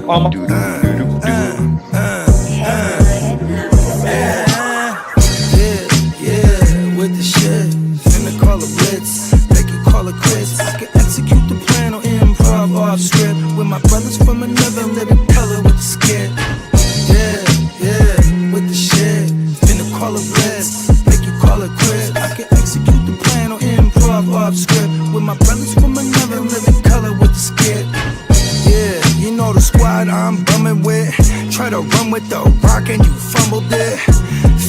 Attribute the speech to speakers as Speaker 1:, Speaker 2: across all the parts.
Speaker 1: With the shit, finna call a blitz, make you call it quits. I can execute the plan on improv off script with my brothers from another living color with the skit. With the shit, finna call a blitz, make you call it quits. I can execute the plan on improv off script with my brothers from another living color with the skit. You know the squad I'm bumming with. Try to run with the rock and you fumbled it.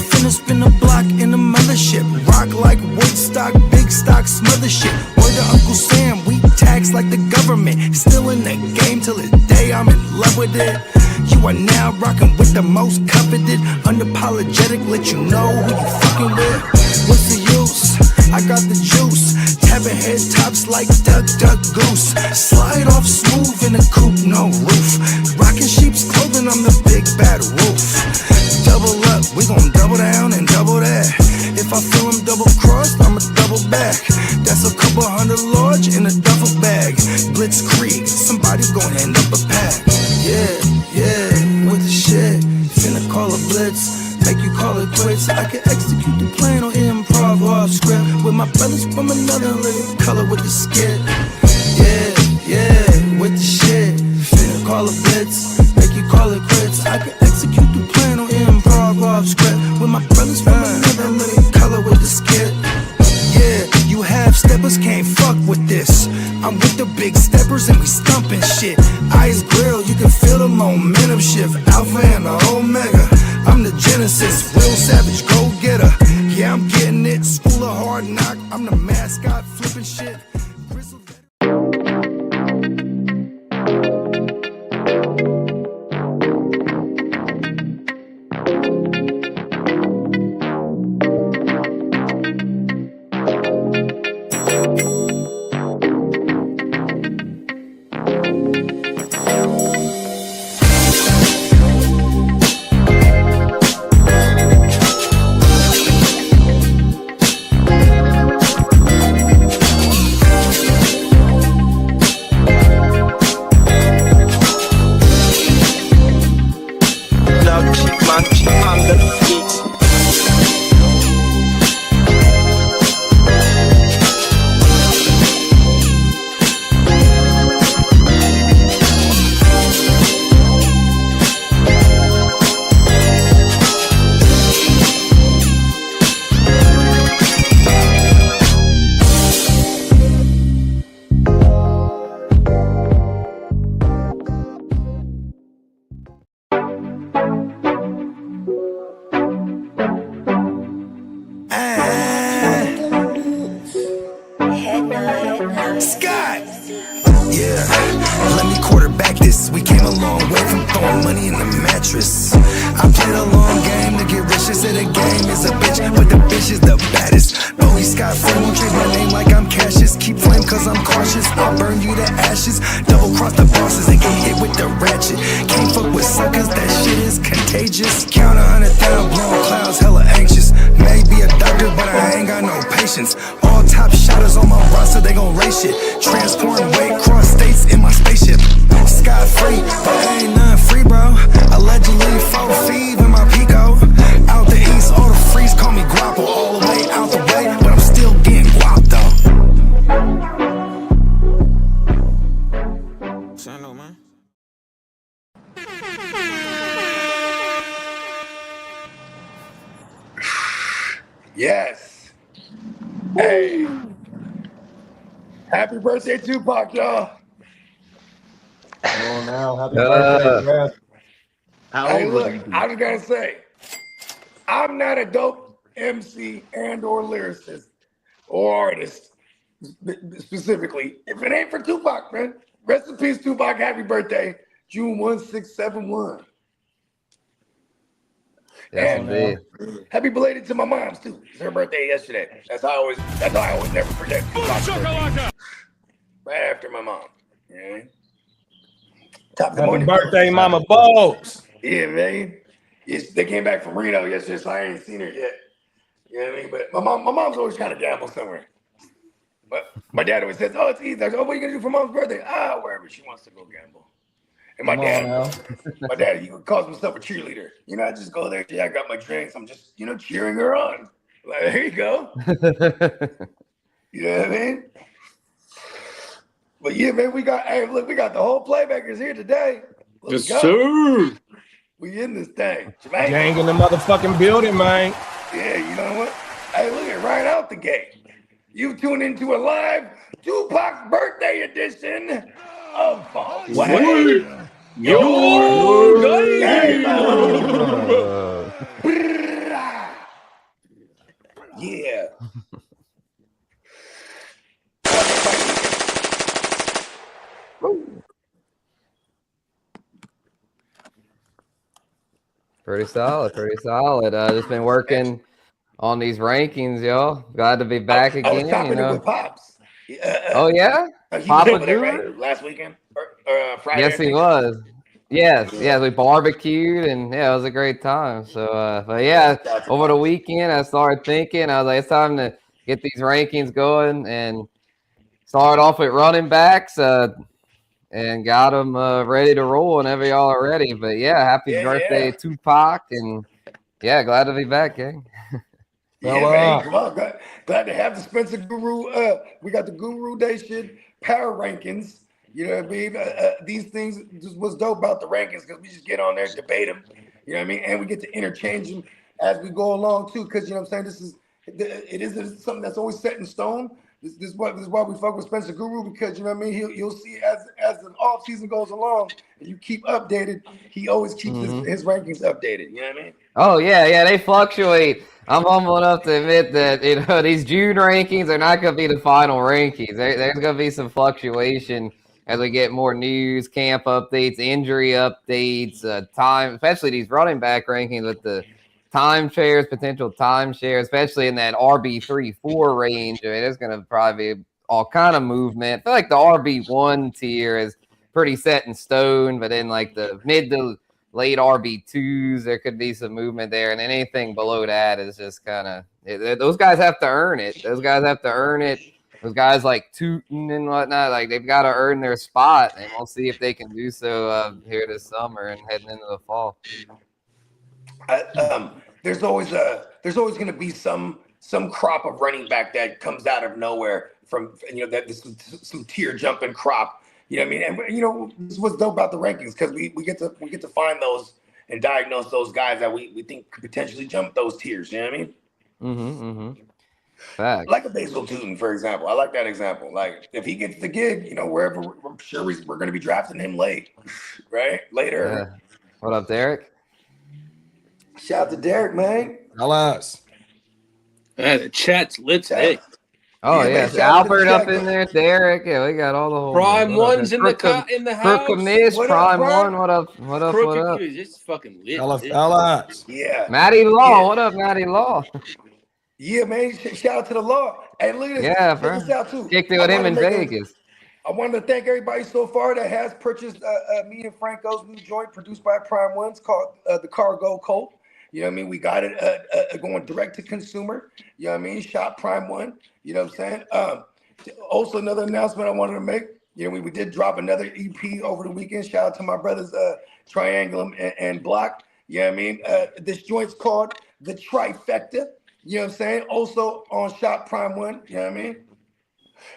Speaker 1: Finna spin the block in the mothership. Rock like Woodstock, big stock, smother shit. Word to Uncle Sam, we tax like the government. Still in the game till the day I'm in love with it. You are now rocking with the most coveted. Unapologetic, let you know who you fucking with. What's the use? I got the juice. Tapping head tops like Duck, Duck, Goose. Slide off smooth in a coupe, no roof. Rocking sheep's clothing, I'm the big bad wolf. Double up, we gon' double down and double that. If I feel him double crossed, I'ma double back. That's a couple $100 large in a duffel bag. Blitzkrieg, somebody's gonna end up a pack. With the shit, finna call a blitz, make you call it quits. I can execute the plan on improv off script with my brothers from another living color with the skit. With the shit, finna call a blitz, make you call it quits. I can execute the plan on improv off script with my brothers from another living color with the skit. You half steppers can't fuck with this. I'm with the big steppers and we stumping shit. Ice grill, you can feel the momentum shift. Alpha and the Omega, I'm the Genesis. Real savage, go getter. Yeah, I'm getting it. School of hard knock, I'm the mascot, flipping shit. Scott! Yeah, let me quarterback this. We came a long way from throwing money in the mattress. I played a long game to get rich. They say the game is a bitch, but the bitch is the baddest. Bowie Scott Flame won't change my name like I'm Cassius. Keep flame cause I'm cautious. I'll burn you to ashes. Double cross the bosses and get hit with the ratchet. Can't fuck with suckers, that shit is contagious. Count 100,000 blowing clouds, hella anxious. Maybe a doctor, but I ain't got no patience. All top shotters on my roster, they gon' race shit. Transporting weight, cross states in my spaceship. Sky free, but ain't nothing free, bro. Allegedly 4 feet in my Peacock. Out the east, all the freaks call me Guapo. All the way out the way, but I'm still getting guap though. Sando, man.
Speaker 2: Yes. Hey. Happy birthday, Tupac, y'all.
Speaker 3: Come on now. Happy birthday, man.
Speaker 2: Hey, look, I was going to say, I'm not a dope MC and or lyricist or artist specifically. If it ain't for Tupac, man, rest in peace, Tupac. Happy birthday, June 1671.
Speaker 4: Yes,
Speaker 2: And happy belated to my mom's too. It's her birthday yesterday. That's how I always never forget. Right after my mom. Yeah.
Speaker 3: Happy birthday, Mama Bogues.
Speaker 2: Yeah, man. They came back from Reno yesterday, so I ain't seen her yet. You know what I mean? But my mom's always trying to gamble somewhere. But my dad always says, "Oh, it's Eid." I go, "Oh, what are you gonna do for mom's birthday?" Wherever she wants to go gamble. And my
Speaker 3: Come on now.
Speaker 2: dad, he calls himself a cheerleader. You know, I just go there, I got my drinks. I'm just, cheering her on. Like, there you go. You know what I mean? But yeah, man, we got the whole playmakers here today. Let's go.
Speaker 4: Sir.
Speaker 2: We in this thing. Jermaine.
Speaker 5: Gang in the motherfucking building, man.
Speaker 2: Yeah, you know what? Hey, look at right out the gate. You tune into a live Tupac's birthday edition of Sway.
Speaker 4: Yo,
Speaker 2: yeah.
Speaker 6: Pretty solid. Just been working on these rankings, y'all. Glad to be back again.
Speaker 2: I was topping it with Pops.
Speaker 6: Oh yeah,
Speaker 2: Papa there, right? Last weekend or Friday.
Speaker 6: Yes, he was. Yes, we barbecued and it was a great time. So, but yeah, over the weekend I started thinking. I was like, it's time to get these rankings going and start off with running backs. And got them ready to roll whenever y'all are ready. But yeah, happy birthday, Tupac, and yeah, glad to be back, gang.
Speaker 2: Man, come on, glad to have the Spencer Guru. We got the Guru Nation power rankings. You know what I mean? These things just what's dope about the rankings because we just get on there and debate them. You know what I mean? And we get to interchange them as we go along too. Because you know what I'm saying, it is something that's always set in stone. This is why we fuck with Spencer Guru because you know what I mean. You'll see as the off season goes along and you keep updated. He always keeps his rankings updated. You know what I mean?
Speaker 6: Oh yeah, they fluctuate. I'm humble enough to admit that these June rankings are not going to be the final rankings. There's going to be some fluctuation as we get more news, camp updates, injury updates, time, especially these running back rankings with the potential timeshares, especially in that RB3-4 range. I mean, there's going to probably be all kind of movement. I feel like the RB1 tier is pretty set in stone, but then like the mid to late RB2s, there could be some movement there. And then anything below that is just kind of – those guys have to earn it. Those guys like Tuten and whatnot, like they've got to earn their spot, and we'll see if they can do so here this summer and heading into the fall.
Speaker 2: There's always going to be some crop of running back that comes out of nowhere from that some tier jumping crop. You know what I mean? And this is what's dope about the rankings because we get to find those and diagnose those guys that we think could potentially jump those tiers. You know what I mean?
Speaker 6: Mm-hmm. Fact.
Speaker 2: Like a Bhayshul Tuten, for example. I like that example. Like if he gets the gig, wherever I'm sure we're going to be drafting him late, right? Later.
Speaker 6: Yeah. What up, Derek?
Speaker 2: Shout out to Derek, man.
Speaker 5: Alas.
Speaker 4: The chat's lit today.
Speaker 6: Oh yeah, Albert up in there, Derek. Yeah, we got all the whole
Speaker 4: Prime One's in the house.
Speaker 6: Prime One. What up? What up?
Speaker 4: It's fucking lit.
Speaker 5: Alas.
Speaker 2: Yeah.
Speaker 6: Matty Law. What up, Matty Law?
Speaker 2: Yeah, man. Shout out to the Law. Hey, look at this.
Speaker 6: Yeah, bro.
Speaker 2: This out too.
Speaker 6: Kicked it with him in Vegas.
Speaker 2: I wanted to thank everybody so far that has purchased me and Franco's new joint produced by Prime One's called the Cargo Colt. You know what I mean? We got it going direct to consumer. You know what I mean? Shop Prime One. You know what I'm saying? Also, another announcement I wanted to make. We did drop another EP over the weekend. Shout out to my brothers Triangulum and Block. You know what I mean? This joint's called The Trifecta. You know what I'm saying? Also on Shop Prime One. You know what I mean?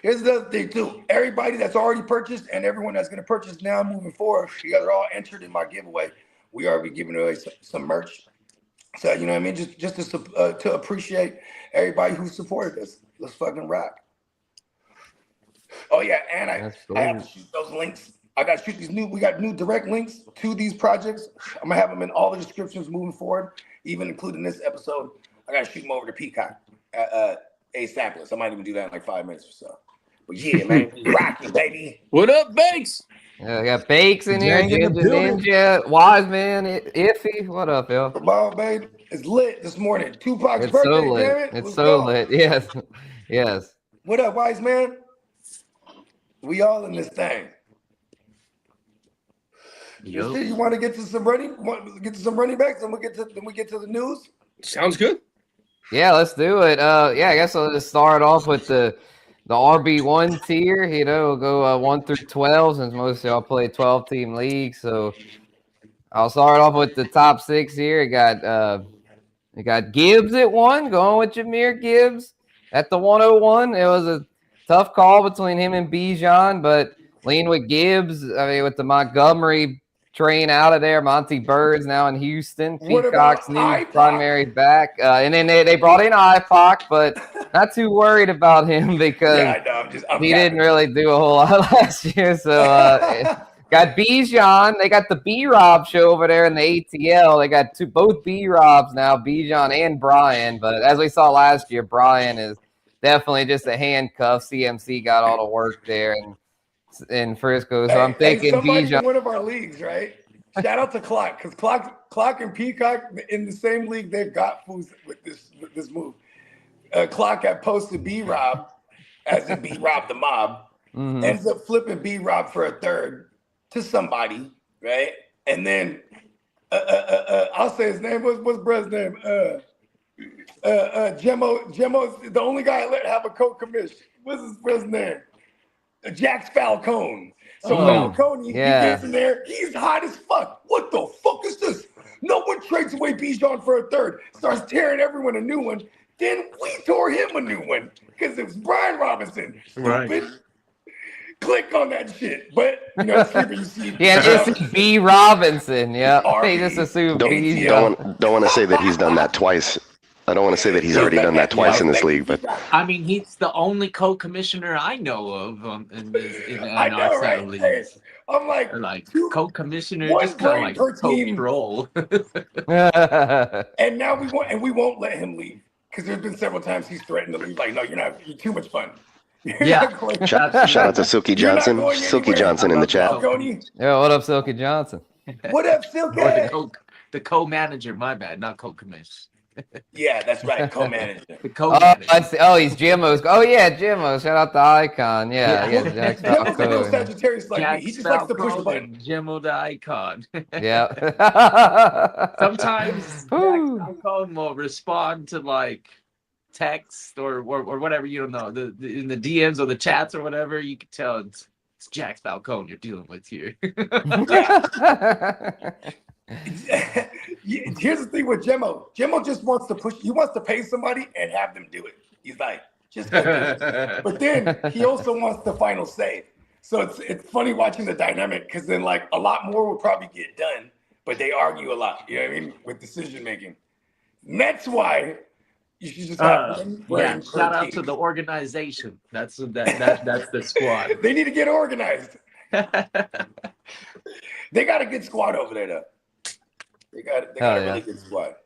Speaker 2: Here's the other thing, too. Everybody that's already purchased and everyone that's going to purchase now moving forward, you guys are all entered in my giveaway. We are be giving away some merch. So, you know what I mean? Just to appreciate everybody who supported us. Let's fucking rock. Oh, yeah. And I have to shoot those links. I got to shoot these we got new direct links to these projects. I'm going to have them in all the descriptions moving forward, even including this episode. I got to shoot them over to Peacock ASAP. I might even do that in like 5 minutes or so. But yeah, man, rocking, baby.
Speaker 4: What up, Banks?
Speaker 6: Yeah, I got Bakes in here, Ninja, Wise Man, Iffy. What up, yo?
Speaker 2: Come on, baby. It's lit this morning. Tupac's
Speaker 6: it's
Speaker 2: birthday,
Speaker 6: so lit.
Speaker 2: damn it.
Speaker 6: It's so lit. Yes.
Speaker 2: What up, Wise Man? We all in this thing. You want to get to some running backs, and we get to the news.
Speaker 4: Sounds good.
Speaker 6: Yeah, let's do it. I guess I'll just start off with the the RB1 tier, we'll go 1 through 12 since most of y'all play 12-team leagues. So I'll start off with the top 6 here. You got Gibbs at 1, going with Jahmyr Gibbs at the 101. It was a tough call between him and Bijan, but lean with Gibbs. I mean, with the Montgomery train out of there, Monty Bird's now in Houston. Peacock's new primary back. And then they brought in IPOC, but not too worried about him because he didn't really do a whole lot last year. So got Bijan. They got the B-Rob show over there in the ATL. They got both B-Robs now, Bijan and Brian. But as we saw last year, Brian is definitely just a handcuff. CMC got all the work there in Frisco. So I'm thinking Bijan.
Speaker 2: In one of our leagues, right? Shout out to Clock, because Clock and Peacock in the same league, they've got fools with this move. Clock had posted B-Rob, as in B-Rob the mob, ends up flipping B-Rob for a third to somebody, right? And then I'll say his name. What's Br's name? Gemmo's the only guy I let have a co-commission. What's his Br's name? Jax Falcone. So Falcone, he gets in there. He's hot as fuck. What the fuck is this? No one trades away Bijan for a third. Starts tearing everyone a new one. Then we tore him a new one because it was Brian Robinson. Stupid. Right. Click on that shit. But, you see.
Speaker 6: Just B. Robinson. Yeah. They just assume
Speaker 7: Don't want to say that he's done that twice. I don't want to say that he's already done that twice in this league, but
Speaker 8: I mean, he's the only co-commissioner I know of in our side of leagues.
Speaker 2: I'm like
Speaker 8: co-commissioner, just kind of like coach role.
Speaker 2: And now we won't let him leave because there's been several times he's threatened to leave. Like, no, you're too much fun.
Speaker 7: Shout out to Silky Johnson. Silky Johnson in the chat.
Speaker 6: Yeah, what up, Silky Johnson?
Speaker 2: What up, Silky?
Speaker 8: The co-manager, my bad, not co-commissioner.
Speaker 2: Yeah, that's right. Co-manager.
Speaker 6: He's Jimmo's. Oh yeah, Jimmo. Shout out to Icon. Yeah.
Speaker 2: Sagittarius like me. He just likes to push the button.
Speaker 8: Jimmo the Icon.
Speaker 6: Yeah.
Speaker 8: Sometimes Icon will respond to like text or whatever, in the DMs or the chats or whatever. You can tell it's Jax Falcone you're dealing with here.
Speaker 2: Here's the thing with Gemmo. Gemmo just wants to push. He wants to pay somebody and have them do it. He's like, just go do it. But then he also wants the final say. So it's funny watching the dynamic because then like a lot more will probably get done, but they argue a lot. You know what I mean? With decision making. And that's why you should just have
Speaker 8: shout out to the organization. That's the squad.
Speaker 2: They need to get organized. They got a good squad over there though. They got a really good squad.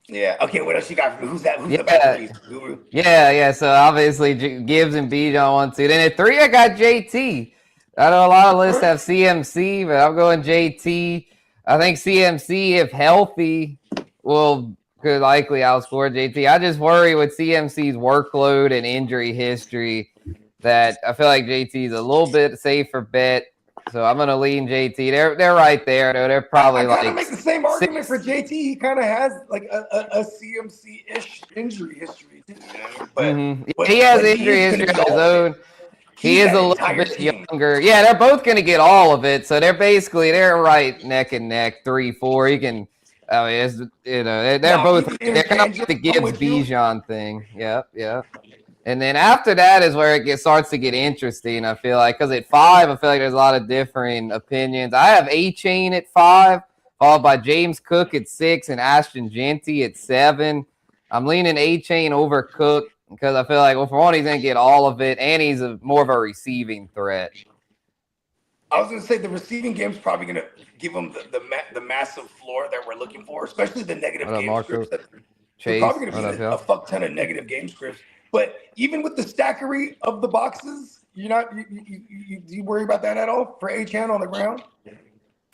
Speaker 2: Yeah. Okay. What else you got? Who's that? Who's the best Guru?
Speaker 6: Yeah. So obviously Gibbs and Bijan 1, 2. Then at 3, I got JT. I know a lot of lists have CMC, but I'm going JT. I think CMC, if healthy, could likely outscore JT. I just worry with CMC's workload and injury history that I feel like JT is a little bit safer bet. So I'm going to lean JT. They're right there, though. They're probably
Speaker 2: I make the same argument for JT. He kind of has like a CMC-ish injury history, too. But
Speaker 6: he has injury history of his own. He is a little bit younger. Yeah, they're both going to get all of it. So they're right neck and neck, 3, 4. He can. I mean, they're both. They're kind of like the Gibbs Bijan thing. Yep. And then after that is where it starts to get interesting, I feel like. Because at 5, I feel like there's a lot of differing opinions. I have A-Chain at 5, followed by James Cook at 6 and Ashton Jeanty at 7. I'm leaning A-Chain over Cook because I feel like, for one, he's going to get all of it, and he's more of a receiving threat.
Speaker 2: I was going to say the receiving game's probably going to give him the massive floor that we're looking for, especially the negative game scripts. We're probably going to be a fuck ton of negative game scripts. But even with the stackery of the boxes, do you worry about that at all for A-Chan on the ground?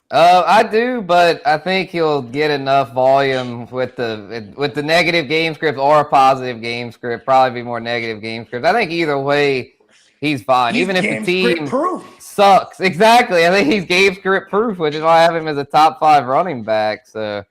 Speaker 6: I do, but I think he'll get enough volume with the negative game script or a positive game script. Probably be more negative game script. I think either way, he's fine. Even if the team sucks. Exactly. I think he's game script proof, which is why I have him as a top 5 running back. So,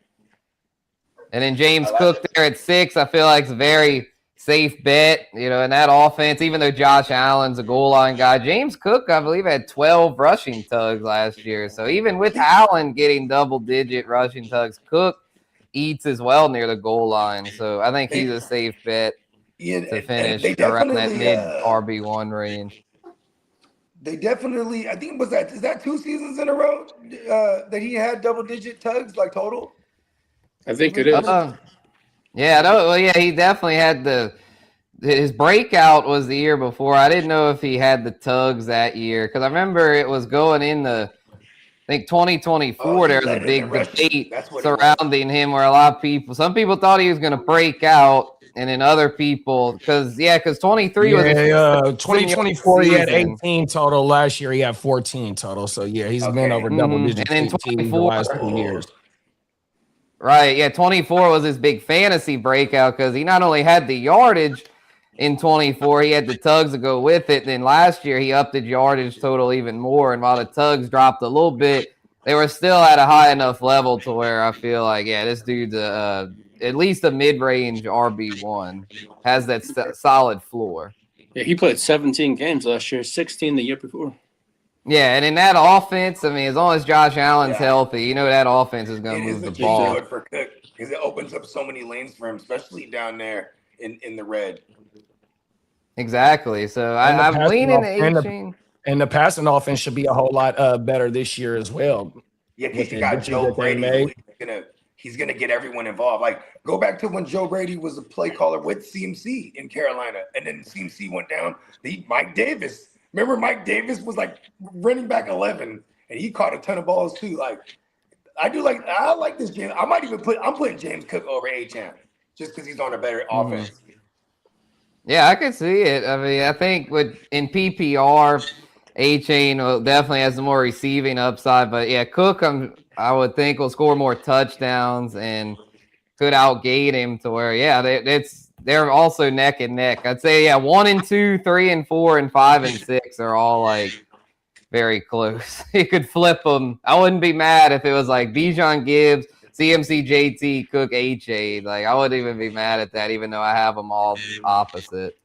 Speaker 6: and then James Cook there at 6, I feel like it's very safe bet, in that offense, even though Josh Allen's a goal line guy. James Cook, I believe, had 12 rushing tugs last year. So even with Allen getting double-digit rushing tugs, Cook eats as well near the goal line. So I think he's a safe bet to finish around that mid RB1 range.
Speaker 2: They definitely, I think, is that 2 seasons in a row that he had double-digit tugs, like total?
Speaker 4: I think it is.
Speaker 6: He definitely had his breakout was the year before. I didn't know if he had the tugs that year because I remember it was going in I think 2024. There was a big debate surrounding him where some people thought he was going to break out, and then other people because 23 was
Speaker 5: 2024. He had 18 total. Last year he had 14 total. So he's been over double digits.
Speaker 6: And then 24
Speaker 5: the last 2 years.
Speaker 6: Right, 24 was his big fantasy breakout because he not only had the yardage in 24, he had the tugs to go with it. And then last year, he upped his yardage total even more. And while the tugs dropped a little bit, they were still at a high enough level to where I feel like, this dude's at least a mid-range RB1, has that solid floor.
Speaker 4: Yeah, he played 17 games last year, 16 the year before.
Speaker 6: Yeah, and in that offense, I mean, as long as Josh Allen's healthy, that offense is going to move the ball.
Speaker 2: Good for Cook because it opens up so many lanes for him, especially down there in the red.
Speaker 6: Exactly. So I'm leaning to
Speaker 5: and the passing offense should be a whole lot better this year as well.
Speaker 2: Yeah, because you got Joe Brady. He's gonna get everyone involved. Like, go back to when Joe Brady was a play caller with CMC in Carolina, and then CMC went down. Mike Davis. Remember, Mike Davis was like running back 11, and he caught a ton of balls too. Like, I like this James. I'm putting James Cook over A-Chan just because he's on a better offense.
Speaker 6: Yeah, I can see it. I mean, I think in PPR, A-Chain definitely has the more receiving upside, but Cook, I would think will score more touchdowns and could outgate him to where they're also neck and neck. I'd say 1 and 2, 3 and 4, and 5 and 6 are all like very close. You could flip them. I wouldn't be mad if it was like Bijan Gibbs, CMC, JT, Cook, HA. Like, I wouldn't even be mad at that, even though I have them all opposite.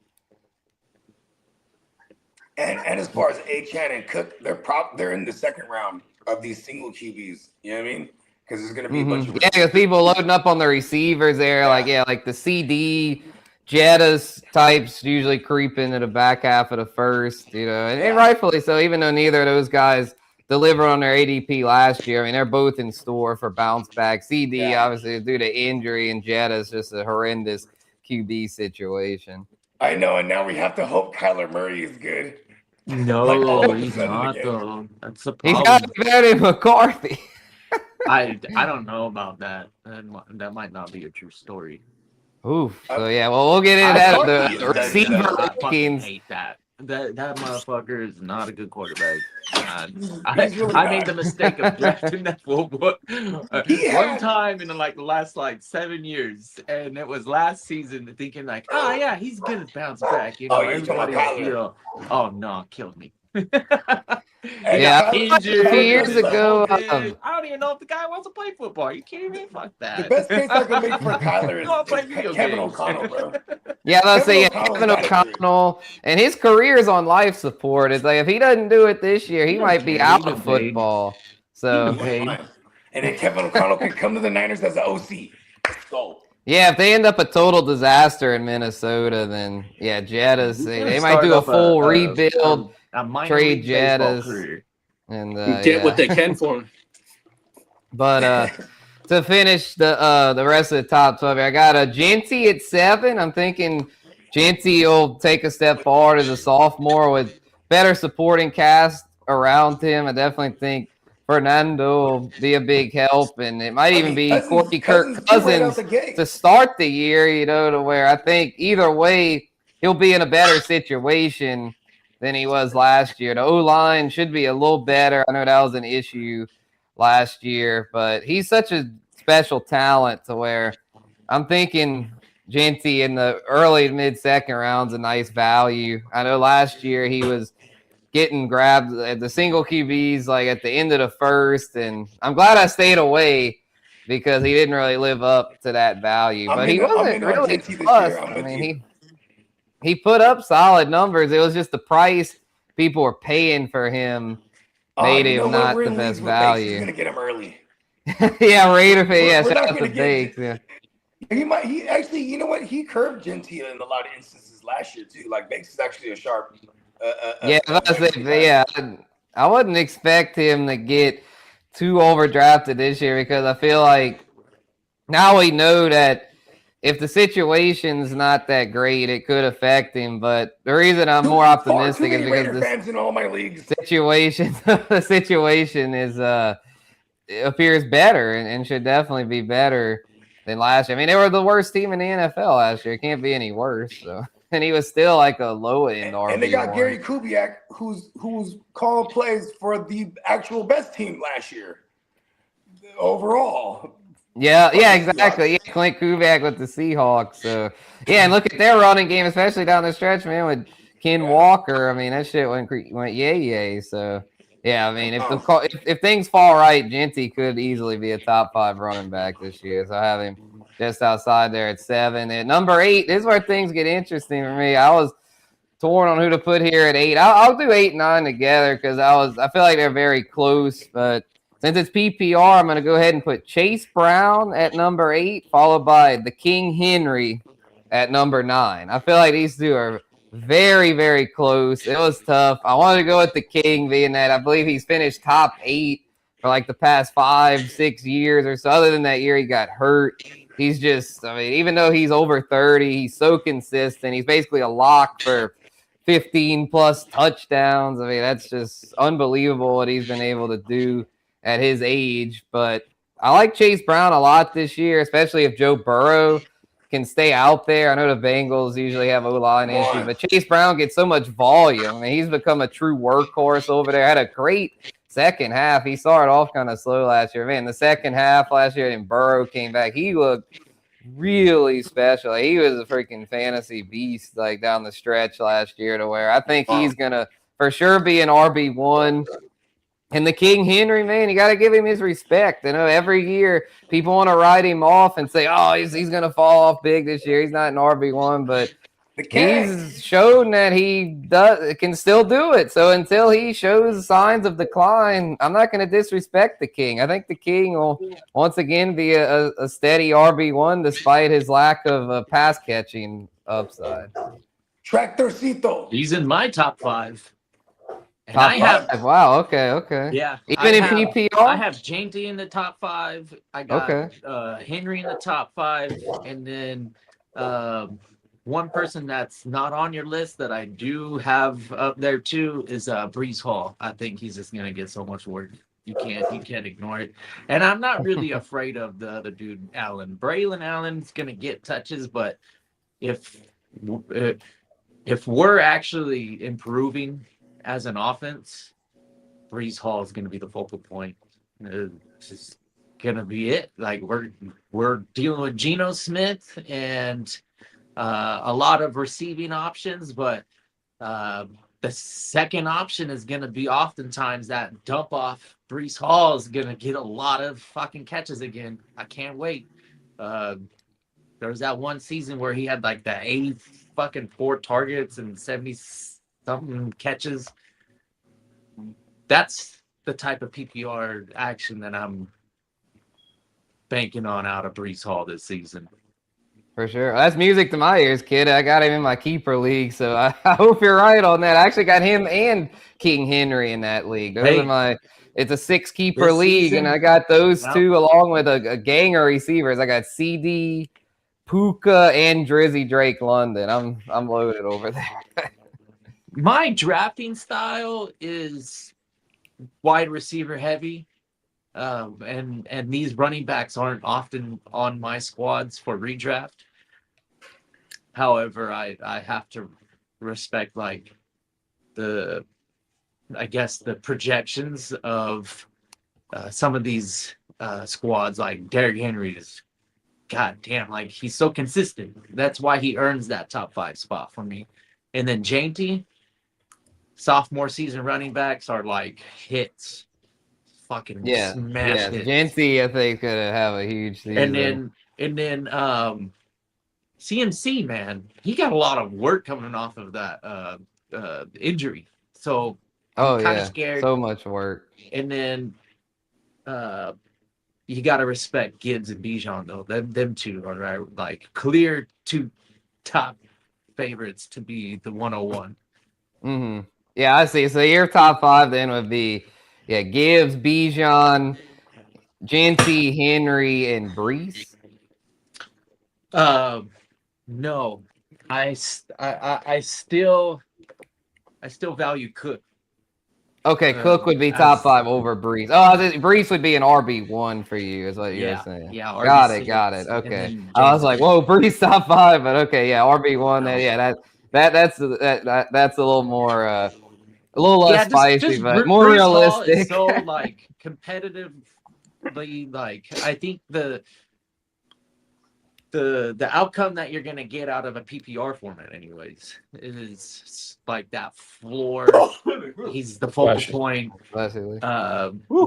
Speaker 2: And as far as A-Chan and Cook, they're in the second round of these single QBs. You know what I mean? Because there's going to be a bunch of
Speaker 6: because people loading up on the receivers there. Like the CD, Jettas types usually creep into the back half of the first, and rightfully so, even though neither of those guys delivered on their ADP last year. I mean, they're both in store for bounce back. CD, obviously, due to injury, and Jetta's just a horrendous QB situation.
Speaker 2: I know, and now we have to hope Kyler Murray is good.
Speaker 8: No, he's not, though. That's the problem.
Speaker 6: He's got to be better than McCarthy.
Speaker 8: I don't know about that. That might not be a true story.
Speaker 6: Oof. So, we'll get into that. The receiver
Speaker 8: rankings. I hate that. That motherfucker is not a good quarterback. I made the mistake of drafting that full book one time in the last 7 years, and it was last season. Thinking he's gonna bounce back. Everybody oh no, killed me.
Speaker 6: Injured a few years ago.
Speaker 8: I don't even know if the guy wants to play football. Are you kidding me? Fuck that.
Speaker 2: The best case I can make for Kyler is Kevin O'Connell, bro.
Speaker 6: Yeah, let's say Kevin O'Connell, and his career is on life support. It's like if he doesn't do it this year, he might be out of football. So,
Speaker 2: and then Kevin O'Connell can come to the Niners as an OC. Let's go.
Speaker 6: Yeah, if they end up a total disaster in Minnesota, then Jettas, they might do a full rebuild. Trade Jettas and
Speaker 4: get what they can for him.
Speaker 6: But to finish the rest of the top 12, I got a Genty at 7. I'm thinking Genty will take a step forward as a sophomore with better supporting cast around him. I definitely think Fernando will be a big help, and it might even be Corky Kirk Cousins to start the year, to where I think either way he'll be in a better situation than he was last year. The O-line should be a little better. I know that was an issue last year, but he's such a special talent to where I'm thinking Genty in the early mid-second round's a nice value. I know last year he was getting grabbed at the single QBs at the end of the first, and I'm glad I stayed away because he didn't really live up to that value. But he wasn't really plus. he put up solid numbers. It was just the price people were paying for him made him not the best value.
Speaker 2: He's gonna get him early.
Speaker 6: Yeah, Raider fan. Yeah,
Speaker 2: We're
Speaker 6: shout
Speaker 2: not
Speaker 6: out
Speaker 2: gonna
Speaker 6: to
Speaker 2: get
Speaker 6: Bakes. Yeah.
Speaker 2: He actually, you know what? He curved Gentile in a lot of instances last year too. Like Banks is actually a sharp.
Speaker 6: I wouldn't expect him to get too overdrafted this year because I feel like now we know that if the situation's not that great, it could affect him. But the reason I'm more optimistic is because the
Speaker 2: fans in all my leagues.
Speaker 6: the situation is it appears better and should definitely be better than last year. I mean, they were the worst team in the NFL last year. It can't be any worse. So, and he was still like a low end RB1.
Speaker 2: And they got Gary Kubiak, who's calling plays for the actual best team last year overall.
Speaker 6: Yeah, exactly. Yeah, Clint Kubiak with the Seahawks. So yeah, and look at their running game, especially down the stretch, man, with Ken Walker. I mean, that shit went yay. So yeah, I mean, if things fall right, Genty could easily be a top 5 running back this year. So I have him just outside there at 7. At number 8, this is where things get interesting for me. I was torn on who to put here at 8. I'll do 8 and 9 together because I feel like they're very close. But since it's PPR, I'm going to go ahead and put Chase Brown at number 8, followed by the King Henry at number 9. I feel like these two are very, very close. It was tough. I wanted to go with the King, being that I believe he's finished top 8 for like the past 5-6 years or so. Other than that year he got hurt. He's just, I mean, even though he's over 30, he's so consistent. He's basically a lock for 15-plus touchdowns. I mean, that's just unbelievable what he's been able to do at his age. But I like Chase Brown a lot this year, especially if Joe Burrow can stay out there. I know the Bengals usually have O-line issues, but Chase Brown gets so much volume. I mean, he's become a true workhorse over there. Had a great second half. He started off kind of slow last year. Man, the second half last year, and Burrow came back. He looked really special. He was a freaking fantasy beast like down the stretch last year, to where I think he's going to for sure be an RB1. And the King Henry, man, you got to give him his respect. I know every year people want to write him off and say, oh, he's going to fall off big this year. He's not an RB1, but he's shown that he can still do it. So until he shows signs of decline, I'm not going to disrespect the King. I think the King will once again be a steady RB1 despite his lack of pass catching upside.
Speaker 2: Tractorcito.
Speaker 8: He's in my top 5. And
Speaker 6: top 5. Wow. Okay.
Speaker 8: Yeah.
Speaker 6: Even in PPR?
Speaker 8: I have Jainty in the top 5. I got Henry in the top 5. And then one person that's not on your list that I do have up there too is Breece Hall. I think he's just gonna get so much work. You can't ignore it. And I'm not really afraid of the other dude, Allen. Braylon Allen's gonna get touches, but if we're actually improving as an offense, Breece Hall is gonna be the focal point. It's just gonna be it. Like we're dealing with Geno Smith and a lot of receiving options, but the second option is going to be oftentimes that dump off. Breece Hall is going to get a lot of fucking catches again. I can't wait. There was that one season where he had like the 84 targets and 70-something catches. That's the type of PPR action that I'm banking on out of Breece Hall this season.
Speaker 6: For sure. That's music to my ears, kid. I got him in my keeper league, so I hope you're right on that. I actually got him and King Henry in that league. Those are it's a 6-keeper league, and I got those two along with a gang of receivers. I got CD, Puka, and Drizzy Drake London. I'm loaded over there.
Speaker 8: My drafting style is wide receiver heavy. And these running backs aren't often on my squads for redraft. However, I have to respect like the projections of some of these squads. Like Derrick Henry is, goddamn, like he's so consistent. That's why he earns that top 5 spot for me. And then Jainty, sophomore season running backs are like hits. Fucking smash hits.
Speaker 6: Genty, I think, gonna have a huge season.
Speaker 8: And then CMC, man, he got a lot of work coming off of that injury. So I'm kind of scared.
Speaker 6: So much work.
Speaker 8: And then you got to respect Gibbs and Bijan, though. Them two are like clear two top favorites to be the 101.
Speaker 6: Mm-hmm. Yeah, I see. So your top 5 then would be, Gibbs, Bijan, Genty, Henry, and Breece.
Speaker 8: No, I still value Cook.
Speaker 6: Okay, Cook would be top 5 over Breece. Oh, Breece would be an RB1 for you, is what you were saying.
Speaker 8: Yeah,
Speaker 6: got it. Okay, I was like, whoa, Breece top 5, but okay, RB1. That's a little more, a little less spicy, but more
Speaker 8: Breece
Speaker 6: realistic.
Speaker 8: Hall is so like competitively, like I think the outcome that you're gonna get out of a PPR format, anyways, is like that floor. He's the focal point.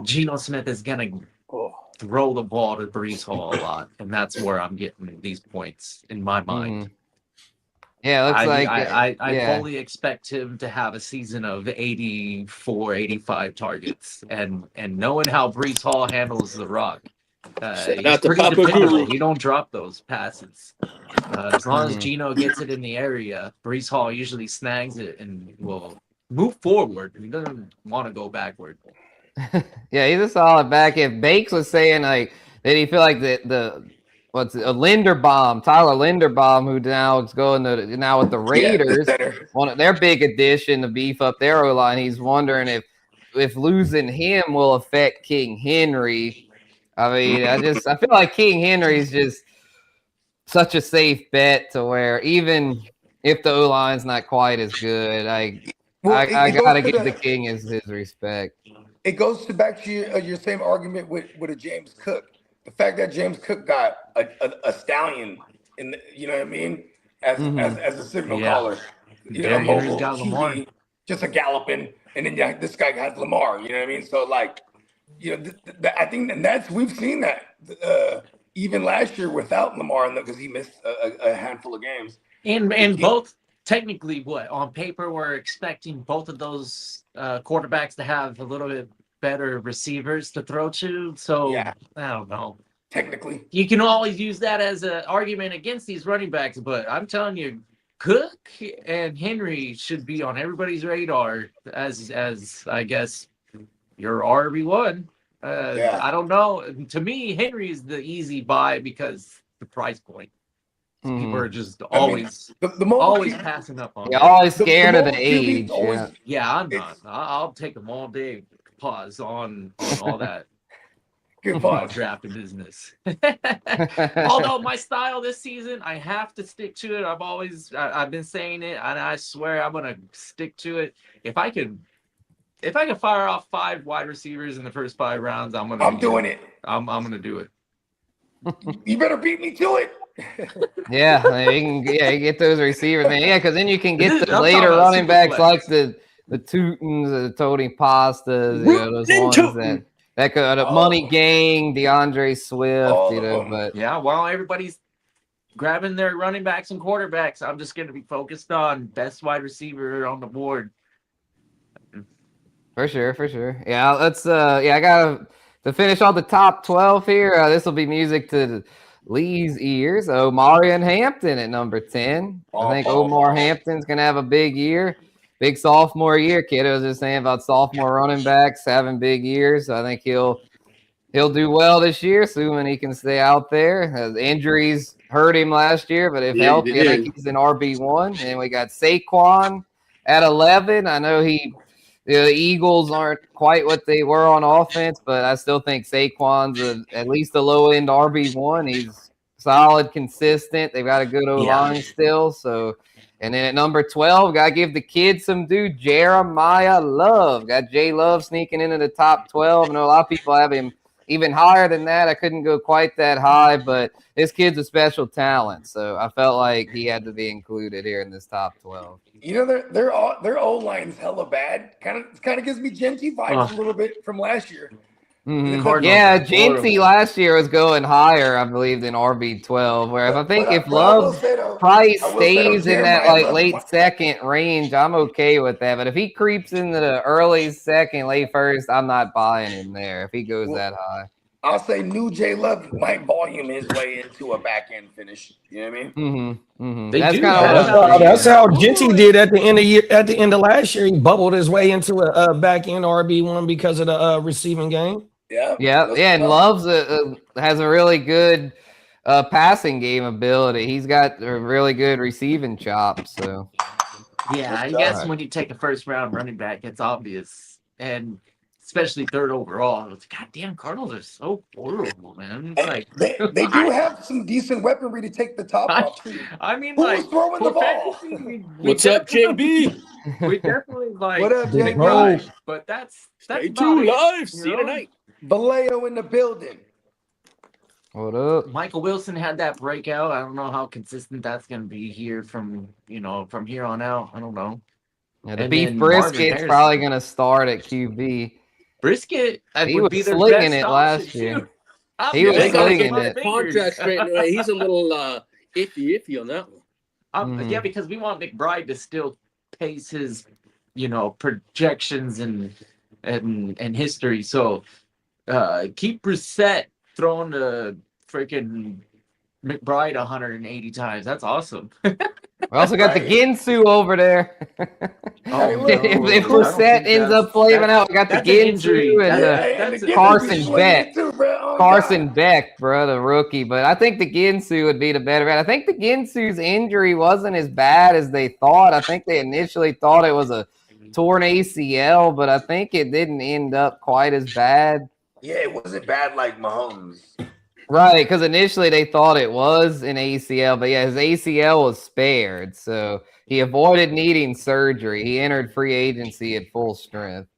Speaker 8: Geno Smith is gonna throw the ball to Breece Hall a lot, and that's where I'm getting these points in my mind.
Speaker 6: Mm-hmm. Yeah, it looks
Speaker 8: I fully expect him to have a season of 84, 85 targets, and knowing how Breece Hall handles the rock. He's pretty dependable. You don't drop those passes. As long as Geno gets it in the area, Breece Hall usually snags it and will move forward. He doesn't want to go backward.
Speaker 6: Yeah, he's a solid back. If Bakes was saying like that, he feel like Tyler Linderbaum, who now is going now with the Raiders, one of their big addition to beef up their O-line. He's wondering if losing him will affect King Henry. I mean, I feel like King Henry's just such a safe bet to where even if the O-line's not quite as good, I gotta give the King his respect.
Speaker 2: It goes back to your same argument with a James Cook. The fact that James Cook got a stallion in the, you know what I mean, as a signal caller. You know,
Speaker 8: Henry's got Lamar.
Speaker 2: Just a galloping, and then this guy has Lamar. You know what I mean? So like, you know, I think we've seen that even last year without Lamar, because he missed a handful of games.
Speaker 8: And both technically, on paper, we're expecting both of those quarterbacks to have a little bit better receivers to throw to. So I don't know.
Speaker 2: Technically,
Speaker 8: you can always use that as an argument against these running backs, but I'm telling you, Cook and Henry should be on everybody's radar as I guess your RB1. I don't know. To me, Henry is the easy buy because the price point. People are just always always passing up on.
Speaker 6: Always scared of the age.
Speaker 8: I'm not. I'll take them all day. Pause on all that.
Speaker 2: Good pause.
Speaker 8: Drafting business. Although my style this season, I have to stick to it. I've been saying it, and I swear I'm gonna stick to it. If I can fire off 5 wide receivers in the first 5 rounds, I'm doing it. I'm gonna do it.
Speaker 2: You better beat me to it.
Speaker 6: You get those receivers, man. Yeah, because then you can get the later running backs like the Tutens, the Tony Pastas, those ones that could Money Gang, DeAndre Swift, but
Speaker 8: while everybody's grabbing their running backs and quarterbacks, I'm just gonna be focused on best wide receiver on the board.
Speaker 6: For sure. Yeah, let's I gotta to finish all the top 12 here. This will be music to Lee's ears. Omari and Hampton at number 10. I think Omar Hampton's gonna have a big year. Big sophomore year. Kitteh was just saying about sophomore running backs having big years. So I think he'll do well this year, assuming he can stay out there. Injuries hurt him last year, but if healthy, I think he's an RB1. And we got Saquon at 11. I know the Eagles aren't quite what they were on offense, but I still think Saquon's at least a low-end RB1. He's solid, consistent. They've got a good O-line still, so – and then at number 12, got to give the kid some due, Jeremiah Love. Got J Love sneaking into the top 12. I know a lot of people have him even higher than that. I couldn't go quite that high, but this kid's a special talent. So I felt like he had to be included here in this top 12.
Speaker 2: You know, their O-line's hella bad. Kind of gives me Genty vibes a little bit from last year.
Speaker 6: Yeah, Jinty last year was going higher, I believe, than RB12. Whereas I think if Love's price stays in that like late second range, I'm okay with that. But if he creeps into the early second, late first, I'm not buying him there if he goes that high.
Speaker 2: I'll say new J Love might volume his way into a back end finish. You know what I mean?
Speaker 6: That's kind of
Speaker 5: that's how Jinty did at the end of year. At the end of last year, he bubbled his way into a back end RB1 because of the receiving game.
Speaker 6: Yeah, and Love's has a really good passing game ability. He's got a really good receiving chop. So
Speaker 8: yeah, I guess when you take a first round running back, it's obvious, and especially third overall. It's goddamn Cardinals are so horrible, man. It's like
Speaker 2: they do have some decent weaponry to take the top off.
Speaker 8: I mean,
Speaker 2: who's
Speaker 8: like
Speaker 2: throwing the ball?
Speaker 4: What's up, JB?
Speaker 8: We definitely like
Speaker 2: What up,
Speaker 8: JB? But that's
Speaker 4: Stay tuned live. See you tonight.
Speaker 2: Vallejo in the building.
Speaker 6: What up?
Speaker 8: Michael Wilson had that breakout. I don't know how consistent that's going to be here from here on out. I don't know.
Speaker 6: Yeah, the beef brisket's probably going to start at QB.
Speaker 8: Brisket,
Speaker 6: he was slinging it last year. He was slinging it.
Speaker 4: Contract straight away. He's a little iffy on that one.
Speaker 8: Yeah, because we want McBride to still pace his, projections and history. So keep Brissett throwing the freaking McBride 180 times. That's awesome.
Speaker 6: We also got the Ginsu over there. If Brissett ends up flaming out, we got the Ginsu and Carson Beck. Carson Beck, bro, the rookie. But I think the Ginsu would be the better bet. I think the Ginsu's injury wasn't as bad as they thought. I think they initially thought it was a torn ACL, but I think it didn't end up quite as bad.
Speaker 2: Yeah, it wasn't bad like Mahomes.
Speaker 6: Right, because initially they thought it was an ACL, but yeah, his ACL was spared, so he avoided needing surgery. He entered free agency at full strength.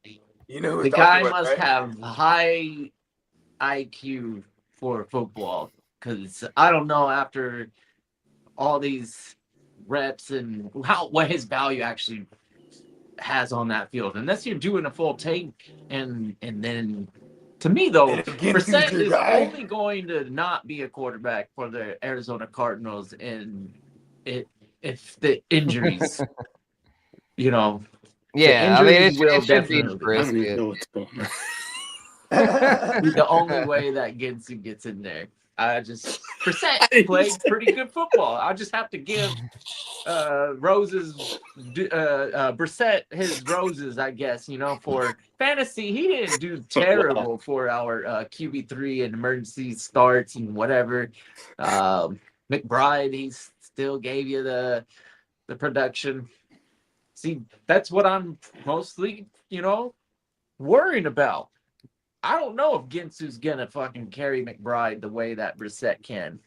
Speaker 8: The guy must have high IQ for football, because I don't know after all these reps and what his value actually has on that field, unless you're doing a full take and then. To me, though, Brissett is only going to not be a quarterback for the Arizona Cardinals, and if the injuries,
Speaker 6: Yeah, I mean, it should be Brisket.
Speaker 8: The only way that Ginsu gets in there. Brissett played pretty good football. I just have to give Brissett his roses, I guess, for fantasy. He didn't do terrible for our QB3 and emergency starts and whatever. McBride, he still gave you the production. See, that's what I'm mostly, worrying about. I don't know if Ginsu's gonna fucking carry McBride the way that Brissett can.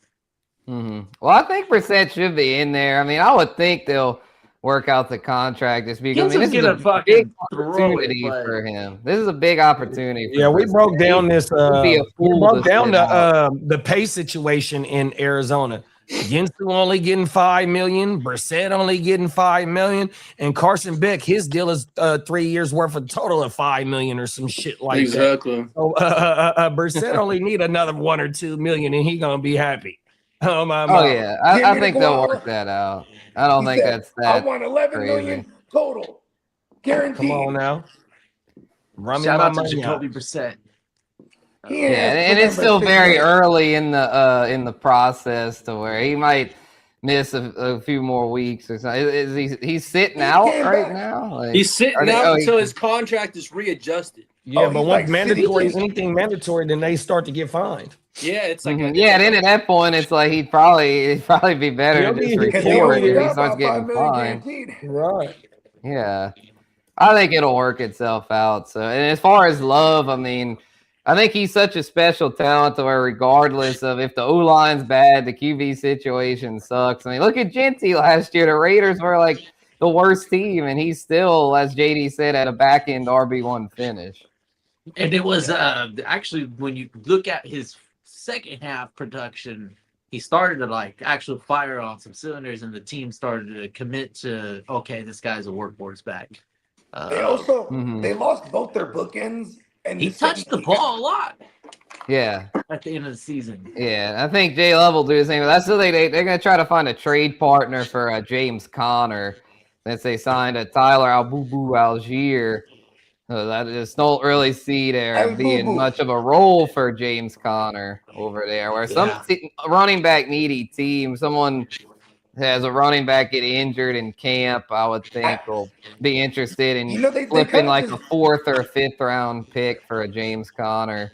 Speaker 6: Well, I think Brissett should be in there. I mean, I would think they'll work out the contract just because this is a big opportunity for him. This is a big opportunity.
Speaker 5: Yeah, we broke down this. We broke down the pay situation in Arizona. Ginsu only getting $5 million, Brissett only getting $5 million, and Carson Beck, his deal is 3 years worth of total of $5 million or some shit like that. So Brissett only need another $1 or $2 million, and he gonna be happy.
Speaker 6: Yeah, I think they'll work that out. I don't think that's that.
Speaker 2: I want $11 million total, guaranteed.
Speaker 5: Come on now,
Speaker 8: shout out to Jacoby Brissett.
Speaker 6: Yeah, and it's still very early in the process to where he might miss a few more weeks or something. He's sitting out right now?
Speaker 4: He's sitting out until his contract is readjusted.
Speaker 5: Yeah, but once anything mandatory, then they start to get fined.
Speaker 4: Yeah, it's like
Speaker 6: then at that point, it's like it'd probably be better to just report if he starts getting fined.
Speaker 5: Right.
Speaker 6: Yeah, I think it'll work itself out. So, and as far as Love, I mean, I think he's such a special talent to where regardless of if the O-line's bad, the QB situation sucks. I mean, look at Jinty last year. The Raiders were like the worst team, and he's still, as JD said, at a back-end RB1 finish.
Speaker 8: And it was actually, when you look at his second half production, he started to actually fire on some cylinders, and the team started to commit to, okay, this guy's a workhorse back.
Speaker 2: They also they lost both their bookends And
Speaker 8: he touched the ball a lot.
Speaker 6: Yeah.
Speaker 8: At the end of the season.
Speaker 6: Yeah, I think Jay Love will do the same. But that's they're going to try to find a trade partner for James Conner. Since they signed a Tyler Algier. So I just don't really see there being much of a role for James Conner over there. Where some running back needy team, someone has a running back get injured in camp, I would think will be interested in flipping like a 4th or 5th round pick for a James Conner.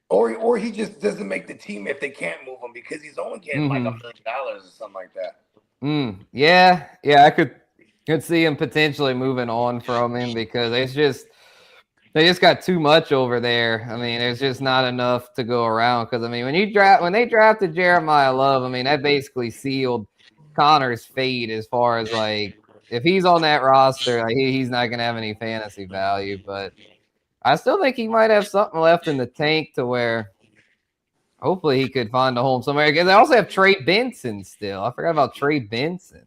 Speaker 2: Or he just doesn't make the team if they can't move him because he's only getting like $1 million or something like that.
Speaker 6: Yeah, I could see him potentially moving on from him because they just got too much over there. I mean, there's just not enough to go around. Because I mean, when they drafted Jeremiah Love, I mean that basically sealed Connor's fate as far as like if he's on that roster, like, he's not gonna have any fantasy value. But I still think he might have something left in the tank to where hopefully he could find a home somewhere. Because they also have Trey Benson still. I forgot about Trey Benson.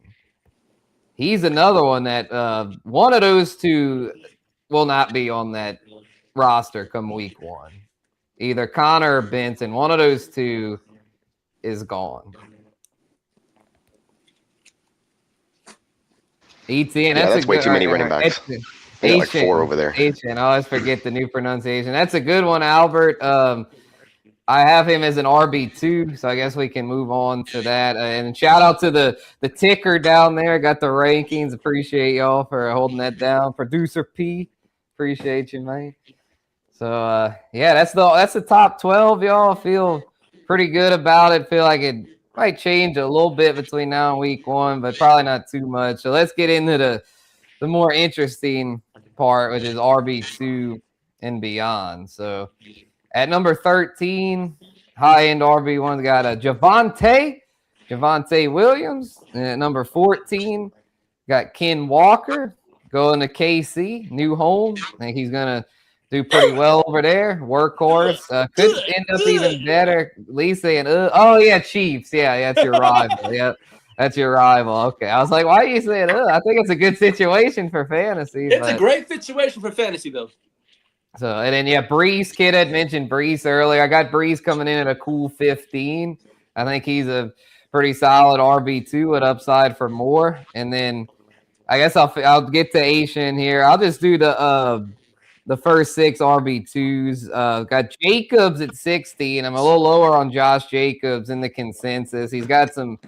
Speaker 6: He's another one that one of those two will not be on that roster come week 1. Either Connor or Benson. One of those two is gone. ETN,
Speaker 7: that's way too many running backs. They got like 4 over there.
Speaker 6: I always forget the new pronunciation. That's a good one, Albert. I have him as an RB2, so I guess we can move on to that. And shout out to the ticker down there. Got the rankings. Appreciate y'all for holding that down. Producer P, appreciate you, mate. So that's the top 12, y'all. Feel pretty good about it. Feel like it might change a little bit between now and week 1, but probably not too much. So let's get into the more interesting part, which is RB2 and beyond. So at number 13, high-end RB1's got a Javonte Williams. And at number 14, got Ken Walker going to KC, new home. I think he's going to do pretty well over there. Workhorse. Could end up even better. Lee saying, Chiefs. Yeah, that's your rival. Yep. That's your rival. Okay. I was like, why are you saying, I think it's a good situation for fantasy.
Speaker 4: It's a great situation for fantasy, though.
Speaker 6: So, and then, Breece, Kid had mentioned Breece earlier. I got Breece coming in at a cool 15. I think he's a pretty solid RB2 with upside for more. And then I guess I'll get to Asian here. I'll just do the first 6 RB2s. Got Jacobs at 16. I'm a little lower on Josh Jacobs in the consensus. He's got some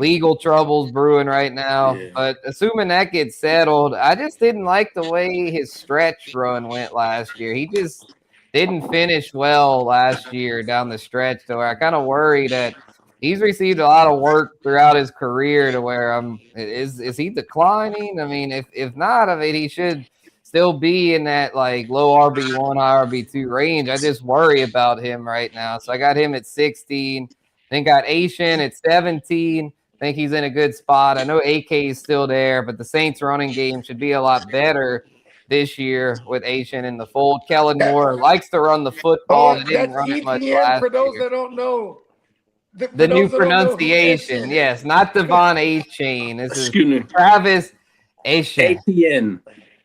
Speaker 6: legal troubles brewing right now. But assuming that gets settled, I just didn't like the way his stretch run went last year. He just didn't finish well last year down the stretch to where I kind of worry that he's received a lot of work throughout his career to where is he declining? I mean, if not, I mean, he should still be in that like low RB1, high RB2 range. I just worry about him right now. So I got him at 16. Then got Asian at 17. I think he's in a good spot. I know AK is still there, but the Saints running game should be a lot better this year with Asian in the fold. Kellen Moore likes to run the football. He didn't run it much last
Speaker 2: for those
Speaker 6: year.
Speaker 2: that don't know.
Speaker 6: The new pronunciation, yes, not Devon A-Chain. This is Travis A-Chain.
Speaker 4: ATN.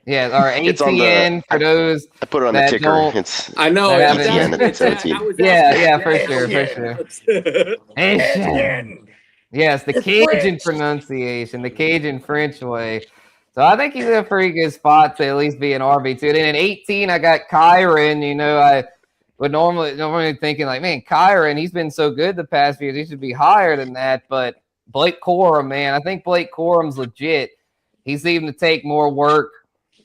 Speaker 6: Yeah, or ATN for those.
Speaker 7: I put it on the ticker.
Speaker 4: I know.
Speaker 7: ATN at 17.
Speaker 6: Yeah, for sure. A-Chain. Yes, the Cajun pronunciation, the Cajun French way. So I think he's in a pretty good spot to at least be an RB2. Then at 18, I got Kyron. I would normally thinking like, man, Kyron, he's been so good the past few years. He should be higher than that. But Blake Corum, man, I think Blake Corum's legit. He seemed to take more work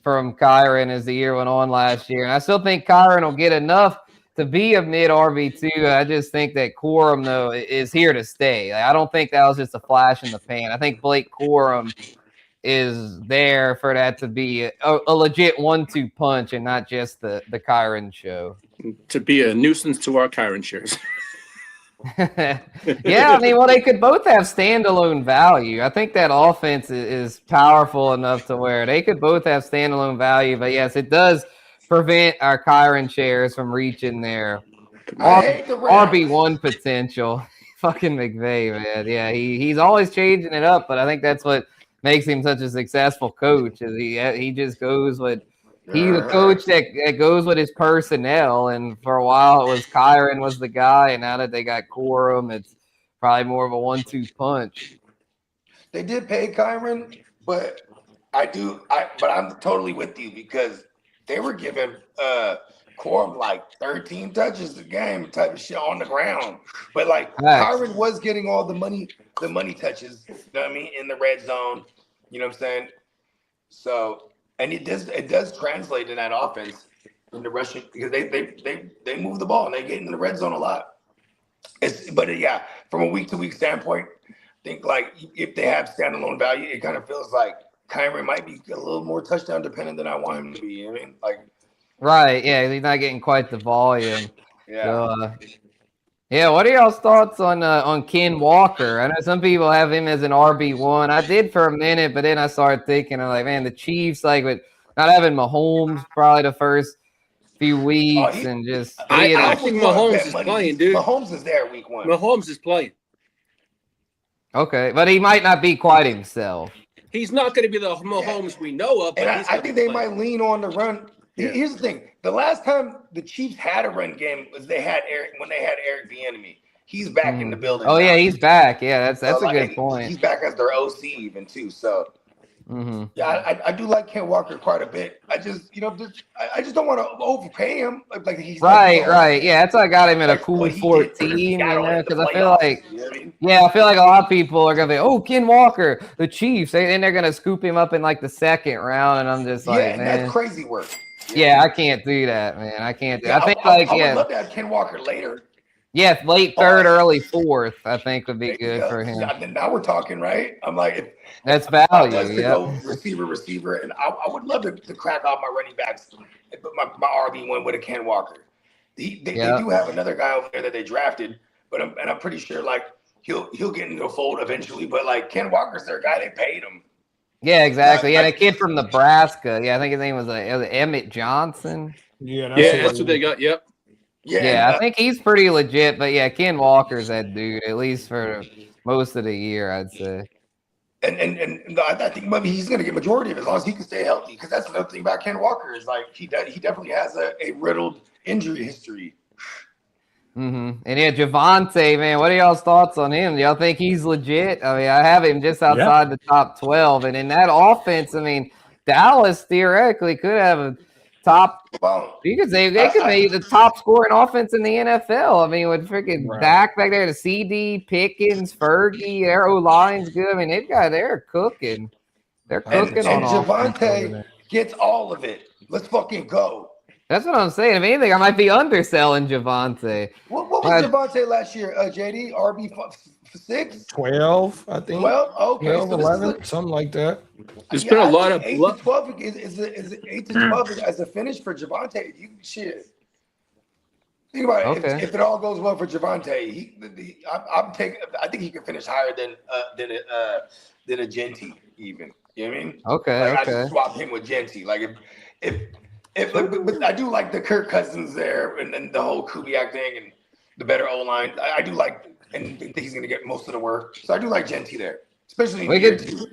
Speaker 6: from Kyron as the year went on last year. And I still think Kyron will get enough to be a mid RB2. I just think that Corum, though, is here to stay. I don't think that was just a flash in the pan. I think Blake Corum is there for that to be a legit 1-2 punch and not just the Kyron show.
Speaker 4: To be a nuisance to our Kyron shares.
Speaker 6: Yeah, I mean, well, they could both have standalone value. I think that offense is powerful enough to where they could both have standalone value. But yes, it does prevent our Kyron shares from reaching their RB1 potential. Fucking McVay, man. Yeah, he's always changing it up, but I think that's what makes him such a successful coach. Is he just goes with He's a coach that goes with his personnel, and for a while it was Kyron was the guy, and now that they got Corum, it's probably more of a 1-2 punch.
Speaker 2: They did pay Kyron, but I'm totally with you because they were giving Corum like 13 touches a game type of shit on the ground. But like Kyron was getting all the money touches, you know what I mean, in the red zone. You know what I'm saying? So and it does translate in that offense in the rushing because they move the ball and they get in the red zone a lot. But from a week to week standpoint, I think like if they have standalone value, it kind of feels like Kyron might be a little more touchdown dependent than I want him to be. You know what I mean? Like,
Speaker 6: right? Yeah, he's not getting quite the volume.
Speaker 2: Yeah.
Speaker 6: So, what are y'all's thoughts on Ken Walker? I know some people have him as an RB1. I did for a minute, but then I started thinking, I'm like, man, the Chiefs, like with not having Mahomes probably the first few weeks, and just
Speaker 4: I think Mahomes is playing, dude.
Speaker 2: Mahomes is there week 1.
Speaker 4: Mahomes is playing.
Speaker 6: Okay, but he might not be quite himself.
Speaker 4: He's not going to be the Mahomes we know of. But
Speaker 2: and I think they might lean on the run. Yeah. Here's the thing: the last time the Chiefs had a run game was when they had Eric Bieniemy. He's back in the building.
Speaker 6: Oh
Speaker 2: now.
Speaker 6: Yeah, he's back. Yeah, that's a good point.
Speaker 2: He's back as their OC even too. So I do like Ken Walker quite a bit. I just I just don't want to overpay him. Like he's
Speaker 6: right. Yeah, that's why I got him at a cool 14. Because I feel like I feel like a lot of people are gonna be, oh, Ken Walker, the Chiefs, and they're gonna scoop him up in like the second round, and I'm just like, man,
Speaker 2: that's crazy work.
Speaker 6: Yeah, I can't do that, man. I can't do. I think
Speaker 2: I would love to have Ken Walker later.
Speaker 6: Yeah, late third, early fourth, I think would be good for him.
Speaker 2: Now we're talking, right? I'm like,
Speaker 6: that's value.
Speaker 2: Go receiver, and I would love to crack off my running backs, my RB1 with a Ken Walker. They do have another guy over there that they drafted, but I'm pretty sure like he'll get into the fold eventually. But like Ken Walker's their guy, they paid him.
Speaker 6: Yeah, exactly. Yeah, the kid from Nebraska. Yeah, I think his name was Emmett Johnson.
Speaker 4: Yeah, that's what they got. Yep.
Speaker 6: Yeah, I think he's pretty legit. But yeah, Ken Walker's that dude, at least for most of the year, I'd say.
Speaker 2: And I think maybe he's going to get majority of it as long as he can stay healthy. Because that's another thing about Ken Walker is like he definitely has a riddled injury history.
Speaker 6: And Javonte, man, what are y'all's thoughts on him? Do y'all think he's legit? I mean, I have him just outside the top 12, and in that offense, I mean, Dallas theoretically could have a top. You could say they could be the top scoring offense in the NFL. I mean, with freaking back there, the CD, Pickens, Fergie, their O line's good. I mean, they're cooking. They're cooking on
Speaker 2: Javonte gets all of it. Let's fucking go.
Speaker 6: That's what I'm saying. If anything, I might be underselling Javonte.
Speaker 2: What was Javonte last year, JD? RB6?
Speaker 5: 12, I think.
Speaker 2: 12? Okay.
Speaker 5: 12, 11, something like that.
Speaker 4: There's been a lot of
Speaker 2: 8 to 12 is 8 to 12 as a finish for Javonte. Shit. Think about it. If it all goes well for Javonte, I think he can finish higher than a Genty even. You know what I mean?
Speaker 6: Okay.
Speaker 2: I just swap him with Genty. Like but I do like the Kirk Cousins there and the whole Kubiak thing and the better O-line. I do like, and think he's going to get most of the work. So I do like Genty there, especially in year 2.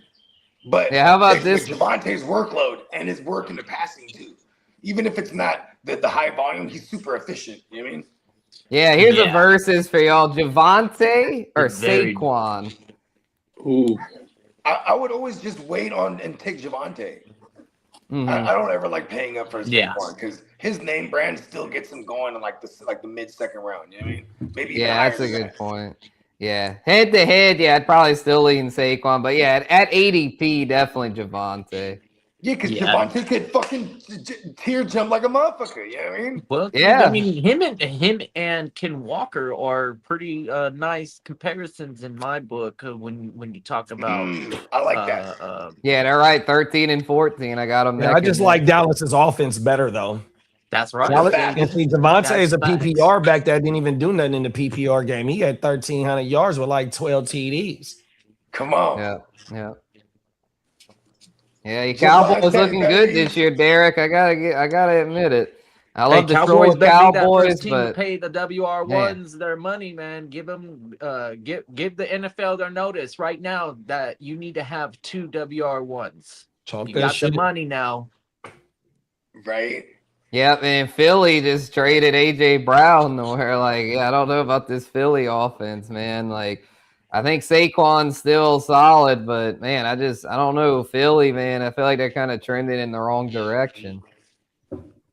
Speaker 2: But
Speaker 6: how about this?
Speaker 2: Javonte's workload and his work in the passing too. Even if it's not the high volume, he's super efficient. You know what I mean?
Speaker 6: Yeah, here's a versus for y'all. Javonte or Saquon?
Speaker 4: Ooh.
Speaker 2: I would always just wait on and take Javonte. I don't ever like paying up for Saquon because his name brand still gets him going in like the mid-second round. You know what I mean? Maybe
Speaker 6: that's a good point. Yeah, head to head, I'd probably still lean Saquon, but at ADP, definitely Javonte.
Speaker 2: Yeah, because Javonte could fucking tear jump like a motherfucker. You know what I mean?
Speaker 8: Well, I mean, him and Ken Walker are pretty nice comparisons in my book when you talk about.
Speaker 2: I like that.
Speaker 6: They're right, 13 and 14. I got them.
Speaker 5: I just like Dallas's offense better though.
Speaker 8: That's right.
Speaker 5: Javonte is a PPR back that didn't even do nothing in the PPR game. He had 1,300 yards with like 12 TDs.
Speaker 2: Come on.
Speaker 6: Yeah, your Cowboys looking good this year, Derek. I gotta admit it. I love the Cowboys,
Speaker 8: but pay the WR1s their money, man. Give them, give the NFL their notice right now that you need to have 2 WR1s. You got the money now.
Speaker 2: Right.
Speaker 6: Yep, and Philly just traded AJ Brown. Where I don't know about this Philly offense, man. I think Saquon's still solid, but man, I don't know Philly, man. I feel like they're kind of trending in the wrong direction.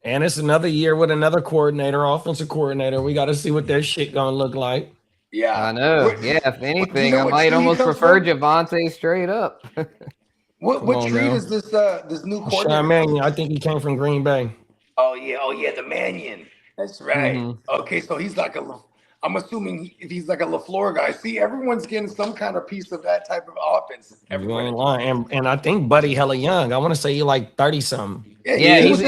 Speaker 5: And it's another year with another coordinator, offensive coordinator. We got to see what their shit gonna look like.
Speaker 2: Yeah,
Speaker 6: I know. If anything, I might almost prefer Javonte straight up.
Speaker 2: What trade is this? This new coordinator?
Speaker 5: Sean Mannion. I think he came from Green Bay.
Speaker 2: Oh yeah, the Mannion. That's right.
Speaker 6: Mm-hmm.
Speaker 2: Okay, so he's like I'm assuming if he's like a LaFleur guy. See, everyone's getting some kind of piece of that type of offense.
Speaker 5: You ain't lying. And I think Buddy hella young. I want to say he like 30-something.
Speaker 6: Yeah, he's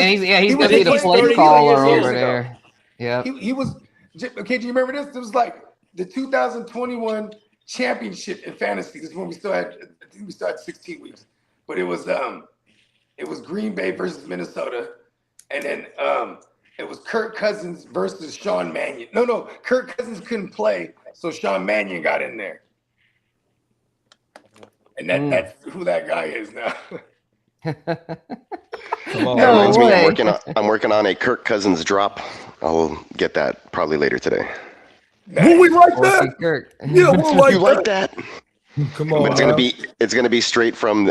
Speaker 6: gonna be the play caller over there. Yeah.
Speaker 2: He was. Okay, do you remember this? It was like the 2021 championship in fantasy. This is when we still had 16 weeks, but it was Green Bay versus Minnesota, and then it was Kirk Cousins versus Sean Mannion. No, Kirk Cousins couldn't play, so Sean Mannion got in there, and that's who that guy is now.
Speaker 7: Reminds me, I'm working on a Kirk Cousins drop. I'll get that probably later today.
Speaker 5: Will we like that? Yeah, we'll like
Speaker 7: you like that?
Speaker 5: Come on.
Speaker 7: It's gonna be straight from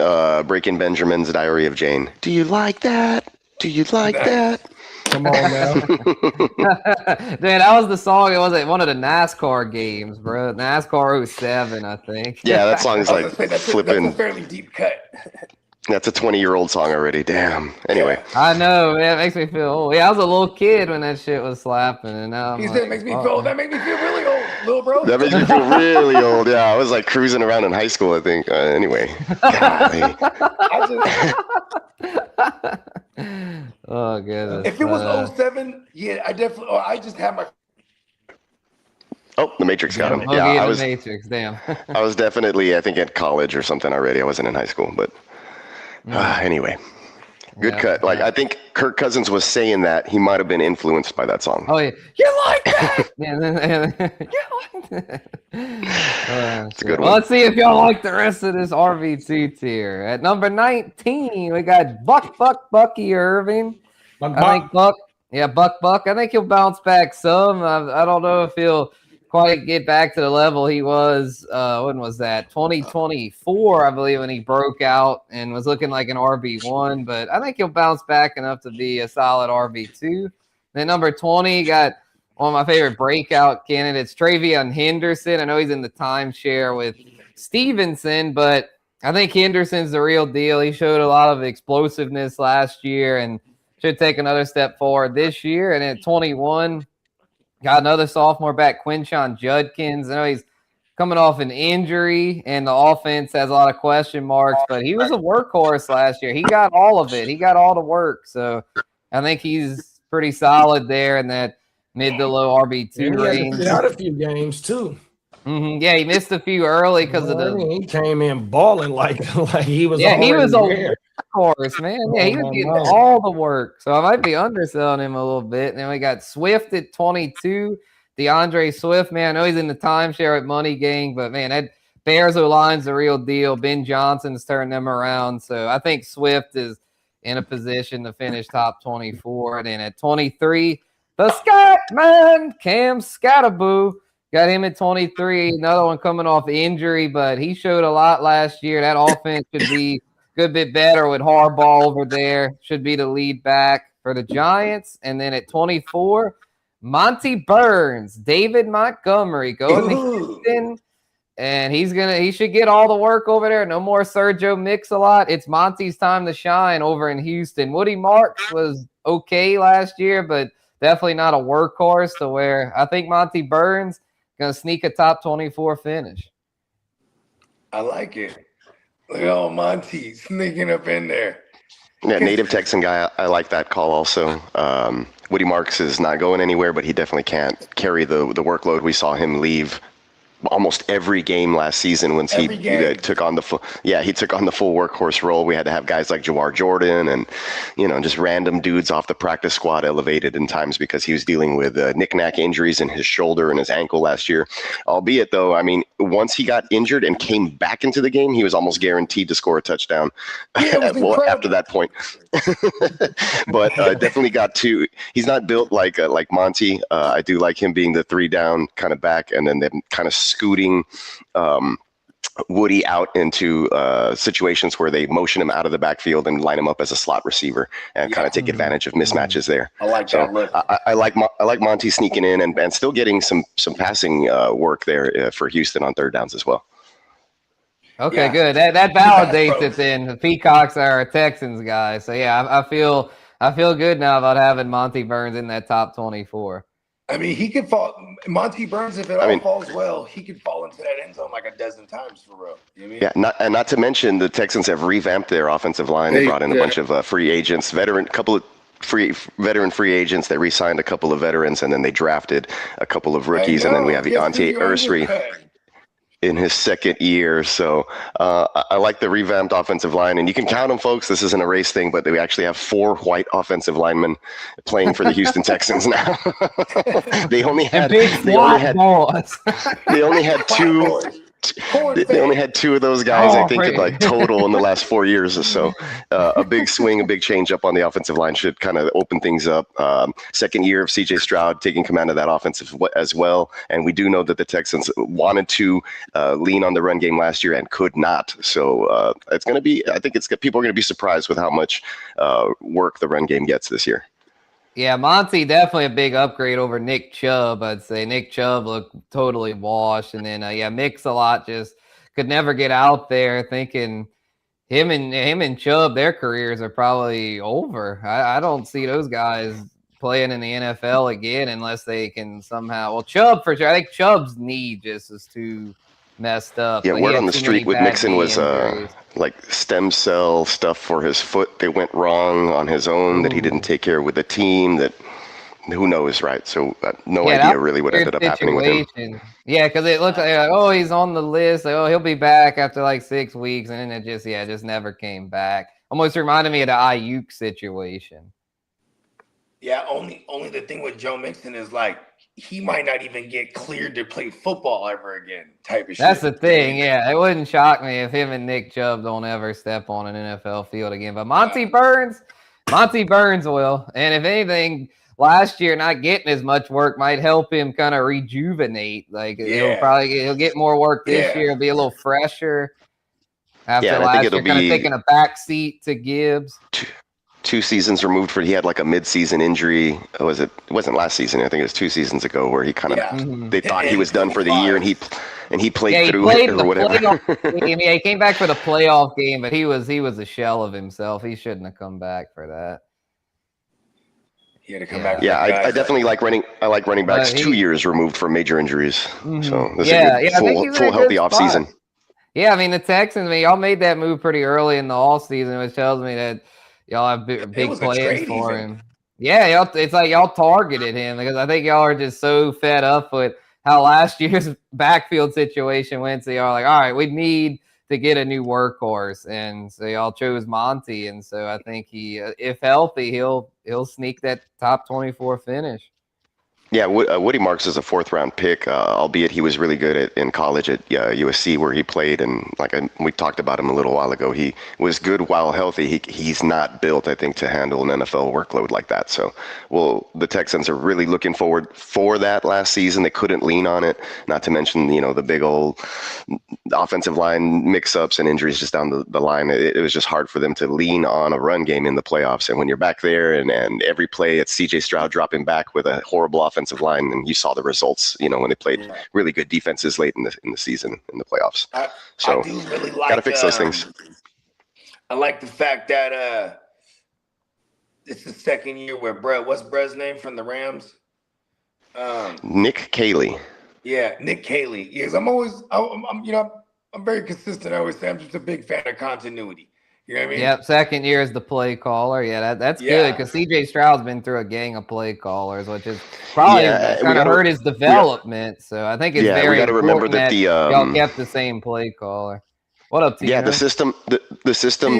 Speaker 7: Breaking Benjamin's Diary of Jane. Do you like that? Do you like that?
Speaker 5: Come on now.
Speaker 6: Dude, that was the song. It was at one of the NASCAR games, bro. NASCAR 07, I think.
Speaker 7: Yeah, that song's like flipping.
Speaker 2: That's a fairly deep cut.
Speaker 7: That's a 20-year-old song already. Damn. Anyway.
Speaker 6: I know, man. It makes me feel old. Yeah, I was a little kid when that shit was slapping, and now
Speaker 2: that makes me feel. That made me feel really old, little bro.
Speaker 7: That makes me feel really old. Yeah, I was like cruising around in high school, I think. Anyway.
Speaker 6: Oh goodness.
Speaker 2: If it was 07, yeah, I definitely. Oh, I just had my.
Speaker 7: Oh, the Matrix got him.
Speaker 6: Yeah, I was Matrix. Damn.
Speaker 7: I was definitely, I think, at college or something already. I wasn't in high school, but anyway, good cut. I think Kirk Cousins was saying that he might have been influenced by that song.
Speaker 6: Oh yeah, you like that? You like that?
Speaker 7: It's a good one.
Speaker 6: Well, let's see if y'all like the rest of this RB2 tier. At number 19, we got Bucky Irving. I think Buck. I think he'll bounce back some. I don't know if he'll quite get back to the level he was. When was that? 2024, I believe, when he broke out and was looking like an RB1. But I think he'll bounce back enough to be a solid RB2. Then number 20 got one of my favorite breakout candidates, Travion Henderson. I know he's in the timeshare with Stevenson, but I think Henderson's the real deal. He showed a lot of explosiveness last year and should take another step forward this year. And at 21, got another sophomore back, Quinshon Judkins. I know he's coming off an injury, and the offense has a lot of question marks, but he was a workhorse last year. He got all of it. He got all the work. So I think he's pretty solid there in that mid to low RB2 range.
Speaker 5: He had a few games, too.
Speaker 6: Mm-hmm. Yeah, he missed a few early because of the.
Speaker 5: He came in balling like he was.
Speaker 6: Yeah, he was a workhorse, man. Yeah, he was getting all the work. So I might be underselling him a little bit. And then we got Swift at 22. DeAndre Swift, man. I know he's in the timeshare at Money Gang, but man, that Bears O-line's the real deal. Ben Johnson's turned them around. So I think Swift is in a position to finish top 24. And then at 23, the Scott man, Cam Scatterboo. Got him at 23, another one coming off injury, but he showed a lot last year. That offense should be a good bit better with Harbaugh over there. Should be the lead back for the Giants. And then at 24, Monty Burns, David Montgomery going to Houston. And he should get all the work over there. No more Sergio Mix-a-Lot. It's Monty's time to shine over in Houston. Woody Marks was okay last year, but definitely not a workhorse to where I think Monty Burns going to sneak a top 24 finish.
Speaker 2: I like it. Look at old Monty sneaking up in there.
Speaker 7: Yeah, native Texan guy. I like that call also. Woody Marks is not going anywhere, but he definitely can't carry the workload. We saw him leave almost every game last season once he took on the full workhorse role. We had to have guys like Jawar Jordan and, just random dudes off the practice squad elevated in times because he was dealing with knick-knack injuries in his shoulder and his ankle last year. Albeit, though, I mean, once he got injured and came back into the game, he was almost guaranteed to score a touchdown after that point. But definitely got two. He's not built like Monty. I do like him being the 3-down kind of back, and then them kind of scooting Woody out into situations where they motion him out of the backfield and line him up as a slot receiver and kind of take advantage of mismatches there.
Speaker 2: I like that look.
Speaker 7: I like Monty sneaking in and still getting some passing work there for Houston on third downs as well.
Speaker 6: Okay, good. That validates it then. The Peacocks are a Texans guy. So yeah, I feel good now about having Monty Burns in that top 24.
Speaker 2: I mean, he could fall. Monty Burns, if it all falls well, he could fall into that end zone like a dozen times for real. You know what I mean?
Speaker 7: Yeah, not to mention the Texans have revamped their offensive line. They brought in a bunch of free agents, couple of veteran free agents. They re-signed a couple of veterans, and then they drafted a couple of rookies, and then we have Deontay Ursary in his second year. So I like the revamped offensive line, and you can count them, folks. This isn't a race thing, but we actually have 4 white offensive linemen playing for the Houston Texans now. They only had two of those guys, I think, in total in the last 4 years or so. A big swing, a big change up on the offensive line should kind of open things up. Second year of C.J. Stroud taking command of that offense as well. And we do know that the Texans wanted to lean on the run game last year and could not. So it's going to be, I think people are going to be surprised with how much work the run game gets this year.
Speaker 6: Yeah, Monty definitely a big upgrade over Nick Chubb. I'd say Nick Chubb looked totally washed, and then Mix-a-Lot just could never get out there. Thinking him and Chubb, their careers are probably over. I don't see those guys playing in the NFL again unless they can somehow. Well, Chubb for sure. I think Chubb's knee just is too messed up.
Speaker 7: Yeah, word on the street with Mixon was like stem cell stuff for his foot. They went wrong on his own that he didn't take care of with the team. That who knows, right? So no idea really what ended up happening with him.
Speaker 6: Yeah, because it looked like he's on the list. Like, he'll be back after like 6 weeks, and then it just never came back. Almost reminded me of the Ayuk situation.
Speaker 2: Yeah, only the thing with Joe Mixon is like he might not even get cleared to play football ever again type of shit.
Speaker 6: That's the thing, yeah. It wouldn't shock me if him and Nick Chubb don't ever step on an NFL field again. But Monty Burns will. And if anything, last year not getting as much work might help him kind of rejuvenate. Like he'll get more work this year. It'll be a little fresher. After last year, kind of taking a back seat to Gibbs.
Speaker 7: 2 seasons removed he had like a mid-season injury. It wasn't last season. I think it was 2 seasons ago where he kind of they thought he was done for the year, and he played through it or whatever.
Speaker 6: He came back for the playoff game, but he was a shell of himself. He shouldn't have come back for that.
Speaker 2: He had to come back.
Speaker 7: Yeah, I definitely like running. I like running backs 2 years removed from major injuries. So this is a good full healthy offseason.
Speaker 6: Yeah, I mean the Texans. Y'all made that move pretty early in the offseason, which tells me that y'all have big plans for him. Yeah, it's like y'all targeted him because I think y'all are just so fed up with how last year's backfield situation went. So y'all are like, all right, we need to get a new workhorse, and so y'all chose Monty. And so I think he, if healthy, he'll sneak that top 24 finish.
Speaker 7: Yeah, Woody Marks is a 4th-round pick, albeit he was really good in college at USC where he played, and we talked about him a little while ago. He was good while healthy. He's not built, I think, to handle an NFL workload like that. So, the Texans are really looking forward for that last season. They couldn't lean on it, not to mention the big old offensive line mix-ups and injuries just down the line. It was just hard for them to lean on a run game in the playoffs. And when you're back there and every play it's C.J. Stroud dropping back with a horrible offensive line, and you saw the results, when they played really good defenses late in the season in the playoffs. I do really like. Got to fix those things.
Speaker 2: I like the fact that it's the second year where what's Brett's name from the Rams?
Speaker 7: Nick Caley.
Speaker 2: Yeah, Nick Caley. Yes, I'm very consistent. I always say I'm just a big fan of continuity. You know what I mean?
Speaker 6: Yep, second year as the play caller. Yeah, that's good because CJ Stroud's been through a gang of play callers, which is probably kind of hurt his development. So I think it's very important that y'all kept the same play caller. What up, Tino?
Speaker 7: Yeah, the system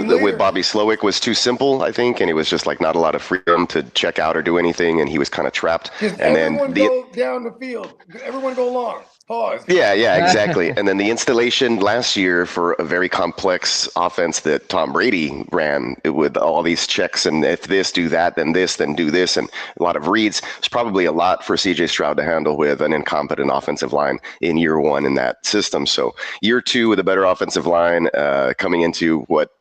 Speaker 7: with Bobby Slowick was too simple, I think, and it was just like not a lot of freedom to check out or do anything, and he was kind of trapped.
Speaker 2: Just
Speaker 7: and
Speaker 2: everyone go down the field. Everyone go long. Pause.
Speaker 7: Yeah, exactly. And then the installation last year for a very complex offense that Tom Brady ran with all these checks and if this, do that, then this, then do this, and a lot of reads was probably a lot for CJ Stroud to handle with an incompetent offensive line in year one in that system. So year two with a better offensive line coming into what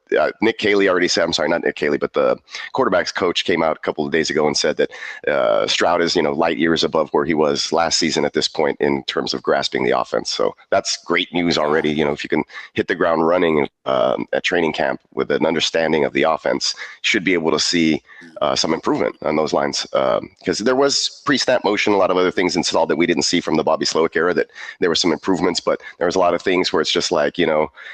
Speaker 7: Nick Caley already said, I'm sorry, not Nick Caley, but the quarterback's coach came out a couple of days ago and said that Stroud is, light years above where he was last season at this point in terms of grasping the offense. So that's great news already. If you can hit the ground running at training camp with an understanding of the offense, should be able to see some improvement on those lines. Because there was pre-snap motion, a lot of other things installed that we didn't see from the Bobby Slowick era, that there were some improvements, but there was a lot of things where it's just like,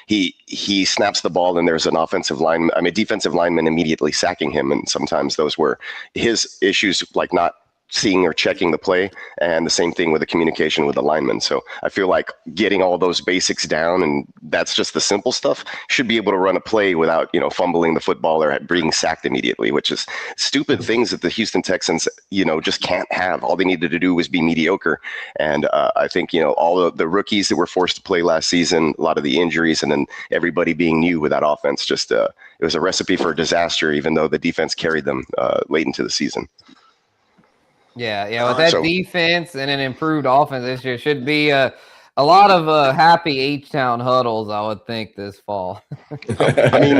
Speaker 7: he snaps the ball and there's an defensive lineman immediately sacking him. And sometimes those were his issues, like not seeing or checking the play, and the same thing with the communication with the lineman. So I feel like getting all those basics down, and that's just the simple stuff, should be able to run a play without, fumbling the football or being sacked immediately, which is stupid things that the Houston Texans, just can't have. All they needed to do was be mediocre. And I think, all of the rookies that were forced to play last season, a lot of the injuries, and then everybody being new with that offense, just it was a recipe for disaster, even though the defense carried them late into the season.
Speaker 6: Yeah, with that defense and an improved offense this year, should be a lot of happy H-Town huddles, I would think, this fall.
Speaker 7: I mean,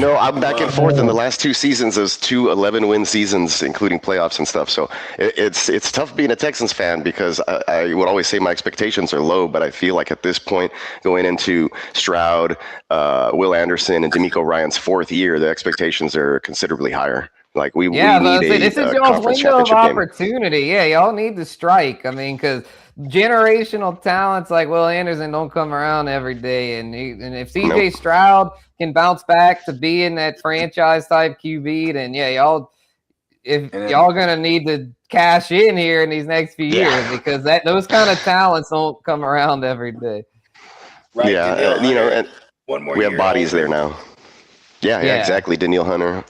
Speaker 7: I'm back and forth in the last two seasons. Those 2 11-win seasons, including playoffs and stuff. So it's tough being a Texans fan because I would always say my expectations are low, but I feel like at this point, going into Stroud, Will Anderson, and D'Amico Ryan's 4th year, the expectations are considerably higher. Like we need
Speaker 6: this is y'all's window of opportunity. Yeah, y'all need to strike. I mean, because generational talents like Will Anderson don't come around every day, and if CJ Stroud can bounce back to being that franchise type QB, then y'all gonna need to cash in here in these next few years because those kind of talents don't come around every day.
Speaker 2: Right?
Speaker 7: Yeah, and
Speaker 2: one more.
Speaker 7: We have bodies there now. Yeah, exactly. Danielle Hunter.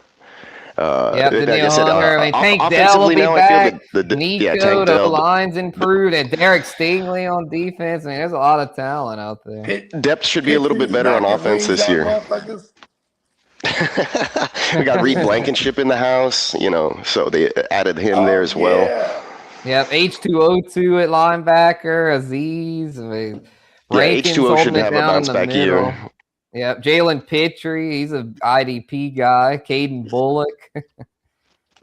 Speaker 6: Danielle Hunter. Tank Dell will be back. Nico, the line's improved, and Derek Stingley on defense. I mean, there's a lot of talent out there.
Speaker 7: Depth should be a little bit better on offense this year. We got Reed Blankenship in the house, so they added him there as well.
Speaker 6: Yep, H2O2 at linebacker, Aziz.
Speaker 7: H2O should have a bounce back year.
Speaker 6: Yeah, Jalen Pittry, he's an IDP guy. Caden Bullock,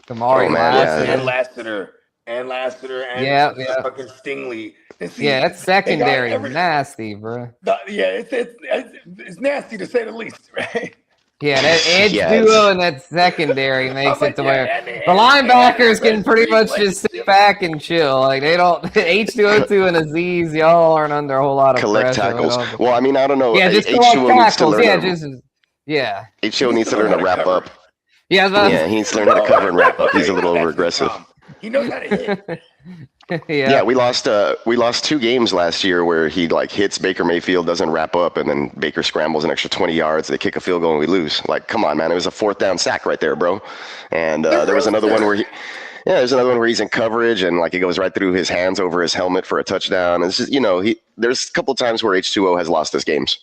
Speaker 6: Kamari
Speaker 2: Lassiter, and fucking Stingley.
Speaker 6: That's secondary nasty, bro.
Speaker 2: It's nasty to say the least, right?
Speaker 6: Yeah, that edge duo and that secondary makes it to where the linebackers can pretty much just sit back and chill. Like they don't H2O2 and Aziz, y'all aren't under a whole lot of
Speaker 7: collect
Speaker 6: pressure.
Speaker 7: Tackles. Well, I mean, I don't know.
Speaker 6: Yeah, just collect tackles.
Speaker 7: H2O needs to learn to wrap up.
Speaker 6: He
Speaker 7: needs to learn how to cover and wrap up. He's a little over aggressive.
Speaker 2: He knows how to hit.
Speaker 7: We lost 2 games last year where he hits Baker Mayfield, doesn't wrap up, and then Baker scrambles an extra 20 yards. They kick a field goal and we lose. Like, come on, man! It was a 4th down sack right there, bro. And there was another one where there's another one where he's in coverage and it goes right through his hands over his helmet for a touchdown. It's just there's a couple times where H2O has lost us games.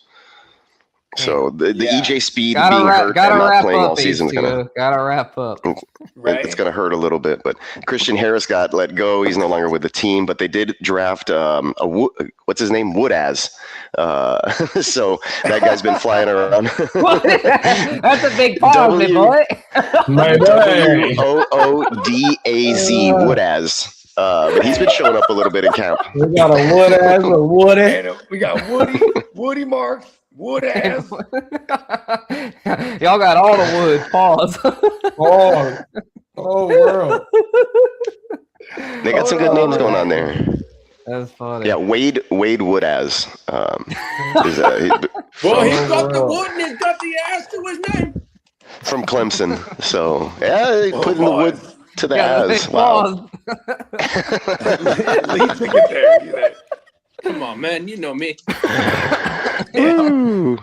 Speaker 7: So the EJ speed being hurt and not playing all season is
Speaker 6: gotta wrap up.
Speaker 2: Right.
Speaker 7: It's gonna hurt a little bit. But Christian Harris got let go. He's no longer with the team. But they did draft what's his name, Woodaz. So that guy's been flying around.
Speaker 6: That's a big pause, boy.
Speaker 7: Woodaz. Woodaz. But he's been showing up a little bit in camp.
Speaker 5: We got a Woody.
Speaker 2: And we got Woody Marks. Wood ass.
Speaker 6: Y'all got all the wood. Pause.
Speaker 5: World.
Speaker 7: They got some good names going on there.
Speaker 6: That's funny.
Speaker 7: Yeah, Wade Woodaz.
Speaker 2: Well, he's got the wood and he's got the ass to his name.
Speaker 7: from Clemson. So yeah, they put in the wood to the ass. Wow.
Speaker 2: Lee took it there. You know.
Speaker 4: Come on, man. You know me.
Speaker 7: Woo.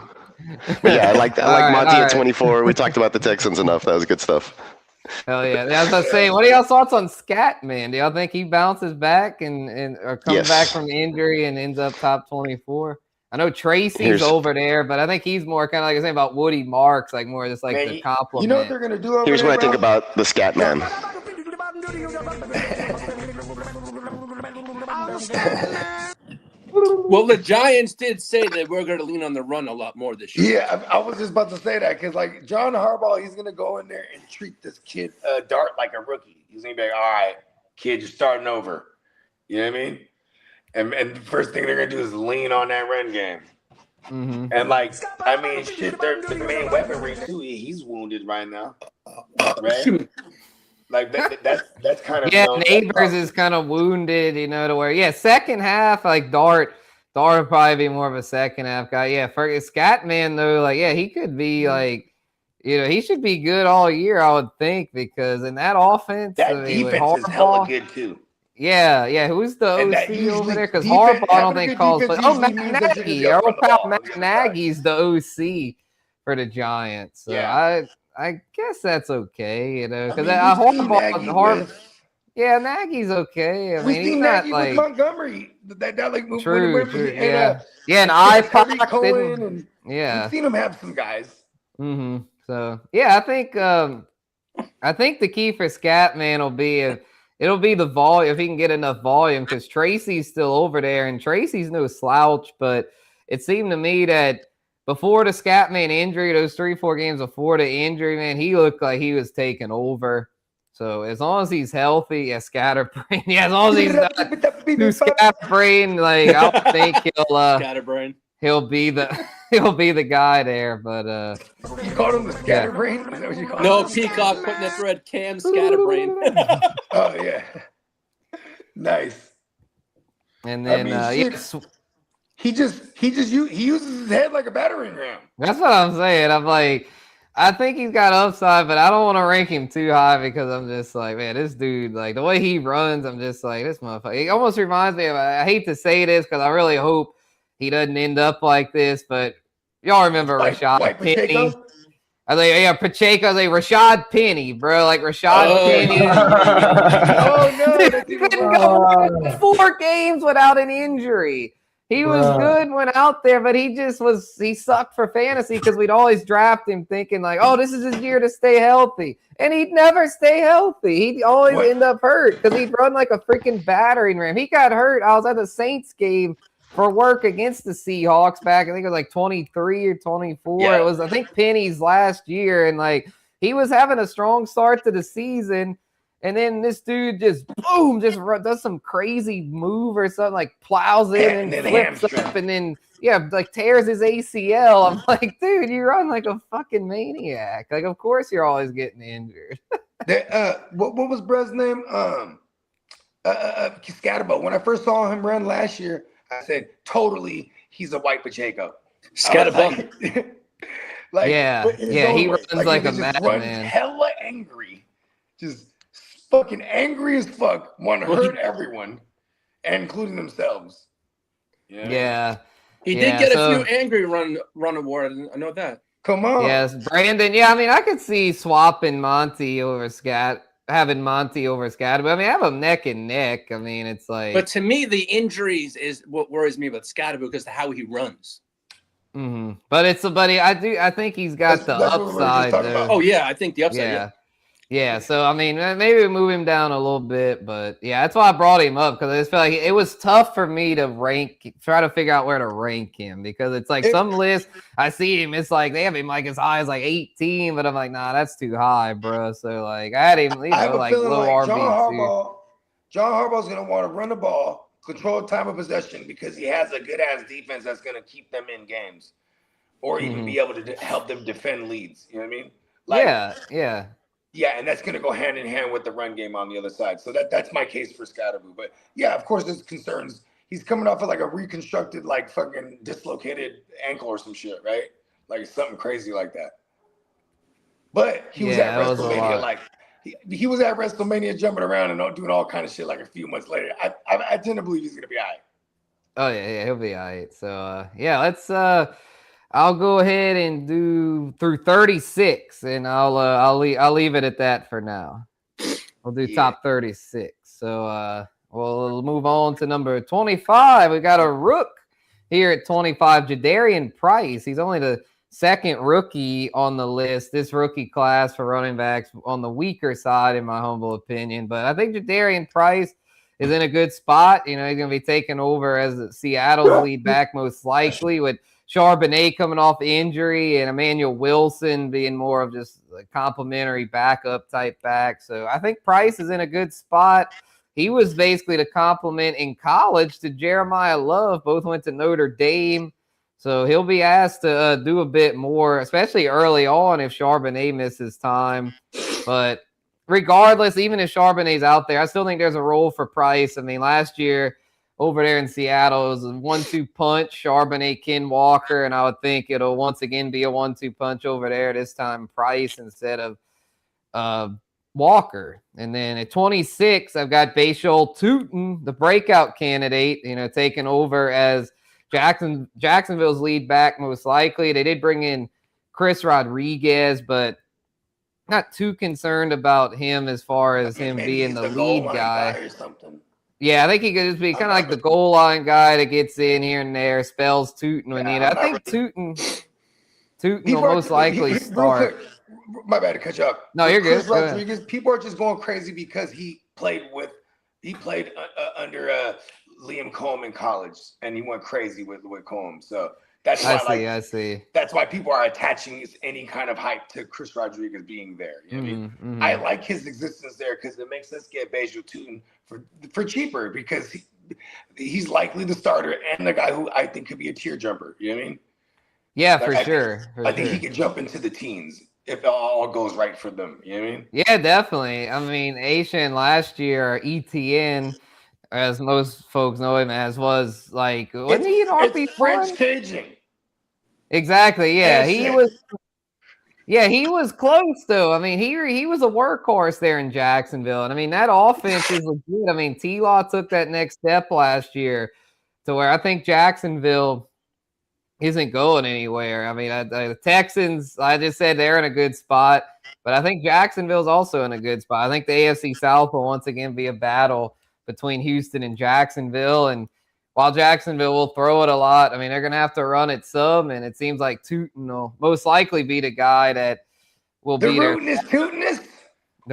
Speaker 7: But yeah, I like Monty at 24. We talked about the Texans enough. That was good stuff.
Speaker 6: Hell yeah. I was going to say, what are y'all thoughts on Scat, man? Do y'all think he bounces back and or comes back from injury and ends up top 24? I know Tracy's over there, but I think he's more kind of like I was saying about Woody Marks, like more just like the compliment.
Speaker 2: You know what they're going to do over
Speaker 7: Here's
Speaker 2: there,
Speaker 7: what I think about the Scat Man.
Speaker 4: Well, the Giants did say that we're going to lean on the run a lot more this year.
Speaker 2: Yeah, I was just about to say that because, like, John Harbaugh, he's going to go in there and treat this kid Dart like a rookie. He's going to be like, all right, kid, you're starting over. You know what I mean? And the first thing they're going to do is lean on that run game.
Speaker 6: Mm-hmm.
Speaker 2: And, like, I mean, shit, their main weaponry, too, he's wounded right now. Right? Like, that's kind of...
Speaker 6: Yeah, Neighbors is kind of wounded, you know, to where, second half, like, Dart would probably be more of a second half guy. Yeah, for Scatman, though, like, he could be, like, you know, he should be good all year, I would think, because in that offense...
Speaker 2: That defense is hella good, too.
Speaker 6: Yeah. Who's the OC over there? Because Harbaugh, I don't think calls. But Matt Nagy. Our old pal Matt Nagy's the OC for the Giants. So I guess that's okay, you know, because Harbaugh. Yeah, Nagy's okay. I mean, he's not
Speaker 2: Nagy
Speaker 6: like
Speaker 2: with Montgomery. That like moved
Speaker 6: true.
Speaker 2: And
Speaker 6: I
Speaker 2: Cohen. We've seen him have some guys.
Speaker 6: Mm-hmm. So yeah, I think the key for Scatman will be it'll be the volume, if he can get enough volume, because Tracy's still over there, and Tracy's no slouch, but it seemed to me that before the Scatman injury, those 3-4 games before the injury, man, he looked like he was taking over. So as long as he's healthy, scatterbrain. Yeah, as long as he's not too scatterbrain, like I don't think
Speaker 4: scatterbrain.
Speaker 6: He'll be the guy there, but
Speaker 2: you called him the scatterbrain? Is that what you called
Speaker 4: No,
Speaker 2: him?
Speaker 4: Peacock putting the thread Cam scatterbrain.
Speaker 2: Oh yeah. Nice.
Speaker 6: And then
Speaker 2: he uses his head like a battering ram.
Speaker 6: That's what I'm saying. I'm like, I think he's got upside, but I don't want to rank him too high because I'm just like, man, this dude, like the way he runs, I'm just like, this motherfucker. It almost reminds me of, I hate to say this because I really hope he doesn't end up like this, but y'all remember Rashad Penny? I was like, Pacheco. I was like, Rashad Penny, bro. Like Rashad Penny. He couldn't go 4 games without an injury. He was good when out there, but he sucked for fantasy because we'd always draft him thinking like, oh, this is his year to stay healthy. And he'd never stay healthy. He'd always end up hurt because he'd run like a freaking battering ram. He got hurt. I was at the Saints game for work against the Seahawks back, I think it was like 23 or 24. Yeah. It was, I think, Penny's last year, and like he was having a strong start to the season. And then this dude just does some crazy move or something, like plows in and flips up and then like tears his ACL. I'm like, dude, you run like a fucking maniac. Like, of course you're always getting injured.
Speaker 2: What was Brez's name? Scatterbo. When I first saw him run last year, I said, totally, he's a white Pacheco.
Speaker 4: Scatterbo.
Speaker 6: He runs like a madman.
Speaker 2: Hella angry. Just fucking angry as fuck, want to hurt everyone, including themselves.
Speaker 6: Yeah.
Speaker 4: He did get a few angry run award. I know that.
Speaker 2: Come on.
Speaker 6: Yes, Brandon. Yeah, I mean, I could see swapping Monty over having Monty over Scat. But I mean, I have them neck and neck. I mean, it's like.
Speaker 4: But to me, the injuries is what worries me about Scatterbo because of how he runs.
Speaker 6: Mm-hmm. But I think he's got the upside though.
Speaker 4: Oh yeah, I think the upside.
Speaker 6: Yeah, so I mean, maybe we move him down a little bit, but yeah, that's why I brought him up because I just feel like it was tough for me to try to figure out where to rank him because it's like some lists I see him, it's like they have him like as high as like 18, but I'm like, nah, that's too high, bro. So like I had him, like low RB2.
Speaker 2: John Harbaugh's gonna want to run the ball, control time of possession because he has a good ass defense that's gonna keep them in games, or even be able to help them defend leads. You know what I mean?
Speaker 6: Like,
Speaker 2: Yeah, and that's going to go hand in hand with the run game on the other side. So that's my case for Scatterbo. But yeah, of course, there's concerns. He's coming off of like a reconstructed, like fucking dislocated ankle or some shit, right? Like something crazy like that. But he was at
Speaker 6: that was a
Speaker 2: WrestleMania,
Speaker 6: lot.
Speaker 2: like he was at WrestleMania jumping around and doing all kind of shit like a few months later. I tend to believe he's gonna be all right.
Speaker 6: Oh yeah, he'll be all right. So yeah, let's I'll go ahead and do through 36, and I'll leave it at that for now. We'll do top 36. So we'll move on to number 25. We got a rook here at 25, Jadarian Price. He's only the second rookie on the list. This rookie class for running backs on the weaker side, in my humble opinion. But I think Jadarian Price is in a good spot. You know, he's going to be taking over as Seattle's lead back most likely, with Charbonnet coming off injury and Emmanuel Wilson being more of just a complimentary backup type back. So I think Price is in a good spot. He was basically the complement in college to Jeremiah Love. Both went to Notre Dame. So he'll be asked to do a bit more, especially early on if Charbonnet misses time. But regardless, even if Charbonnet's out there, I still think there's a role for Price. I mean, last year over there in Seattle, it was a 1-2 punch, Charbonnet, Ken Walker, and I would think it'll once again be a 1-2 punch over there, this time Price instead of Walker. And then at 26, I've got Bhayshul Tuten, the breakout candidate, you know, taking over as Jacksonville's lead back most likely. They did bring in Chris Rodriguez, but not too concerned about him as far as him being the lead guy.
Speaker 2: Or something.
Speaker 6: Yeah, I think he could just be kind of like the goal line guy that gets in here and there, spells Tuten when needed. I think Tuten will most likely start.
Speaker 2: My bad to cut you up.
Speaker 6: No, you're good.
Speaker 2: Chris Rodriguez, people are just going crazy because he played under Liam Combs in college, and he went crazy with Combs. So that's why
Speaker 6: I see.
Speaker 2: That's why people are attaching any kind of hype to Chris Rodriguez being there. You know what I mean?
Speaker 6: Mm-hmm.
Speaker 2: I like his existence there because it makes us get Bhayshul Tuten for cheaper, because he's likely the starter and the guy who I think could be a tier jumper. You know what I mean?
Speaker 6: Yeah, for sure.
Speaker 2: I think he could jump into the teens if it all goes right for them. You know what I mean?
Speaker 6: Yeah, definitely. I mean, Asian last year, ETN, as most folks know him as, was like, wasn't he an RB1?
Speaker 2: French Cajun.
Speaker 6: Exactly. Yeah, he was. Yeah, he was close though. I mean, he was a workhorse there in Jacksonville, and I mean that offense is legit. I mean, T-Law took that next step last year to where I think Jacksonville isn't going anywhere. I mean, the Texans, I just said they're in a good spot, but I think Jacksonville's also in a good spot. I think the AFC South will once again be a battle between Houston and Jacksonville, and while Jacksonville will throw it a lot, I mean, they're going to have to run it some, and it seems like Tuten will most likely be the guy that will be there.
Speaker 2: The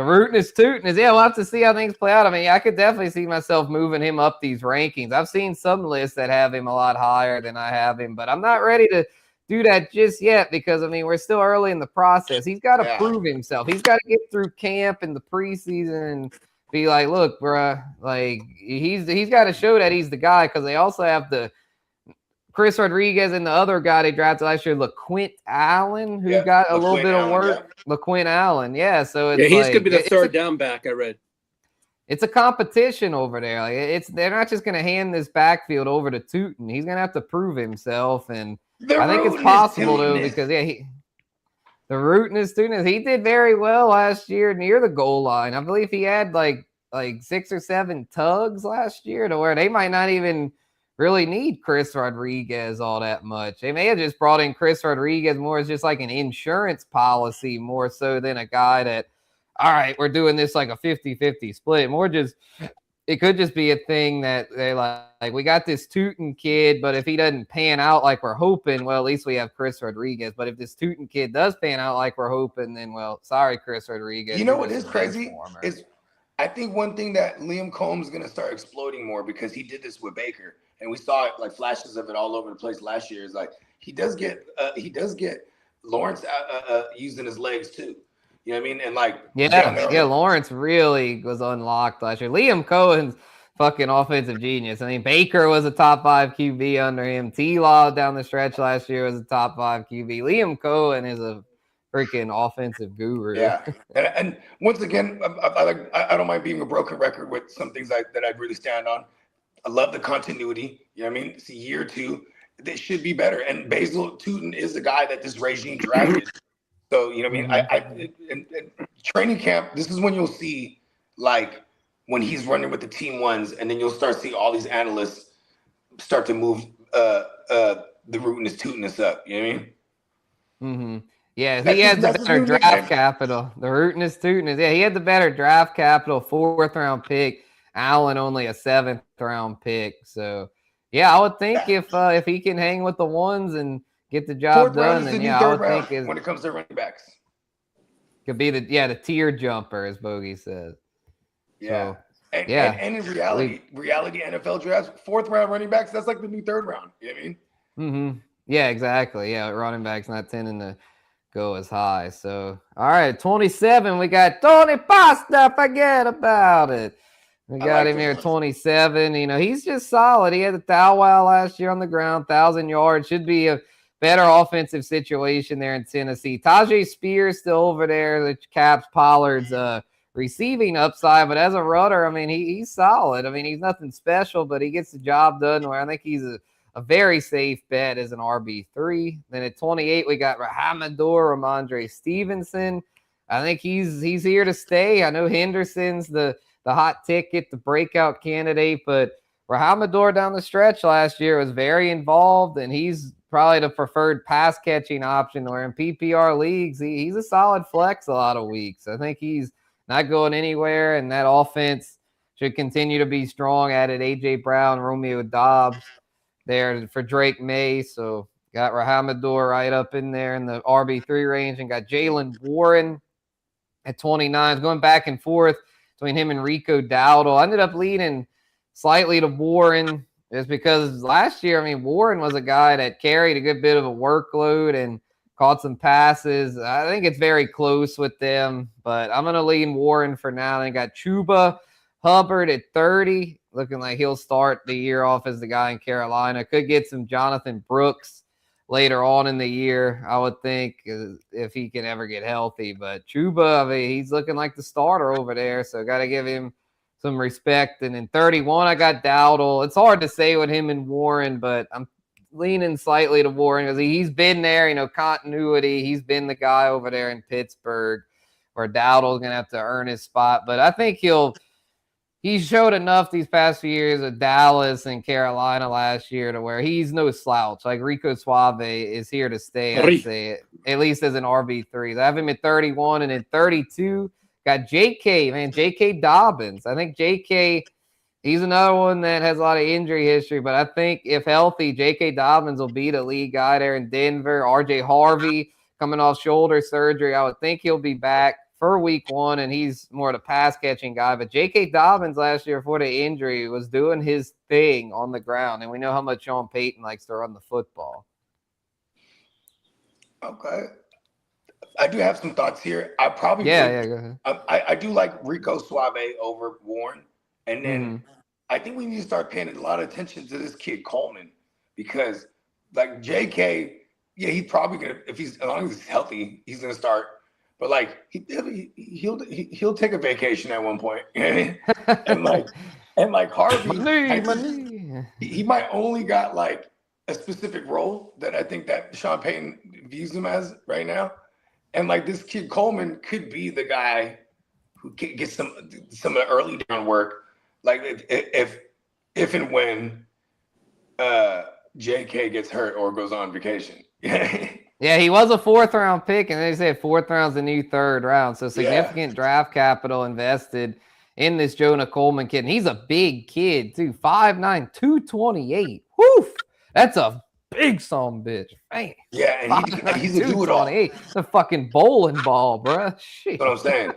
Speaker 6: rootinest Tuten is, yeah, we'll have to see how things play out. I mean, I could definitely see myself moving him up these rankings. I've seen some lists that have him a lot higher than I have him, but I'm not ready to do that just yet because, I mean, we're still early in the process. He's got to prove himself. He's got to get through camp and the preseason and be like, look, bro, like he's got to show that he's the guy, because they also have the Chris Rodriguez and the other guy they drafted last year, LaQuint Allen, who got a little bit of work. LaQuint Allen, yeah. So it's
Speaker 4: he's gonna be the third down back. I read.
Speaker 6: It's a competition over there. Like they're not just gonna hand this backfield over to Tuten. He's gonna have to prove himself, and I think it's possible though, because the rootinest Tuten, he did very well last year near the goal line. I believe he had like 6 or 7 tugs last year, to where they might not even really need Chris Rodriguez all that much. They may have just brought in Chris Rodriguez more as just like an insurance policy, more so than a guy that, all right, we're doing this like a 50-50 split. More just, it could just be a thing that they like, we got this Tuten kid, but if he doesn't pan out like we're hoping, well, at least we have Chris Rodriguez. But if this Tuten kid does pan out like we're hoping, then, well, sorry, Chris Rodriguez.
Speaker 2: You know what is crazy is I think one thing that Liam Combs is going to start exploiting more, because he did this with Baker, and we saw it, like flashes of it all over the place last year, is like he does get Lawrence using his legs too. You know what I mean? And like,
Speaker 6: Lawrence really was unlocked last year. Liam Cohen's fucking offensive genius. I mean, Baker was a top 5 QB under him. T-Law down the stretch last year was a top 5 QB. Liam Cohen is a freaking offensive guru.
Speaker 2: Yeah, and once again, I don't mind being a broken record with some things that I really stand on. I love the continuity. You know what I mean? It's a year 2. They should be better. And Bhayshul Tuten is the guy that this regime drafted. So, you know what I mean? In training camp, this is when you'll see, like, when he's running with the team ones, and then you'll start seeing all these analysts start to move the rootiness, tootiness up. You know what I mean?
Speaker 6: Mm-hmm. Yeah, he had the better draft
Speaker 2: nickname.
Speaker 6: capital. The rootiness, tootiness. Yeah, he had the better draft capital, 4th round pick. Allen only a 7th round pick. So, yeah, I would think if he can hang with the ones and get the job done, then I would think
Speaker 2: when it comes to running backs,
Speaker 6: could be the tier jumper, as Bogey says.
Speaker 2: Yeah.
Speaker 6: So,
Speaker 2: and in reality NFL drafts, 4th round running backs, that's like the new 3rd round. You know what I mean?
Speaker 6: Mm-hmm. Yeah, exactly. Yeah, running backs not tending to go as high. So, all right, 27, we got Tony Pasta. Forget about it. We got him here, 27. You know, he's just solid. He had a thou wow last year on the ground, 1,000 yards. Should be a better offensive situation there in Tennessee. Tajay Spears still over there. The Caps Pollard's receiving upside, but as a runner, I mean, he's solid. I mean, he's nothing special, but he gets the job done. Where I think he's a very safe bet as an RB3. Then at 28, we got Ramondre Stevenson. I think he's here to stay. I know Henderson's the hot ticket, the breakout candidate, but Rahamador down the stretch last year was very involved, and he's probably the preferred pass catching option. Where in PPR leagues, he's a solid flex a lot of weeks. I think he's not going anywhere, and that offense should continue to be strong. Added A.J. Brown, Romeo Dobbs there for Drake May. So got Rahamador right up in there in the RB3 range, and got Jalen Warren at 29. Going back and forth between him and Rico Dowdle. I ended up leaning slightly to Warren just because last year, I mean, Warren was a guy that carried a good bit of a workload and caught some passes. I think it's very close with them, but I'm going to lean Warren for now. Then got Chuba Hubbard at 30, looking like he'll start the year off as the guy in Carolina. Could get some Jonathan Brooks later on in the year, I would think, if he can ever get healthy. But Chuba, I mean, he's looking like the starter over there, so got to give him some respect. And in 31, I got Dowdle. It's hard to say with him and Warren, but I'm leaning slightly to Warren because he's been there, you know, continuity. He's been the guy over there in Pittsburgh where Dowdle's going to have to earn his spot. But I think he showed enough these past few years of Dallas and Carolina last year to where he's no slouch. Like Rico Suave is here to stay, I'd say, at least as an RB3. I have him at 31, and in 32, got J.K. Dobbins. I think J.K., he's another one that has a lot of injury history, but I think if healthy, J.K. Dobbins will be the lead guy there in Denver. R.J. Harvey coming off shoulder surgery. I would think he'll be back for week 1, and he's more of a pass-catching guy. But J.K. Dobbins last year before the injury was doing his thing on the ground, and we know how much Sean Payton likes to run the football.
Speaker 2: Okay. I do have some thoughts here. I probably
Speaker 6: go ahead.
Speaker 2: I do like Rico Suave over Warren. And then I think we need to start paying a lot of attention to this kid Coleman, because like JK, he's probably gonna, as long as he's healthy, he's gonna start. But like he'll take a vacation at one point, and like Harvey, he might only got like a specific role that I think that Sean Payton views him as right now, and like this kid Coleman could be the guy who gets some of the early down work. Like if and when JK gets hurt or goes on vacation.
Speaker 6: Yeah, he was a 4th round pick, and they said 4th round's the new 3rd round. So significant draft capital invested in this Jonah Coleman kid. And he's a big kid, too. 5'9", 228. Woof! That's a big son bitch. Man.
Speaker 2: Yeah, and he's a do-it-all.
Speaker 6: It's a fucking bowling ball, bro. Shit.
Speaker 2: That's what I'm saying.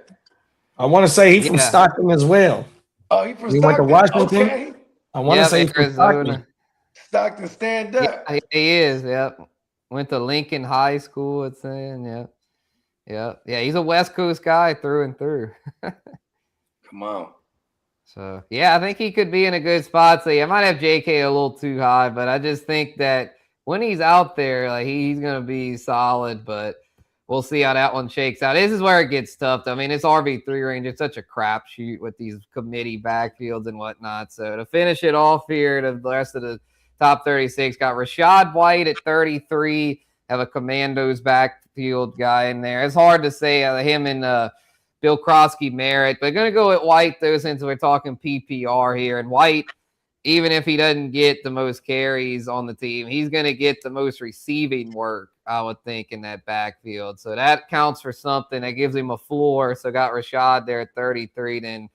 Speaker 5: I want to say he's from Stockton as well.
Speaker 2: Oh, he's from
Speaker 5: Stockton.
Speaker 2: He went to
Speaker 5: Washington.
Speaker 2: Okay.
Speaker 5: I want to say he's from Stockton.
Speaker 2: Stockton, stand up.
Speaker 6: Yeah, he is, yep. Went to Lincoln High School, it's saying, yeah. He's a West Coast guy through and through.
Speaker 2: Come on.
Speaker 6: So, I think he could be in a good spot. So, I might have JK a little too high, but I just think that when he's out there, like he's going to be solid, but we'll see how that one shakes out. This is where it gets tough. I mean, it's RB3 range. It's such a crapshoot with these committee backfields and whatnot. So, to finish it off here, the rest of the top 36 got Rachaad White at 33, have a Commandos backfield guy in there. It's hard to say him and Bill Krosky merit, but going to go with White, though, since we're talking PPR here. And White, even if he doesn't get the most carries on the team, he's going to get the most receiving work, I would think, in that backfield. So that counts for something. That gives him a floor. So got Rashad there at 33. Then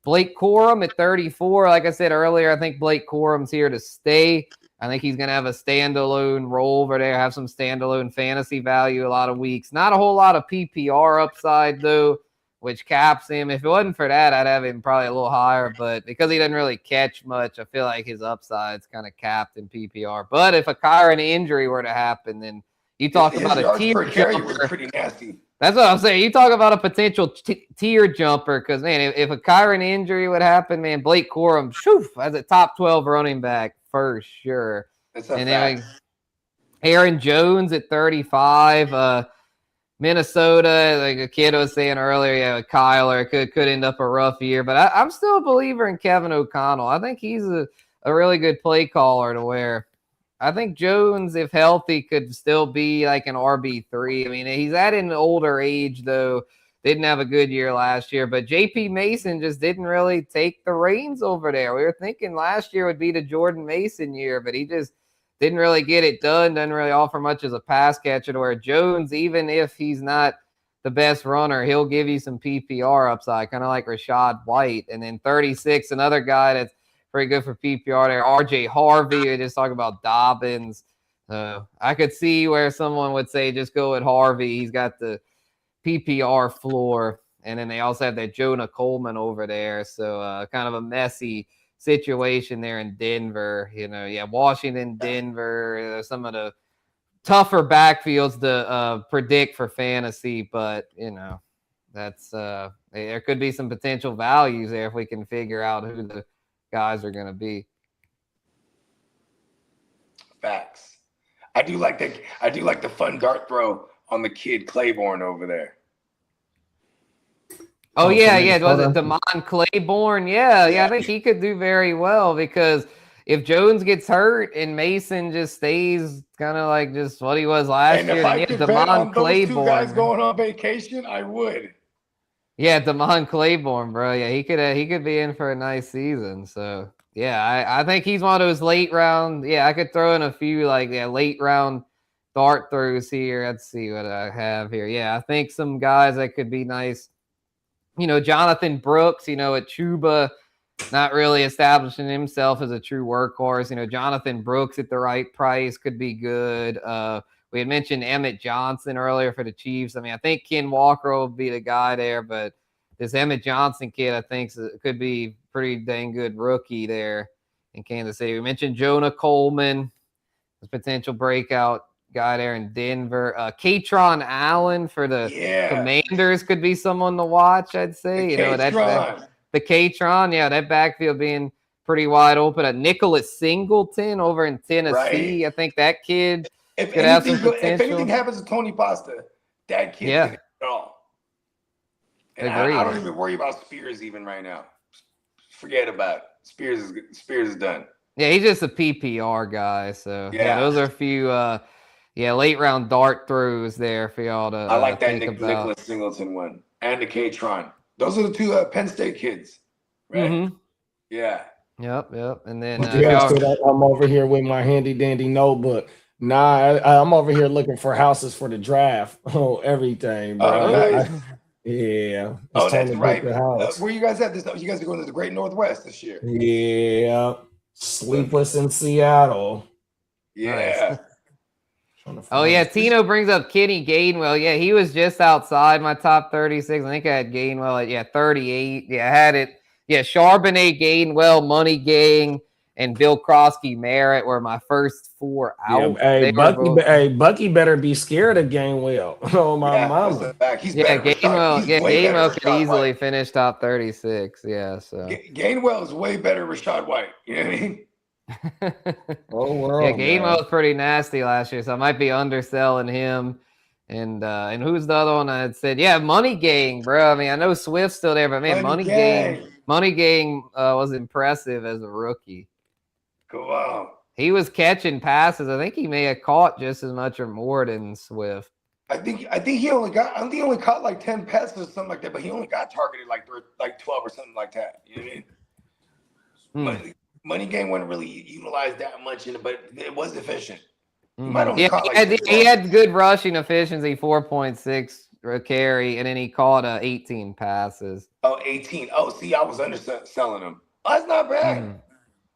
Speaker 6: Blake Corum at 34. Like I said earlier, I think Blake Corum's here to stay. I think he's going to have a standalone role over there, have some standalone fantasy value a lot of weeks. Not a whole lot of PPR upside, though, which caps him. If it wasn't for that, I'd have him probably a little higher. But because he doesn't really catch much, I feel like his upside's kind of capped in PPR. But if a Kyron injury were to happen, then you talk about a tier jumper.
Speaker 2: Was pretty nasty.
Speaker 6: That's what I'm saying. You talk about a potential tier jumper because, man, if a Kyron injury would happen, man, Blake Corum, as a top 12 running back for sure.
Speaker 2: That's a
Speaker 6: and
Speaker 2: fact.
Speaker 6: then Aaron Jones at 35. Minnesota, like a kid was saying earlier, with Kyler, could end up a rough year. But I'm still a believer in Kevin O'Connell. I think he's a really good play caller to where I think Jones, if healthy, could still be like an RB3. I mean, he's at an older age, though. Didn't have a good year last year. But J.P. Mason just didn't really take the reins over there. We were thinking last year would be the Jordan Mason year, but he just didn't really get it done, doesn't really offer much as a pass catcher to where Jones, even if he's not the best runner, he'll give you some PPR upside, kind of like Rashad White. And then 36, another guy that's pretty good for PPR there, RJ Harvey. We just talk about Dobbins. I could see where someone would say just go with Harvey. He's got the PPR floor. And then they also have that Jonah Coleman over there. So kind of a messy situation there in Denver. Washington, Denver, some of the tougher backfields to predict for fantasy, but that's there could be some potential values there if we can figure out who the guys are going to be.
Speaker 2: Facts. I do like the fun dart throw on the kid Claiborne over there.
Speaker 6: Oh, yeah. Was it Damon Claiborne? Yeah. I think he could do very well because if Jones gets hurt and Mason just stays kind of like just what he was last year,
Speaker 2: if I could bet on those two guys going on vacation, I would.
Speaker 6: Yeah, Damon Claiborne, bro. Yeah, he could be in for a nice season. So, yeah, I think he's one of those late round. Yeah, I could throw in a few late round dart throws here. Let's see what I have here. Yeah, I think some guys that could be nice. Jonathan Brooks, at Chuba, not really establishing himself as a true workhorse. Jonathan Brooks at the right price could be good. We had mentioned Emmett Johnson earlier for the Chiefs. I mean, I think Ken Walker will be the guy there, but this Emmett Johnson kid, I think, could be pretty dang good rookie there in Kansas City. We mentioned Jonah Coleman, this potential breakout guy there in Denver. Katron Allen for the Commanders could be someone to watch, I'd say. The Katron, that backfield being pretty wide open. Nicholas Singleton over in Tennessee. Right. I think that kid could have some potential.
Speaker 2: If anything happens to Tony Pasta, that kid can hit it all. And I don't even worry about Spears even right now. Forget about it. Spears is done.
Speaker 6: Yeah, he's just a PPR guy. So, those are a few late round dart throws there for y'all to
Speaker 2: I like that Nicholas Singleton one and the K-Tron. Those are the two Penn State kids, right?
Speaker 6: Mm-hmm.
Speaker 2: Yeah.
Speaker 6: Yep. And then
Speaker 5: I'm over here with my handy dandy notebook. I'm over here looking for houses for the draft. Oh, everything, bro.
Speaker 2: Nice.
Speaker 5: That's
Speaker 2: right. Where you guys at this? You guys are going to the Great Northwest this year.
Speaker 5: Yeah. Sleepless in Seattle.
Speaker 2: Yeah.
Speaker 6: Nice. Oh, yeah, Tino brings up Kenny Gainwell. Yeah, he was just outside my top 36. I think I had Gainwell at 38. Yeah, I had it. Yeah, Charbonnet, Gainwell, Money Gang, and Bill Krosky Merritt were my first four out.
Speaker 5: Bucky better be scared of Gainwell. Oh, my mama.
Speaker 6: Gainwell could easily finish top 36. Yeah, so
Speaker 2: Gainwell is way better than Rashad White. You know what I mean?
Speaker 6: Gainwell was pretty nasty last year, so I might be underselling him. And who's the other one I had said? Yeah, Money Gang, bro. I mean, I know Swift's still there, but man, Money Gang was impressive as a rookie.
Speaker 2: Cool.
Speaker 6: He was catching passes. I think he may have caught just as much or more than Swift.
Speaker 2: I think he only caught like 10 passes or something like that, but he only got targeted like 12 or something like that. You know what I mean? Money game wasn't really utilized that much in it, but it was efficient. He
Speaker 6: had good rushing efficiency, 4.6 carry, and then he caught 18 passes.
Speaker 2: Oh, 18. Oh, see, I was underselling him. Oh, that's not bad.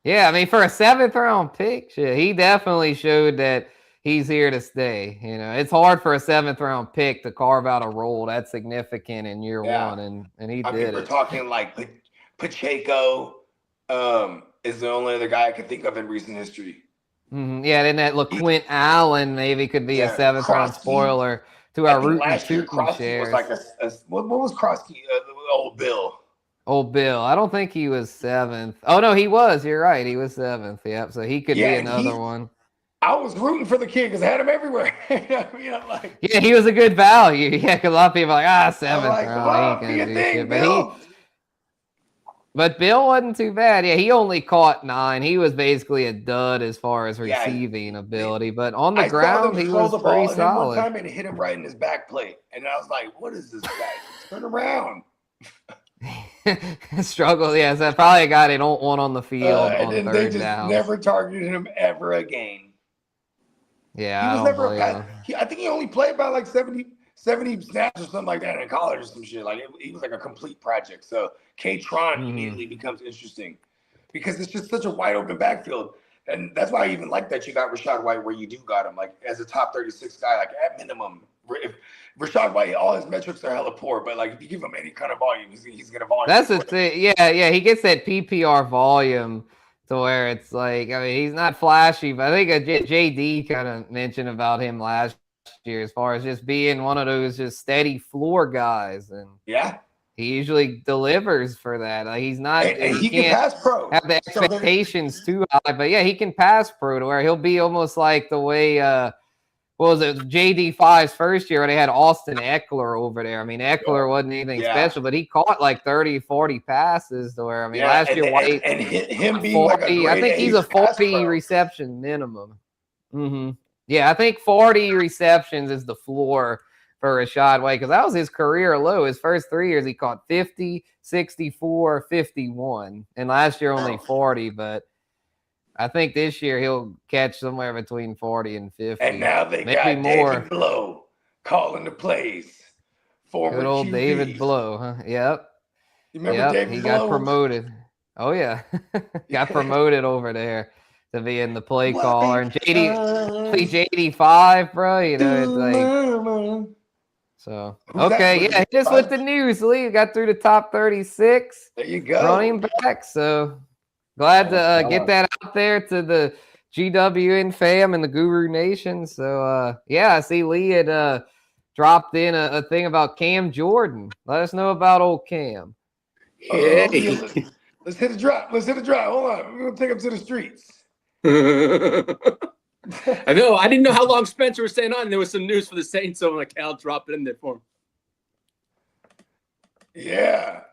Speaker 6: Yeah, I mean, for a 7th round pick, shit, he definitely showed that he's here to stay. You know, it's hard for a 7th round pick to carve out a role that's significant in year one, and he did it.
Speaker 2: We're talking like Pacheco is the only other guy I can think of in recent history.
Speaker 6: Yeah, then that LaQuint Allen maybe could be a 7th round spoiler to our root and Tuten shares.
Speaker 2: Was like what was Krosky? Old Bill.
Speaker 6: Old Bill. I don't think he was 7th. Oh no, he was. You're right. He was 7th. Yep. So he could be another one.
Speaker 2: I was rooting for the kid because I had him everywhere.
Speaker 6: Yeah, he was a good value. Yeah, because a lot of people are like, 7th round. He ain't gonna do shit. But Bill wasn't too bad. Yeah, he only caught 9. He was basically a dud as far as receiving ability. But on the ground, he was pretty solid.
Speaker 2: One time and hit him right in his back plate. And I was like, what is this guy? Turn around.
Speaker 6: Struggle. Yeah, so probably a guy they don't want on the field on
Speaker 2: and
Speaker 6: 3rd
Speaker 2: they just
Speaker 6: down.
Speaker 2: Never targeted him ever again.
Speaker 6: Yeah,
Speaker 2: he was never a guy. I think he only played about like 70 snaps or something like that in college or some shit. Like he was like a complete project. So K-Tron immediately becomes interesting because it's just such a wide open backfield. And that's why I even like that you got Rachaad White where you do got him, like as a top 36 guy, like at minimum. If Rachaad White, all his metrics are hella poor, but like if you give him any kind of volume, he's gonna volume.
Speaker 6: That's the thing. Yeah, he gets that PPR volume to where it's like, I mean, he's not flashy, but I think JD kind of mentioned about him last year as far as just being one of those just steady floor guys, and he usually delivers for that. Like he's not,
Speaker 2: he can pass pro.
Speaker 6: Have the expectations too high, but yeah, he can pass pro to where he'll be almost like the way what was it, JD5's first year where they had Austin Eckler over there. I mean, Eckler wasn't anything special, but he caught like 30, 40 passes to where, I mean, last year White
Speaker 2: and him being
Speaker 6: 40,
Speaker 2: like a
Speaker 6: I think he's a 40 reception minimum. Yeah, I think 40 receptions is the floor for Rachaad White because that was his career low. His first 3 years, he caught 50, 64, 51. And last year only 40, but I think this year he'll catch somewhere between 40 and 50.
Speaker 2: And now they got more. David Blow calling the plays.
Speaker 6: Good old QB. David Blow, huh? Yep.
Speaker 2: You remember David
Speaker 6: Blow? He got promoted. Oh, yeah. Got promoted over there to be in the play caller. And JD5, bro. You know, it's like... So, okay, hit us with the news, Lee. We got through the top 36.
Speaker 2: There you go.
Speaker 6: Running back, so... Glad to get that out there to the GWN fam and the Guru Nation. So, I see Lee had dropped in a thing about Cam Jordan. Let us know about old Cam.
Speaker 2: Hey. Let's hit a drop. Hold on. We're going to take him to the streets.
Speaker 4: I know. I didn't know how long Spencer was staying on. There was some news for the Saints, so like I'll drop it in there for him.
Speaker 2: Yeah.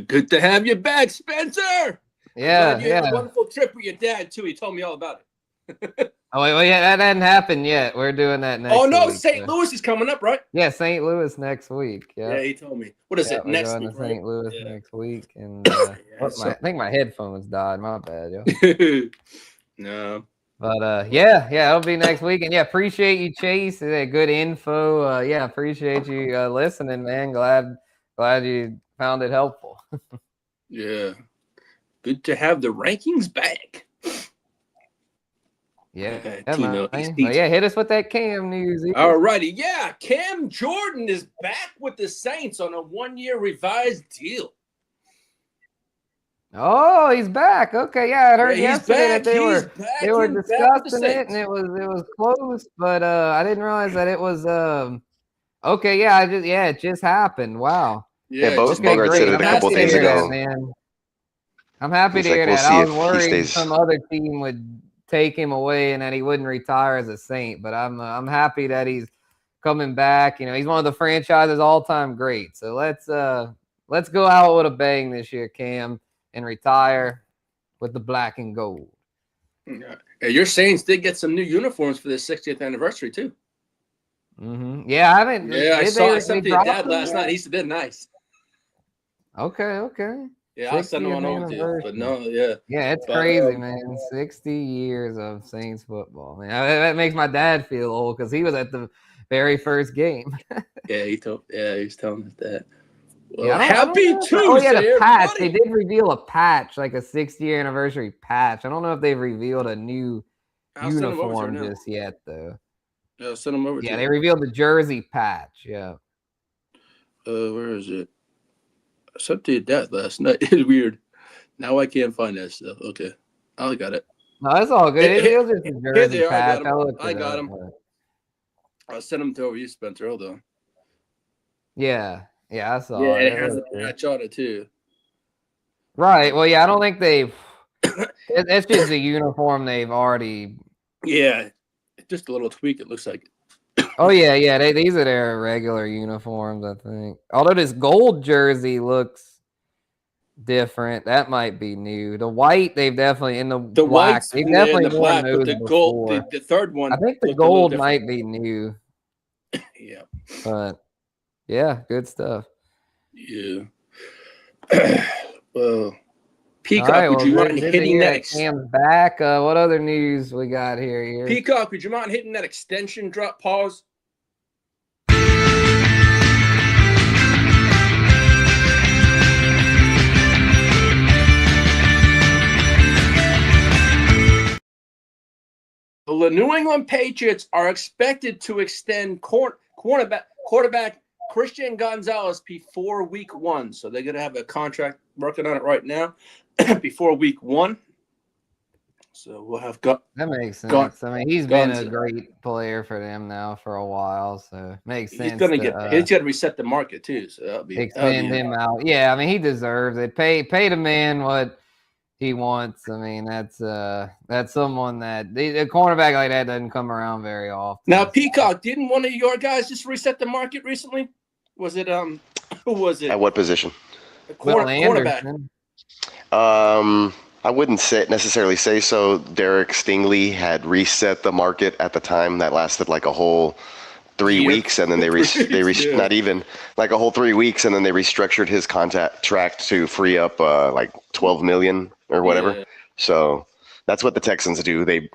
Speaker 4: Good to have you back, Spencer.
Speaker 6: Yeah,
Speaker 4: you had a wonderful trip with your dad too. He told me all about it.
Speaker 6: That hasn't happened yet. We're doing that next.
Speaker 4: Oh no,
Speaker 6: week,
Speaker 4: St. Louis is coming up, right?
Speaker 6: Yeah, St. Louis next week.
Speaker 4: Yeah, he told me. What is it? Next
Speaker 6: week,
Speaker 4: to
Speaker 6: St. Louis next week, and I think my headphones died. My bad, yo.
Speaker 4: No,
Speaker 6: But yeah, it'll be next week. And yeah, appreciate you, Chase. Good info. Yeah, appreciate you listening, man. Glad you found it helpful.
Speaker 4: Yeah. Good to have the rankings back.
Speaker 6: Yeah,
Speaker 4: Tino,
Speaker 6: hit us with that Cam news.
Speaker 4: All righty. Yeah, Cam Jordan is back with the Saints on a 1-year revised deal.
Speaker 6: Oh, he's back. Okay, yeah, I heard yesterday that they were discussing it, and it was close, but I didn't realize that it was okay. Yeah, it just happened. Wow.
Speaker 7: Yeah, Bogard said it a couple days ago.
Speaker 6: Man, I'm happy to hear that. I was worried some other team would take him away and that he wouldn't retire as a Saint, but I'm happy that he's coming back. You know, he's one of the franchise's all-time greats. So let's go out with a bang this year, Cam, and retire with the black and gold.
Speaker 4: Hey, your Saints did get some new uniforms for their 60th anniversary too.
Speaker 6: Mm-hmm. Yeah, I haven't.
Speaker 4: Yeah, I saw something to your dad last night. He said they're nice.
Speaker 6: Okay.
Speaker 4: Yeah, I'll send them on over to you. But no, yeah.
Speaker 6: Yeah, it's crazy, man. 60 years of Saints football. Man, that makes my dad feel old because he was at the very first game.
Speaker 4: Yeah, he's telling us that. Well,
Speaker 6: yeah,
Speaker 4: happy Tuesday,
Speaker 6: the patch.
Speaker 4: everybody.
Speaker 6: They did reveal a patch, like a 60-year anniversary patch. I don't know if they've revealed a new uniform just yet, though.
Speaker 4: Yeah, I'll send them over to you.
Speaker 6: Yeah, they revealed the jersey patch. Yeah.
Speaker 4: Where is it? I sent to your dad last night. It's weird. Now I can't find that stuff. Okay. I got it.
Speaker 6: No, that's all good. It was just a jersey patch.
Speaker 4: I got them. I'll send them to you, Spencer. Hold on.
Speaker 6: Yeah, I saw
Speaker 4: it.
Speaker 6: It
Speaker 4: has a patch on it, too.
Speaker 6: Right. Well, yeah, I don't think they've – it's just a uniform they've already –
Speaker 4: Yeah. Just a little tweak, it looks like.
Speaker 6: Oh, yeah. These are their regular uniforms, I think. Although this gold jersey looks different. That might be new. The white, they've definitely in the black. They've definitely worn those
Speaker 4: the gold, the third one.
Speaker 6: I think the gold might be new.
Speaker 4: Yeah.
Speaker 6: But yeah, good stuff.
Speaker 4: Yeah. Well, Peacock, would you mind hitting that?
Speaker 6: Cam's back. What other news we got here?
Speaker 4: Peacock, would you mind hitting that extension drop pause? The New England Patriots are expected to extend quarterback Christian Gonzalez before week 1. So they're going to have a contract working on it right now before week 1. So we'll have
Speaker 6: that makes sense. I mean, he's been a great player for them now for a while, so it makes sense.
Speaker 4: He's going to he's going to reset the market too. So that'll be
Speaker 6: extend him out. Yeah, I mean, he deserves it. Pay the man what he wants. I mean, that's someone that the cornerback like that doesn't come around very often.
Speaker 4: Now, Peacock, didn't one of your guys just reset the market recently? Was it who was it?
Speaker 7: At what position?
Speaker 4: Cornerback.
Speaker 7: I wouldn't necessarily say so. Derek Stingley had reset the market at the time. That lasted like a whole 3 weeks, and then not even like a whole 3 weeks, and then they restructured his contract to free up like $12 million or whatever. Yeah. So that's what the Texans do. They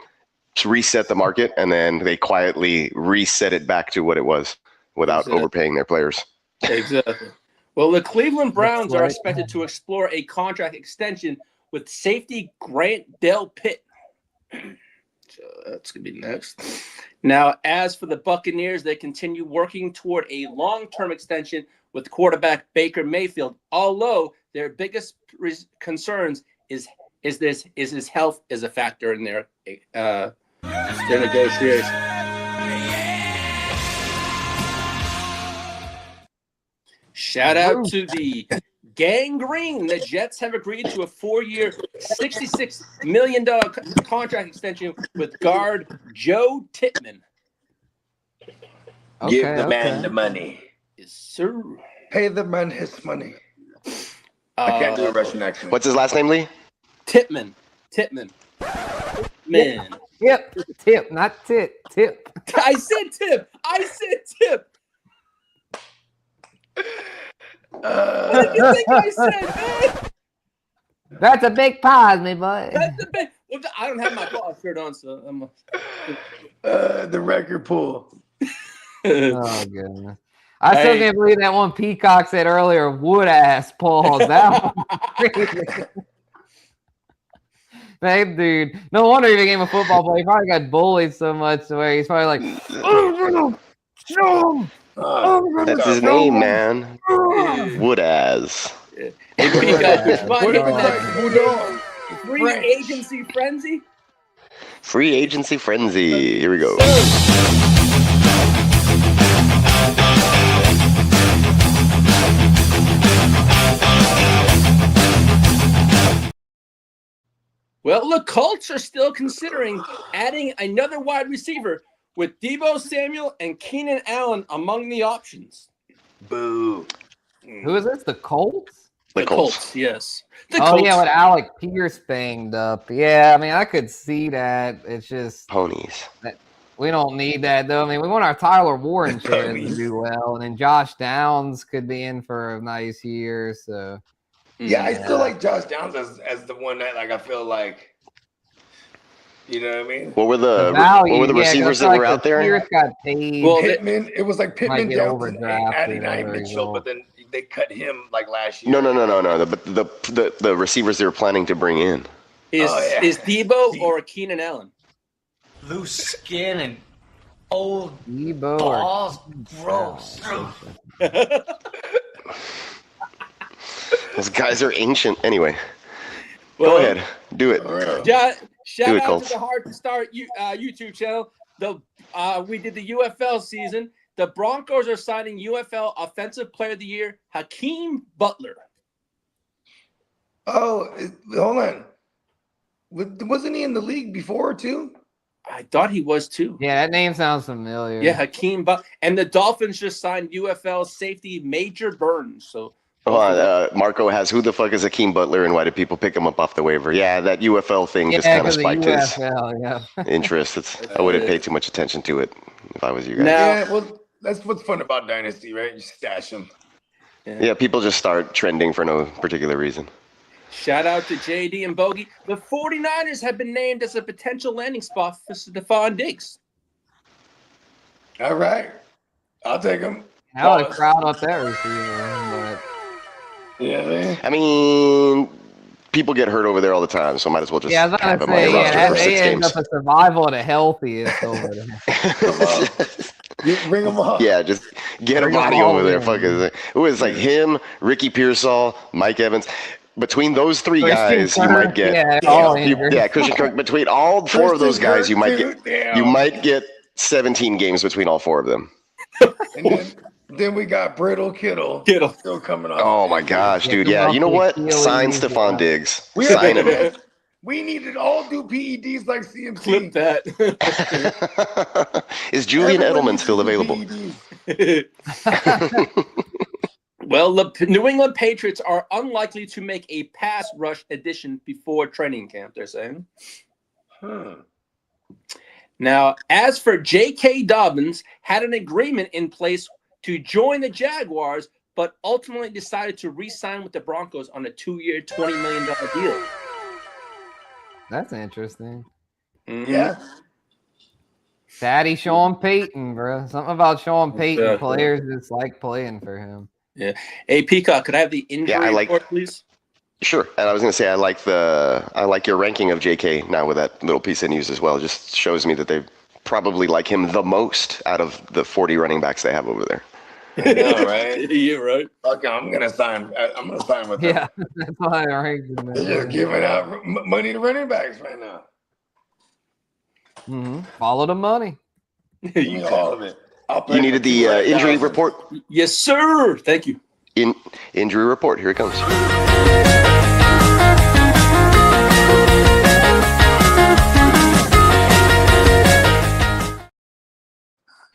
Speaker 7: reset the market, and then they quietly reset it back to what it was without overpaying their players.
Speaker 4: Exactly. Well, the Cleveland Browns are expected to explore a contract extension with safety Grant Dell Pitt. So that's going to be next. Now, as for the Buccaneers, they continue working toward a long-term extension with quarterback Baker Mayfield, although their biggest concerns is his health is a factor in their negotiation. Shout out to the Gang Green. The Jets have agreed to a 4-year, $66 million contract extension with guard Joe Tippmann.
Speaker 2: Give the man the money.
Speaker 4: Yes, sir.
Speaker 2: Pay the man his money. I can't do a Russian accent.
Speaker 7: What's his last name, Lee?
Speaker 4: Tippmann. Man.
Speaker 6: Tip. Tip, not tit. Tip.
Speaker 4: I said tip. What did you think I said, man?
Speaker 6: That's a big pause, me boy.
Speaker 4: That's a big. I don't have my ball shirt on, so I'm
Speaker 2: the record pool.
Speaker 6: Oh goodness. I still can't believe that one Peacock said earlier, wood ass pause. That was crazy. Hey, dude. No wonder he became a football player. He probably got bullied so much where he's probably like, I'm gonna show him.
Speaker 7: That's his name, man. Wood ass.
Speaker 4: Hey, Peacock, would you mind hitting that free agency frenzy?
Speaker 7: Free agency frenzy. Here we go.
Speaker 4: Well, the Colts are still considering adding another wide receiver with Deebo Samuel and Keenan Allen among the options.
Speaker 2: Boo.
Speaker 6: Who is this? The Colts?
Speaker 4: The Colts, yes.
Speaker 6: Colts. Yeah, with Alec Pierce banged up. Yeah, I mean, I could see that. It's just
Speaker 7: ponies.
Speaker 6: We don't need that, though. I mean, we want our Tyler Warren to do well, and then Josh Downs could be in for a nice year. So,
Speaker 2: yeah, I still like Josh Downs as the one that I feel like. You know what I mean?
Speaker 7: What were the receivers that were out there?
Speaker 6: Pierce got paid.
Speaker 2: Well, Pittman. It was like Pittman, Johnson, and
Speaker 6: overdrafted,
Speaker 2: Mitchell, but then they cut him last year.
Speaker 7: No. The receivers they were planning to bring in.
Speaker 4: Is Deebo or Keenan Allen?
Speaker 1: Loose skin and old
Speaker 6: Deebo
Speaker 1: balls. Gross.
Speaker 7: Those guys are ancient. Anyway, go ahead. Do it.
Speaker 4: Shout out to the Hard to Start YouTube channel. We did the UFL season. The Broncos are signing UFL Offensive Player of the Year, Hakeem Butler.
Speaker 2: Oh, hold on. Wasn't he in the league before, too?
Speaker 4: I thought he was, too.
Speaker 6: Yeah, that name sounds familiar.
Speaker 4: Yeah, Hakeem Butler. And the Dolphins just signed UFL safety Major Burns. So.
Speaker 7: Marco has who the fuck is Hakeem Butler and why did people pick him up off the waiver? Yeah, that UFL thing just kind of spiked his interest. I wouldn't pay too much attention to it if I was you guys.
Speaker 2: Yeah, well, that's what's fun about Dynasty, right? You stash them.
Speaker 7: Yeah, people just start trending for no particular reason.
Speaker 4: Shout out to JD and Bogey. The 49ers have been named as a potential landing spot for Stefon Diggs.
Speaker 2: All right. I'll take him.
Speaker 6: How would a crowd up that receiver? But...
Speaker 2: Yeah,
Speaker 7: I mean, people get hurt over there all the time, so might as well just have him on your roster for 6
Speaker 6: games. End up a survival of the healthiest over there.
Speaker 2: Bring him up.
Speaker 7: Yeah, just get a body over there. Fuck it. It was like him, Ricky Pearsall, Mike Evans. Between those three guys, you might get Christian Kirk. Between all four of those guys, you might get 17 games between all four of them.
Speaker 2: And then we got Brittle Kittle still coming off.
Speaker 7: Oh my gosh, dude! Yeah, you know what? Sign Stefon Diggs. Sign him.
Speaker 2: We need to all do PEDs like CMC.
Speaker 4: Clip that.
Speaker 7: Is Julian Edelman still available?
Speaker 4: Well, the New England Patriots are unlikely to make a pass rush addition before training camp, they're saying. Now, as for J.K. Dobbins, had an agreement in place to join the Jaguars, but ultimately decided to re-sign with the Broncos on a 2-year, $20 million deal.
Speaker 6: That's interesting.
Speaker 4: Mm-hmm.
Speaker 2: Yeah.
Speaker 6: Daddy Sean Payton, bro. Something about Sean Payton. Players just like playing for him.
Speaker 4: Yeah. Hey, Peacock, could I have the injury report, please?
Speaker 7: Sure. And I was going to say, I like your ranking of JK now with that little piece of news as well. It just shows me that they probably like him the most out of the 40 running backs they have over there.
Speaker 2: I know, right?
Speaker 4: You're right.
Speaker 2: Okay, I'm gonna sign with them.
Speaker 6: Yeah, that's why I ranked him.
Speaker 2: They're giving out money to running backs right now.
Speaker 6: Mm-hmm. Follow the money.
Speaker 2: You all of it.
Speaker 7: You needed the injury report?
Speaker 4: Yes, sir. Thank you.
Speaker 7: Injury report. Here it comes.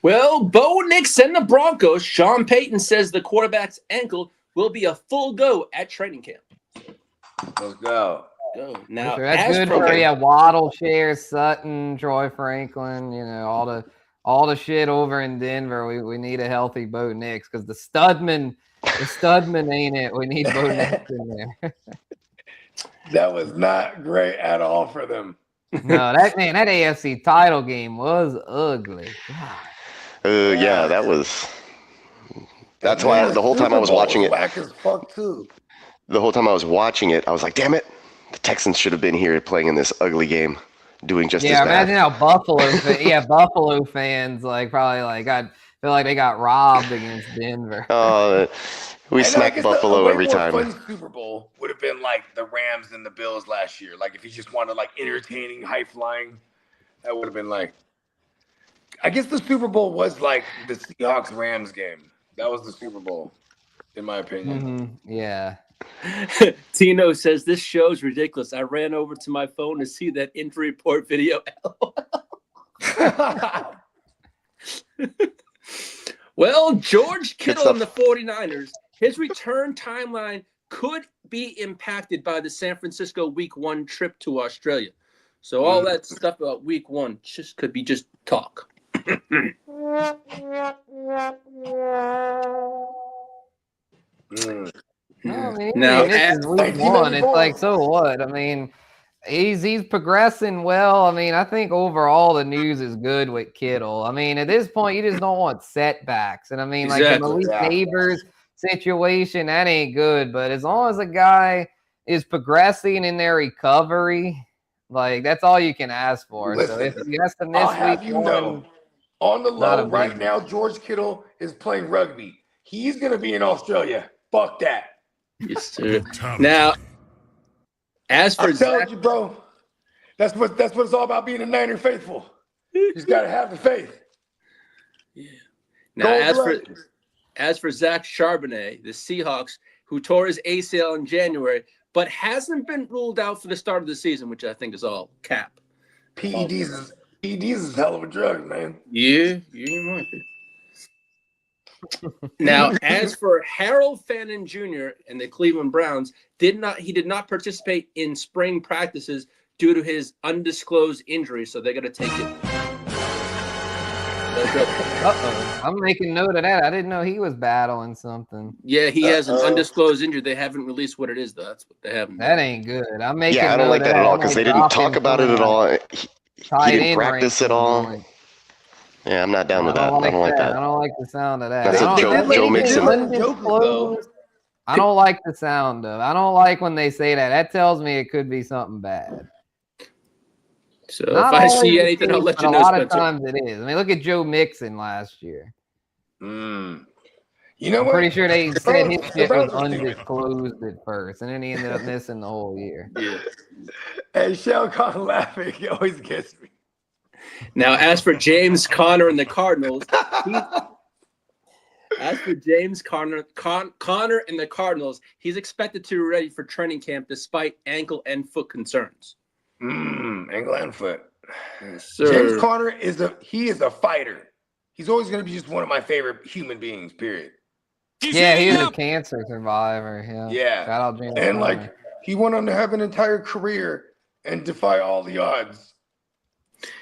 Speaker 4: Well, Bo Nix and the Broncos, Sean Payton says the quarterback's ankle will be a full go at training camp.
Speaker 2: Let's go.
Speaker 4: Now,
Speaker 6: that's good for Waddle, Shares, Sutton, Troy Franklin, all the shit over in Denver. We need a healthy Bo Nix because the Studman ain't it. We need Bo Nix in there.
Speaker 2: That was not great at all for them.
Speaker 6: No, that AFC title game was ugly.
Speaker 7: Yeah, that was. That's why the whole time I was watching it.
Speaker 2: Whack as fuck too.
Speaker 7: The whole time I was watching it, I was like, "Damn it, the Texans should have been here playing in this ugly game, doing just as bad."
Speaker 6: Imagine how Buffalo fans probably feel like they got robbed against Denver.
Speaker 7: We smack Buffalo every time.
Speaker 2: Fun Super Bowl would have been like the Rams and the Bills last year. Like if you just wanted entertaining, high flying, that would have been like. I guess the Super Bowl was like the Seahawks Rams game. That was the Super Bowl, in my opinion.
Speaker 6: Mm-hmm. Yeah.
Speaker 4: Tino says this show's ridiculous. I ran over to my phone to see that injury report video. Well, George Kittle and the 49ers, his return timeline could be impacted by the San Francisco Week 1 trip to Australia. So all that stuff about Week 1 just could be just talk.
Speaker 6: Now, this is Week 1. It's like, so what? I mean, he's progressing well. I mean, I think overall the news is good with Kittle. I mean, at this point, you just don't want setbacks. And I mean, like the Malik Neighbors situation, that ain't good. But as long as a guy is progressing in their recovery, like that's all you can ask for.
Speaker 2: Listen,
Speaker 6: so if he has to miss Week 1,
Speaker 2: on the low right now, George Kittle is playing rugby. He's gonna be in Australia. Fuck that.
Speaker 4: Yes, sir. Now, as for
Speaker 2: I'm telling you, bro, that's what it's all about, being a Niner faithful. You just gotta have the faith.
Speaker 4: Yeah. Now, as for Zach Charbonnet, the Seahawks, who tore his ACL in January, but hasn't been ruled out for the start of the season, which I think is all cap.
Speaker 2: PEDs is a hell of a drug, man.
Speaker 4: Yeah, you might be. Now, as for Harold Fannin Jr. and the Cleveland Browns, he did not participate in spring practices due to his undisclosed injury, so they're going to take it.
Speaker 6: I'm making note of that. I didn't know he was battling something.
Speaker 4: Yeah, he has an undisclosed injury. They haven't released what it is, though. That's what they haven't.
Speaker 6: That ain't good. I'm making.
Speaker 7: Yeah, I don't like that at all because they didn't talk about it at all. He didn't practice at all. Yeah, I'm not down with that. I don't like that.
Speaker 6: I don't like the sound of that.
Speaker 7: That's Joe Mixon.
Speaker 6: I don't like the sound of. I don't like when they say that. That tells me it could be something bad.
Speaker 4: So if I see anything, I'll let you know.
Speaker 6: A lot of times it is. I mean, look at Joe Mixon last year.
Speaker 2: You know what?
Speaker 6: I'm pretty sure they said his shit was undisclosed at first, and then he ended up missing the whole year.
Speaker 2: Yeah. And Shell Con laughing. He always gets me.
Speaker 4: Now, as for James Conner and the Cardinals, he's expected to be ready for training camp despite ankle and foot concerns.
Speaker 2: Ankle and foot.
Speaker 4: Yes, sir.
Speaker 2: James Conner is a fighter. He's always going to be just one of my favorite human beings, period.
Speaker 6: Yeah, he was a cancer survivor.
Speaker 2: Yeah.
Speaker 6: Shout out James
Speaker 2: and
Speaker 6: Conner.
Speaker 2: He went on to have an entire career and defy all the odds.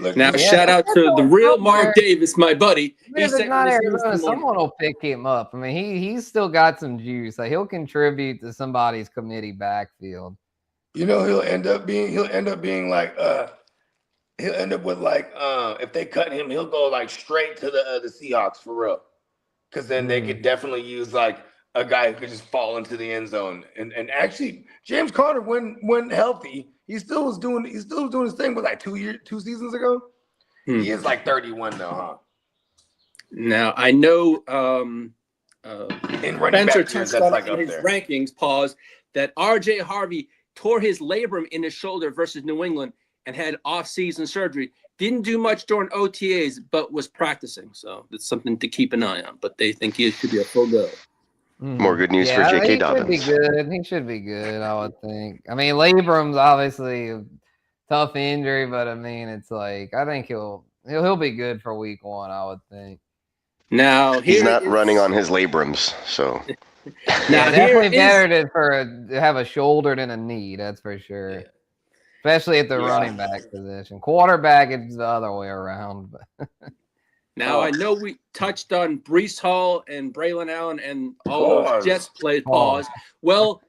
Speaker 4: Shout out to the real Mark Davis, my buddy.
Speaker 6: Not Arizona, someone will pick him up. I mean, he's still got some juice. Like he'll contribute to somebody's committee backfield.
Speaker 2: You know, he'll end up with if they cut him, he'll go straight to the Seahawks for real. Because then they could definitely use a guy who could just fall into the end zone. And actually, James Conner, when healthy, he still was doing his thing. Was 2 seasons ago? He is 31 now, huh?
Speaker 4: Now I know
Speaker 2: in running
Speaker 4: Spencer
Speaker 2: back years,
Speaker 4: touched
Speaker 2: that's
Speaker 4: on
Speaker 2: up
Speaker 4: his
Speaker 2: there.
Speaker 4: rankings. That RJ Harvey tore his labrum in his shoulder versus New England and had off-season surgery. Didn't do much during OTAs, but was practicing. So that's something to keep an eye on. But they think he should be a full go.
Speaker 7: More good news for J.K. Dobbins.
Speaker 6: He should be good, I would think. I mean, labrum's obviously a tough injury, but I mean, it's I think he'll be good for week 1, I would think.
Speaker 4: Now
Speaker 7: he's not running on his labrums, so.
Speaker 6: Now definitely better to have a shoulder than a knee, that's for sure. Yeah. Especially at the running back position. Quarterback, it's the other way around. But
Speaker 4: now, I know we touched on Breece Hall and Braylon Allen and all those Jets played. Pause. Well,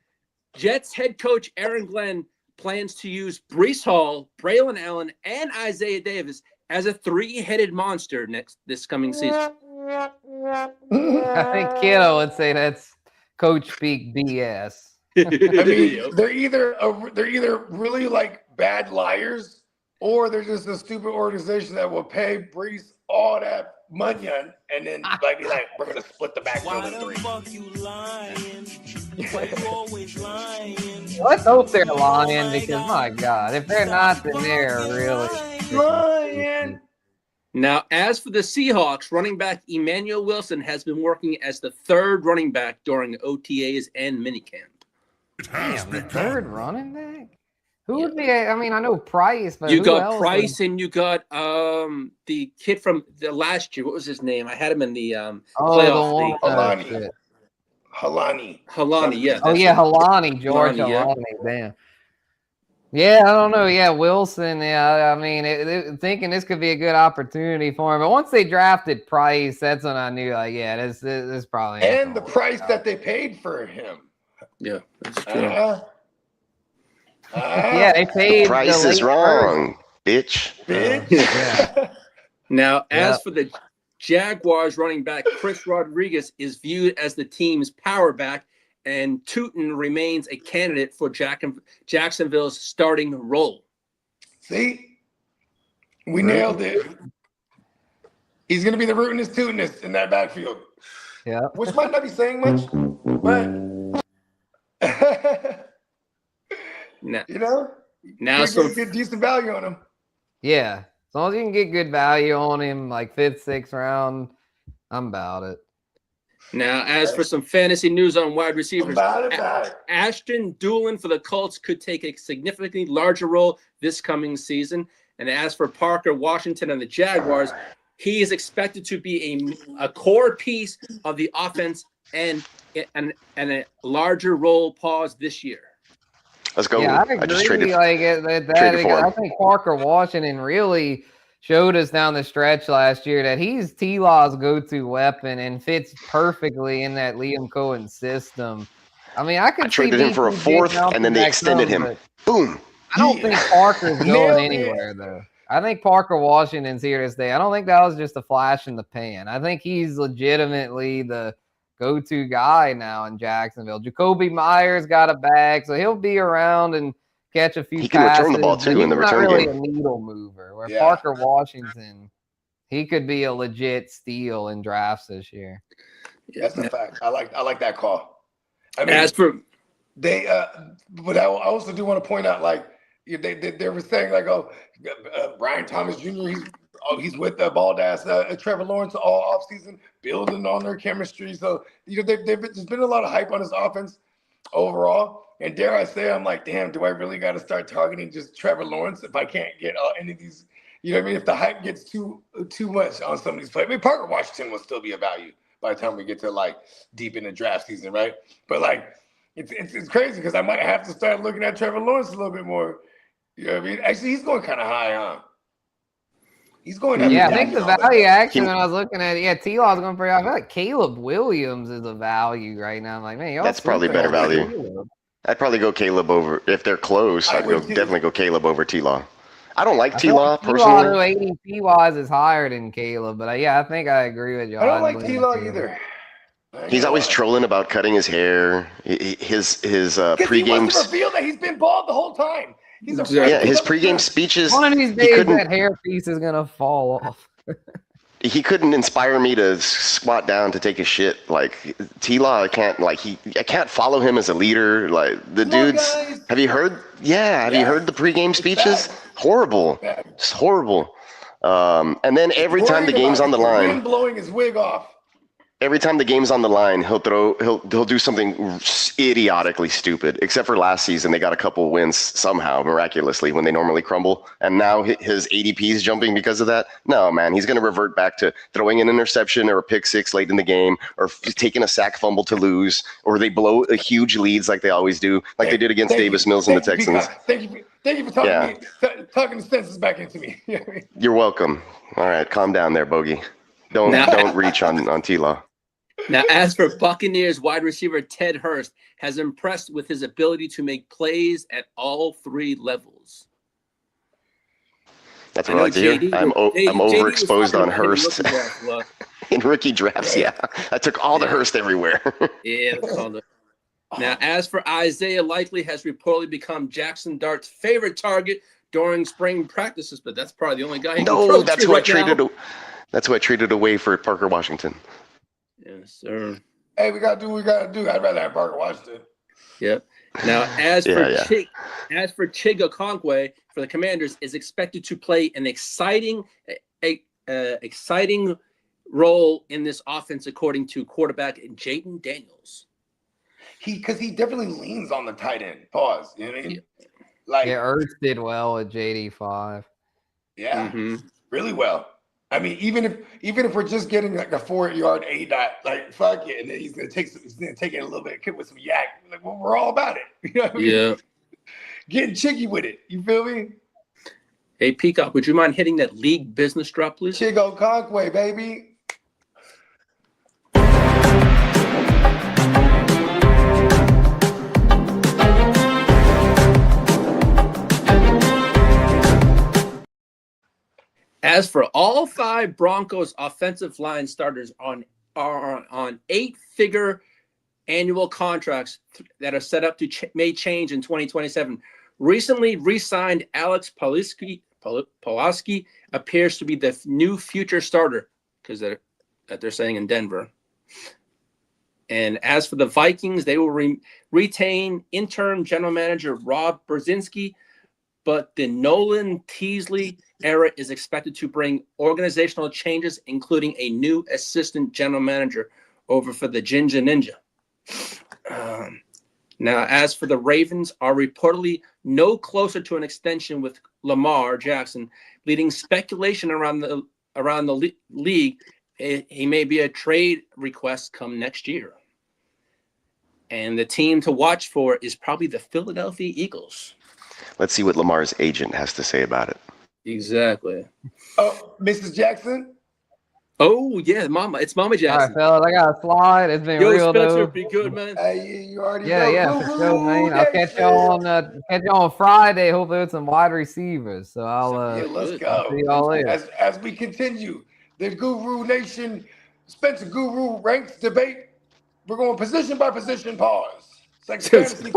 Speaker 4: Jets head coach Aaron Glenn plans to use Breece Hall, Braylon Allen, and Isaiah Davis as a three-headed monster this coming season.
Speaker 6: I think Kittle would say that's coach speak BS.
Speaker 2: I mean, they're either really like bad liars, or they're just a stupid organization that will pay Breece all that money and then like be like, we're gonna split the backfield in three.
Speaker 1: Fuck you lying? Why you always lying?
Speaker 6: Let's hope they're lying because my God, if they're not, then they're really
Speaker 2: lying.
Speaker 4: Now, as for the Seahawks, running back Emmanuel Wilson has been working as the third running back during OTAs and minicamp.
Speaker 6: Damn, the third running back? Who would be? I mean, I know Price, but
Speaker 4: you
Speaker 6: who
Speaker 4: got
Speaker 6: else
Speaker 4: Price and you got the kid from the last year. What was his name? I had him in the playoff. Halani, yeah.
Speaker 6: Oh yeah, Halani, George Halani. Damn. Yeah, I don't know. Yeah, Wilson. Yeah, I mean, thinking this could be a good opportunity for him. But once they drafted Price, that's when I knew, like, yeah, this probably.
Speaker 2: And the price that they paid for him.
Speaker 4: Yeah, that's true.
Speaker 6: Yeah, they paid.
Speaker 7: The price is wrong, bitch.
Speaker 6: Yeah.
Speaker 4: Now, as for the Jaguars running back, Chris Rodriguez is viewed as the team's power back, and Tuten remains a candidate for Jacksonville's starting role.
Speaker 2: See? We nailed it. He's going to be the rootinest, Tutenist in that backfield.
Speaker 6: Yeah.
Speaker 2: Which might not be saying much, but
Speaker 4: now
Speaker 2: get decent value on him.
Speaker 6: Yeah. As long as you can get good value on him, like 5th, 6th round, I'm about it.
Speaker 4: Now, as for some fantasy news on wide receivers, Ashton Doolin for the Colts could take a significantly larger role this coming season. And as for Parker Washington and the Jaguars, he is expected to be a core piece of the offense and a larger role this year.
Speaker 7: Let's go.
Speaker 6: Yeah, I agree.
Speaker 7: just traded,
Speaker 6: I think Parker Washington really showed us down the stretch last year that he's T-Law's go-to weapon and fits perfectly in that Liam Cohen system. I mean, I
Speaker 7: traded him for a 4th, and then they extended him. Boom.
Speaker 6: I don't think Parker's going anywhere, though. I think Parker Washington's here to stay. I don't think that was just a flash in the pan. I think he's legitimately the go-to guy now in Jacksonville. Jacoby Myers got a bag, so he'll be around and catch a few passes.
Speaker 7: He can return the ball, too, in the return game.
Speaker 6: He's not really a needle mover, where Parker Washington, he could be a legit steal in drafts this year.
Speaker 2: Yeah, that's a fact. I like that call. I mean,
Speaker 4: as for
Speaker 2: they, but I also do want to point out, like, they were saying, like, Brian Thomas Jr., he's with the bald ass Trevor Lawrence all offseason, building on their chemistry. So, there's been a lot of hype on his offense overall. And dare I say, I'm like, damn, do I really got to start targeting just Trevor Lawrence if I can't get any of these? You know what I mean? If the hype gets too much on some of these players, I mean, Parker Washington will still be a value by the time we get to like deep in the draft season, right? But like, it's crazy because I might have to start looking at Trevor Lawrence a little bit more. You know what I mean? Actually, he's going kind of high, huh? He's going.
Speaker 6: Yeah, I think the value actually when I was looking at it, T-Law's going pretty high. I feel like Caleb Williams is a value right now. I'm like, man,
Speaker 7: that's probably better value. Caleb. I'd probably go Caleb over if they're close. I'd definitely go Caleb over T-Law. I don't like T-Law personally.
Speaker 6: T-Law ADP-wise is higher than Caleb, but I think I agree with you.
Speaker 2: I don't like T-Law either.
Speaker 7: He's always trolling about cutting his hair. His pregame.
Speaker 2: He wants to reveal that he's been bald the whole time.
Speaker 7: His pregame speeches.
Speaker 6: One of these days, that hair piece is gonna fall off.
Speaker 7: He couldn't inspire me to squat down to take a shit. Like T-Law, I can't follow him as a leader. Like the dudes.
Speaker 2: Guys.
Speaker 7: Have you heard? Have you heard the pregame speeches? Horrible. It's horrible. And then every time the game's on the line,
Speaker 2: blowing his wig off.
Speaker 7: Every time the game's on the line, he'll do something idiotically stupid. Except for last season, they got a couple wins somehow, miraculously, when they normally crumble. And now his ADP is jumping because of that. No, man, he's going to revert back to throwing an interception or a pick six late in the game, or taking a sack fumble to lose, or they blow a huge leads like they always do, like they did against Davis Mills and the Texans.
Speaker 2: Thank you for talking the senses back into me.
Speaker 7: You're welcome. All right, calm down there, Bogey. Don't reach on T-Law.
Speaker 4: Now, as for Buccaneers wide receiver Ted Hurst has impressed with his ability to make plays at all three levels.
Speaker 7: That's what I like to hear. I'm overexposed on Hurst in rookie drafts. Yeah, I took all the Hurst everywhere.
Speaker 4: Now, as for Isaiah Likely has reportedly become Jaxson Dart's favorite target during spring practices, but that's probably the only guy he can throw
Speaker 7: that's
Speaker 4: to
Speaker 7: who I
Speaker 4: right
Speaker 7: traded.
Speaker 4: now.
Speaker 7: That's who I traded away for Parker Washington.
Speaker 4: Yes, sir.
Speaker 2: Hey, we gotta do what we gotta do. I'd rather have Parker Washington.
Speaker 4: Yep. Now, as for Chig Okonkwo for the Commanders, is expected to play an exciting role in this offense, according to quarterback Jaden Daniels.
Speaker 2: Because he definitely leans on the tight end. Pause. You know what I mean?
Speaker 6: Ertz did well with JD5.
Speaker 2: Yeah, really well. I mean, even if we're just getting like a 4-yard A dot, like fuck it, and then he's gonna take it a little bit with some yak. Like, well, we're all about it. You know what I mean?
Speaker 4: Yeah.
Speaker 2: Getting chicky with it. You feel me?
Speaker 4: Hey Peacock, would you mind hitting that league business drop, please?
Speaker 2: Chig Okonkwo, baby.
Speaker 4: As for all 5 Broncos offensive line starters are on 8-figure annual contracts that are set up to may change in 2027. Recently re-signed Alex Pulaski appears to be the new future starter because they're saying in Denver. And as for the Vikings, they will retain interim general manager Rob Brzezinski, but the Nolan Teasley era is expected to bring organizational changes, including a new assistant general manager over for the Ginger Ninja. Now, as for the Ravens, are reportedly no closer to an extension with Lamar Jackson, leading speculation around the league. He may be a trade request come next year. And the team to watch for is probably the Philadelphia Eagles.
Speaker 7: Let's see what Lamar's agent has to say about it.
Speaker 4: Exactly.
Speaker 2: Oh, Mrs. Jackson?
Speaker 4: Oh, yeah, Mama. It's Mama Jackson.
Speaker 6: All right, fellas, I got a slide. It's been real,
Speaker 4: Spencer,
Speaker 6: dude.
Speaker 4: Be good, man.
Speaker 2: You already
Speaker 6: Yeah,
Speaker 2: know.
Speaker 6: yeah, for sure, man. I'll catch y'all on Friday. Hopefully with some wide receivers. So
Speaker 2: let's go.
Speaker 6: See y'all later.
Speaker 2: As we continue the Guru Nation Spencer Guru ranks debate, we're going position by position. Pause. It's like fantasy.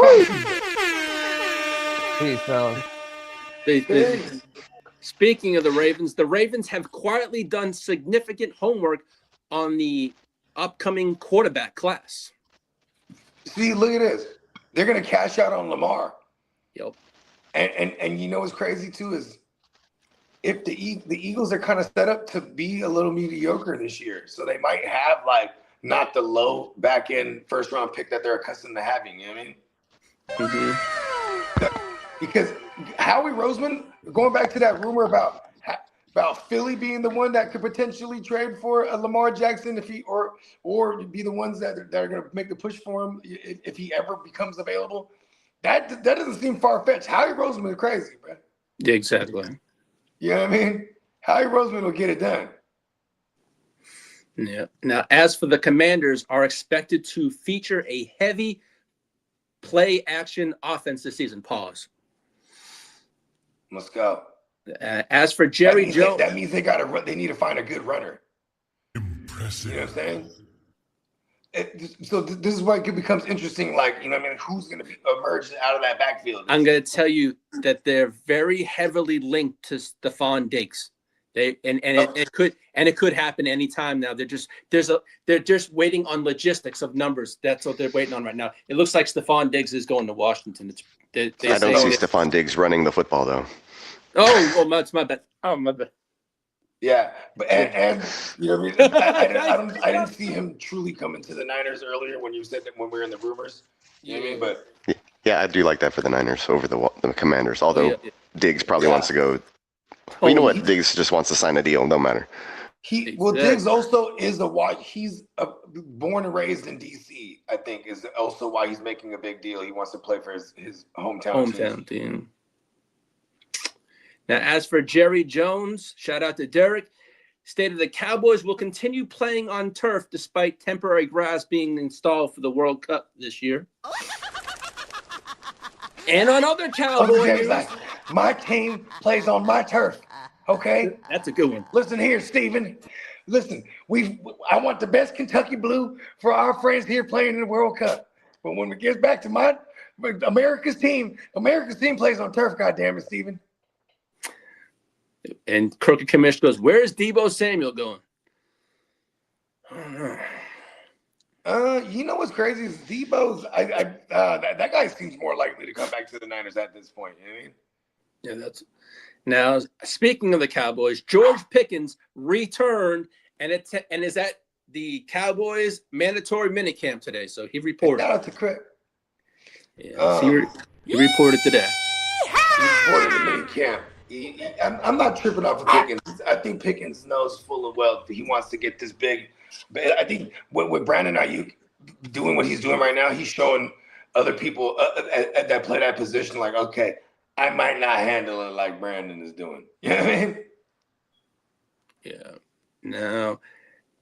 Speaker 6: Peace, fellas.
Speaker 2: Peace.
Speaker 4: Speaking of the Ravens have quietly done significant homework on the upcoming quarterback class.
Speaker 2: See, look at this. They're going to cash out on Lamar.
Speaker 4: Yep.
Speaker 2: And you know what's crazy too is if the Eagles are kind of set up to be a little mediocre this year, so they might have like not the low back end first round pick that they're accustomed to having. You know what I mean? Because Howie Roseman, going back to that rumor about Philly being the one that could potentially trade for a Lamar Jackson if he or be the ones that are going to make the push for him if he ever becomes available. That doesn't seem far fetched. Howie Roseman is crazy, bro.
Speaker 4: Yeah, exactly.
Speaker 2: You know what I mean? Howie Roseman will get it done.
Speaker 4: Yeah. Now, as for the Commanders, are expected to feature a heavy play action offense this season. Pause.
Speaker 2: Let's go.
Speaker 4: As for Jerry Jones,
Speaker 2: that means they got to run. They need to find a good runner. Impressive. You know what I'm saying? So this is why it becomes interesting. Like, you know what I mean? Who's going to emerge out of that backfield?
Speaker 4: I'm going to tell you that they're very heavily linked to Stefon Diggs. It could happen anytime now. They're just waiting on logistics of numbers. That's what they're waiting on right now. It looks like Stefon Diggs is going to Washington.
Speaker 7: I don't see Stefon Diggs running the football though.
Speaker 4: Oh, well, that's my bad. Oh, my bad.
Speaker 2: Yeah, but and you know what I mean? I didn't see him truly coming to the Niners earlier when you said that when we were in the rumors. You know what I mean? But
Speaker 7: yeah, I do like that for the Niners over the Commanders. Although Diggs probably wants to go. Well, you know what? Diggs just wants to sign a deal. No matter.
Speaker 2: Diggs also is he's born and raised in DC. I think is also why he's making a big deal. He wants to play for his hometown team.
Speaker 4: Now, as for Jerry Jones, shout out to Derek. stated the Cowboys will continue playing on turf despite temporary grass being installed for the World Cup this year. And on other Cowboys news,
Speaker 2: like, my team plays on my turf. Okay,
Speaker 4: that's a good one.
Speaker 2: Listen here, Steven. Listen, I want the best Kentucky blue for our friends here playing in the World Cup. But when it gets back to America's team plays on turf. Goddamn it, Steven.
Speaker 4: And Crooked Commissioner goes, "Where's Deebo Samuel going?" I don't know.
Speaker 2: You know what's crazy is Deebo's. That guy seems more likely to come back to the Niners at this point. You know what I mean?
Speaker 4: Yeah, that's. Now, speaking of the Cowboys, George Pickens returned and is at the Cowboys mandatory minicamp today. So he reported.
Speaker 2: Shout out to Chris.
Speaker 4: Yeah, he reported today.
Speaker 2: He reported the minicamp. I'm not tripping off of Pickens. I think Pickens knows full of well that he wants to get this big. But I think with Brandon Ayuk doing what he's doing right now, he's showing other people that play that position like, okay, I might not handle it like Brandon is doing. You know what I mean?
Speaker 4: Yeah. Now,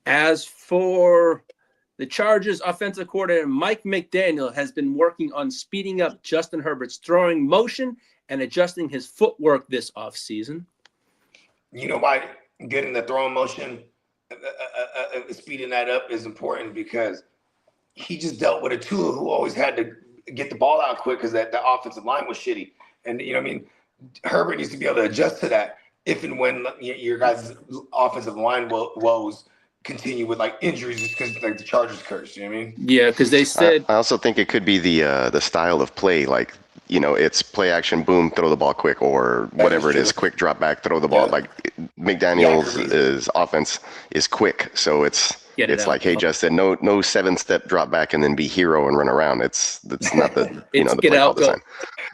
Speaker 4: as for the Chargers offensive coordinator, Mike McDaniel has been working on speeding up Justin Herbert's throwing motion and adjusting his footwork this offseason.
Speaker 2: You know why getting the throwing motion, speeding that up is important? Because he just dealt with a Tua who always had to get the ball out quick because the offensive line was shitty. And, you know what I mean? Herbert needs to be able to adjust to that if and when your guys' offensive line woes continue with, like, injuries just because, like, the Chargers curse. You know what I mean?
Speaker 4: Yeah, because they said –
Speaker 7: I also think it could be the style of play, like, you know, it's play action, boom, throw the ball quick, or whatever it is, quick drop back, throw the ball. Yeah. Like McDaniel's offense is quick, so it's like, hey, Justin, no 7-step drop back and then be hero and run around. That's not the the
Speaker 4: get
Speaker 7: play
Speaker 4: out,
Speaker 7: call design.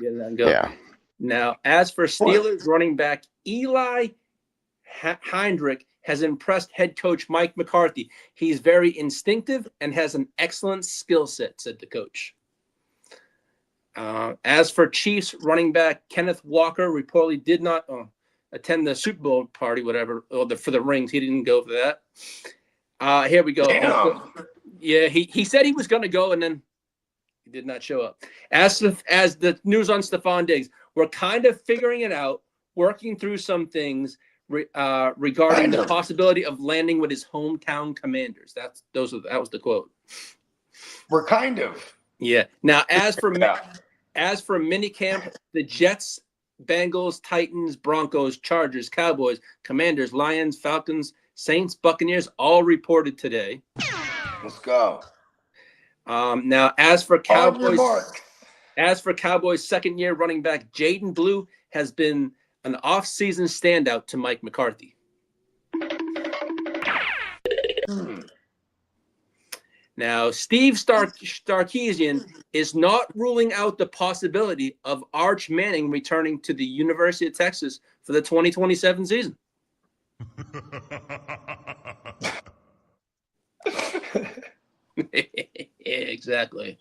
Speaker 4: Get it out and go.
Speaker 7: Yeah.
Speaker 4: Now, as for Steelers running back Eli Heinrich has impressed head coach Mike McCarthy. He's very instinctive and has an excellent skill set, said the coach. As for Chiefs running back Kenneth Walker, reportedly did not attend the Super Bowl party, whatever, for the rings. He didn't go for that. Here we go. Yeah, he said he was going to go, and then he did not show up. As the news on Stefon Diggs, we're kind of figuring it out, working through some things regarding the possibility of landing with his hometown Commanders. That was the quote.
Speaker 2: We're kind of.
Speaker 4: Yeah. Now, as for minicamp, the Jets, Bengals, Titans, Broncos, Chargers, Cowboys, Commanders, Lions, Falcons, Saints, Buccaneers all reported today.
Speaker 2: Let's go.
Speaker 4: Now, as for Cowboys second-year running back Jaden Blue has been an off-season standout to Mike McCarthy. Now, Steve Sarkisian is not ruling out the possibility of Arch Manning returning to the University of Texas for the 2027 season. Exactly.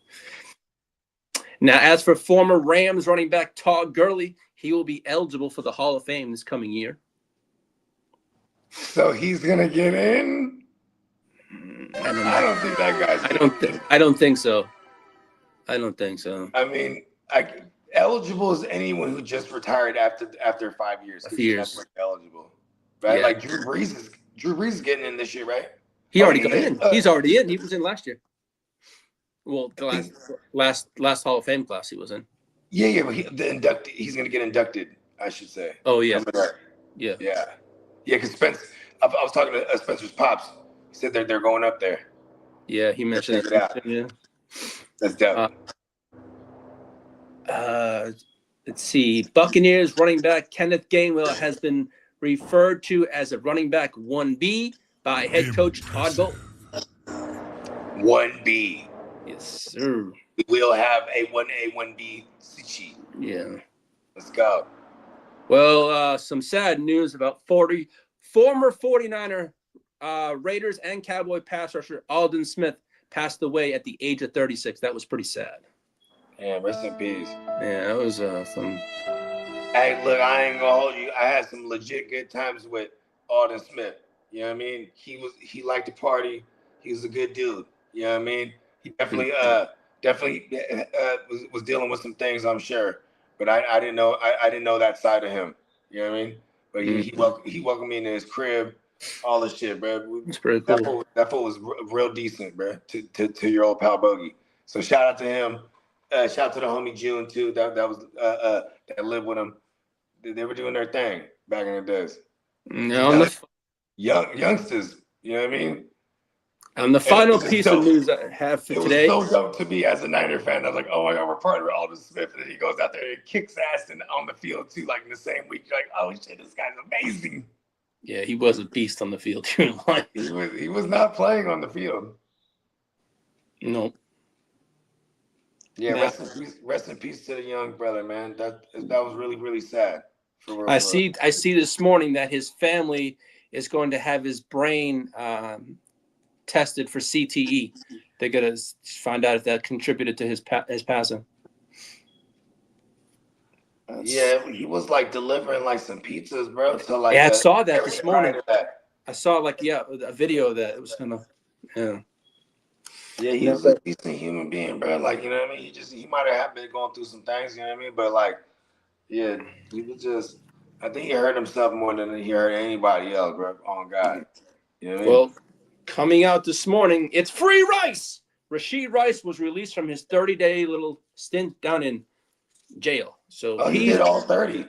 Speaker 4: Now, as for former Rams running back Todd Gurley, he will be eligible for the Hall of Fame this coming year.
Speaker 2: So he's gonna get in? I don't think that guy's.
Speaker 4: I don't think so. I don't think so.
Speaker 2: I mean, eligible is anyone who just retired after 5 years. That's like eligible, right? Yeah. Like Drew Brees is getting in this year, right?
Speaker 4: He already got in. He's already in. He was in last year. Well, the last Hall of Fame class he was in.
Speaker 2: Yeah, but he's going to get inducted, I should say.
Speaker 4: Oh yeah,
Speaker 2: yeah. Because Spence, I was talking to Spencer's pops. He said they're going up there.
Speaker 4: Yeah, he mentioned that. Yeah,
Speaker 2: that's dope.
Speaker 4: Let's see. Buccaneers running back Kenneth Gainwell has been referred to as a running back 1B by head coach Todd Bowles.
Speaker 2: 1B.
Speaker 4: Yes, sir.
Speaker 2: We will have a 1A, 1B sheet.
Speaker 4: Yeah.
Speaker 2: Let's go.
Speaker 4: Well, some sad news about former 49er Raiders and Cowboy pass rusher Aldon Smith passed away at the age of 36. That was pretty sad.
Speaker 2: Yeah, rest in peace.
Speaker 4: Yeah, that was some.
Speaker 2: Hey, look, I ain't gonna hold you. I had some legit good times with Aldon Smith. You know what I mean? He liked to party. He was a good dude. You know what I mean? He definitely was dealing with some things, I'm sure. But I didn't know I didn't know that side of him. You know what I mean? But he welcomed me into his crib, all this shit, bro.
Speaker 4: It's pretty cool.
Speaker 2: That fool was real decent, bro. To your old pal Bogey. So shout out to him. Shout out to the homie June too. That was that lived with him. They were doing their thing back in the days.
Speaker 4: No,
Speaker 2: youngsters. You know what I mean?
Speaker 4: And the final piece of news I have for today.
Speaker 2: It was so dope to me as a Niner fan. I was like, oh my God, we're partnered with Aldon Smith. And then he goes out there and kicks ass on the field too, like in the same week. You're like, oh shit, this guy's amazing.
Speaker 4: Yeah, he was a beast on the field.
Speaker 2: He was not playing on the field.
Speaker 4: No.
Speaker 2: Yeah, rest in peace to the young brother, man. That was really, really sad.
Speaker 4: I see this morning that his family is going to have his brain tested for CTE. They're gonna find out if that contributed to his passing.
Speaker 2: Yeah, he was like delivering like some pizzas, bro. So like,
Speaker 4: I saw that this morning. I saw a video of that. It was kind of,
Speaker 2: yeah, he was a decent human being, bro. Like, you know what I mean? He might have been going through some things, you know what I mean? But like, yeah, he was just. I think he hurt himself more than he hurt anybody else, bro. Oh God, you know what I mean?
Speaker 4: Well, coming out this morning, it's free Rice. Rashid Rice was released from his 30-day little stint down in jail. So
Speaker 2: he did all 30.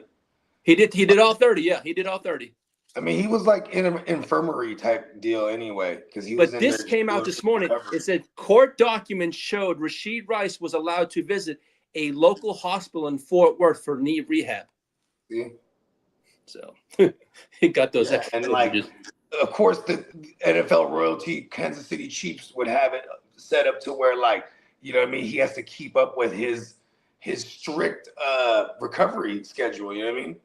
Speaker 4: He did all 30. Yeah, he did all 30.
Speaker 2: I mean, he was like in an infirmary type deal anyway, because he was.
Speaker 4: But this came out this morning. It said court documents showed Rashid Rice was allowed to visit a local hospital in Fort Worth for knee rehab.
Speaker 2: See?
Speaker 4: So he got those extra.
Speaker 2: And like, of course, the NFL royalty, Kansas City Chiefs would have it set up to where, like, you know what I mean? He has to keep up with his strict recovery schedule. You know what I mean?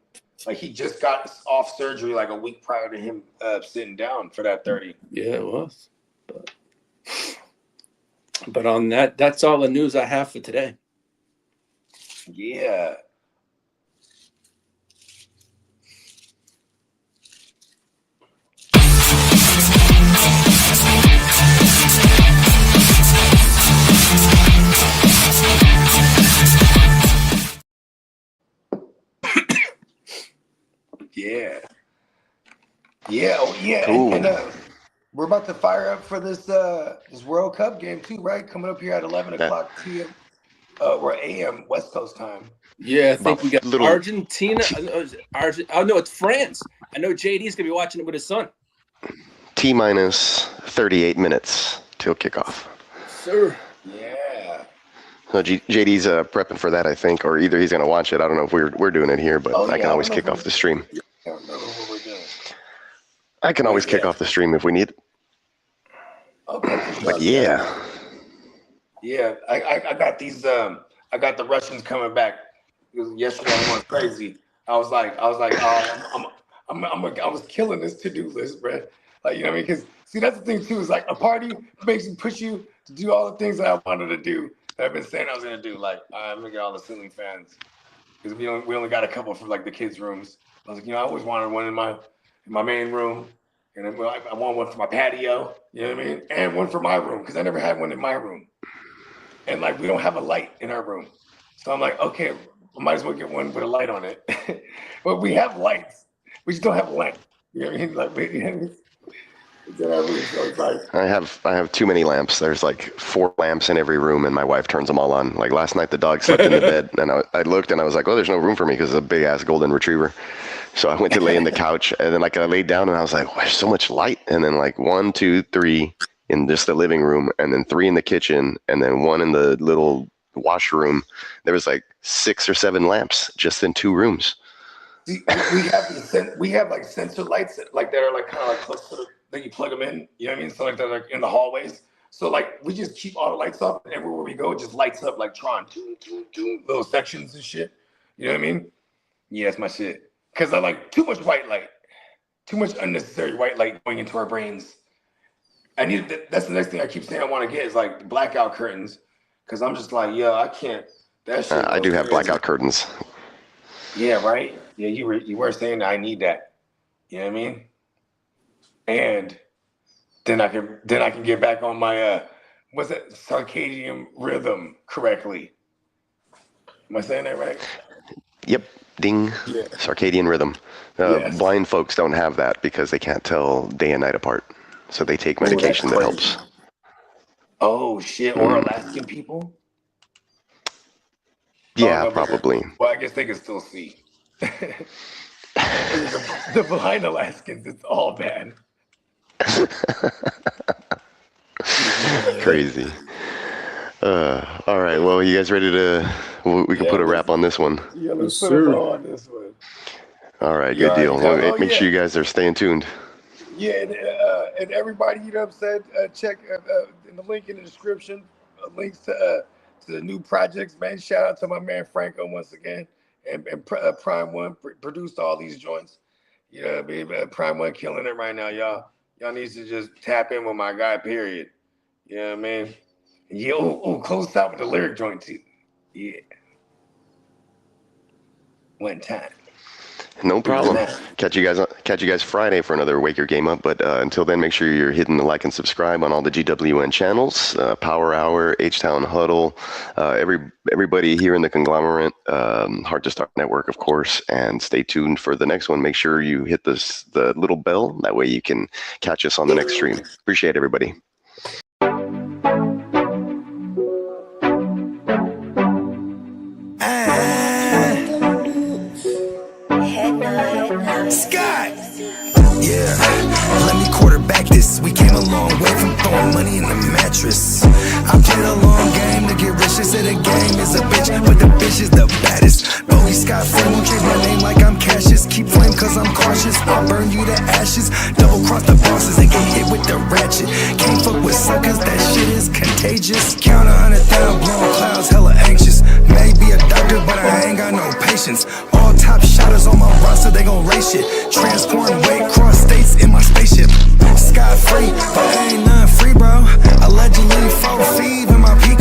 Speaker 2: Like, he just got off surgery like a week prior to him sitting down for that 30.
Speaker 4: Yeah, it was. But on that's all the news I have for today.
Speaker 2: Yeah. Yeah.
Speaker 7: Cool.
Speaker 2: And we're about to fire up for this World Cup game too, right? Coming up here at 11 o'clock p.m. Or a.m. West Coast time.
Speaker 4: Yeah, I think we got Argentina. Oh no, it's France. I know JD's gonna be watching it with his son.
Speaker 7: T-minus 38 minutes till kickoff.
Speaker 4: Sir.
Speaker 2: Yeah.
Speaker 7: So JD's prepping for that, I think, or either he's gonna watch it. I don't know if we're doing it here, but I can always kick off the stream.
Speaker 2: I don't know what we're doing.
Speaker 7: I can always kick off the stream if we need.
Speaker 2: Okay.
Speaker 7: But yeah.
Speaker 2: Yeah, I got these. I got the Russians coming back. Because yesterday I went crazy. I was like, oh, I was killing this to-do list, bro. Like, you know what I mean? Because see, that's the thing too. Is like a party makes you push you to do all the things that I wanted to do. That I've been saying I was gonna do. Like, I'm gonna get all the ceiling fans because we only got a couple for like the kids' rooms. I was like, I always wanted one in my main room, and then I want one for my patio. You know what I mean? And one for my room because I never had one in my room. And like we don't have a light in our room, so I'm like, okay, I might as well get one with a light on it. But we have lights, we just don't have a lamp. You know what I mean? Like,
Speaker 7: I have too many lamps. There's like 4 lamps in every room, and my wife turns them all on. Like last night, the dog slept in the bed, and I looked and I was like, oh, there's no room for me because it's a big ass golden retriever. So I went to lay in the couch, and then like I laid down, and I was like, there's so much light. And then like 1, 2, 3 in just the living room, and then 3 in the kitchen, and then 1 in the little washroom. There was like 6 or 7 lamps just in 2 rooms.
Speaker 2: See, we have like sensor lights like that are like kind of like close to the, that you plug them in. You know what I mean? So like they're like in the hallways. So like we just keep all the lights off, and everywhere we go, it just lights up like Tron, little sections and shit. You know what I mean? Yeah, that's my shit. Cause I like too much white light, too much unnecessary white light going into our brains. That's the next thing I keep saying I want to get is like blackout curtains. Cause I'm just like, I can't. That shit.
Speaker 7: I do have blackout curtains.
Speaker 2: Yeah, right. Yeah, you were saying that I need that. You know what I mean? and then I can get back on my what's that circadian rhythm correctly. Am I saying that right?
Speaker 7: Yep. Ding.
Speaker 2: Yeah.
Speaker 7: Circadian rhythm.
Speaker 2: Yes.
Speaker 7: Blind folks don't have that because they can't tell day and night apart. So they take medication that helps.
Speaker 2: Oh shit! Or Alaskan people?
Speaker 7: Yeah,
Speaker 2: no,
Speaker 7: probably.
Speaker 2: Well, I guess they can still see. The blind Alaskans, it's all bad.
Speaker 7: Crazy. All right. Well, you guys ready to? We can put a wrap on this one.
Speaker 2: Yeah, let's put a bow on this one.
Speaker 7: All right. Good deal. Well, make sure you guys are staying tuned.
Speaker 2: Yeah, and everybody, you know what I'm saying? Check in the link in the description, links to the new projects, man. Shout out to my man Franco once again, and Prime One produced all these joints. You know what I mean? Prime One killing it right now, y'all. Y'all need to just tap in with my guy, period. You know what I mean? Yeah, close out with the lyric joint too. Yeah. One time.
Speaker 7: No problem. Catch you guys Friday for another Wake Your Game Up. But until then, make sure you're hitting the like and subscribe on all the GWN channels, Power Hour, H-Town Huddle, everybody here in the conglomerate, Hard to Start Network, of course. And stay tuned for the next one. Make sure you hit the little bell. That way you can catch us on the next stream. Appreciate everybody.
Speaker 1: Scott! Yeah, let me quarterback this. We came a long way from throwing money in the mattress. I played a long game to get rich. They say the game is a bitch, but the bitch is the baddest. Only Scott Flame won't change my name like I'm Cassius. Keep flame cause I'm cautious. I'll burn you to ashes. Double cross the bosses and get hit with the ratchet. Can't fuck with suckers, that shit is contagious. Count 100,000 blown clouds, hella anxious. Maybe a doctor, but I ain't got no patience. All top shotters on my roster, they gon' race shit. Transporting weight cross states in my spaceship. Scot free, but ain't nothing free, bro. Allegedly 4 feet in my Peacock.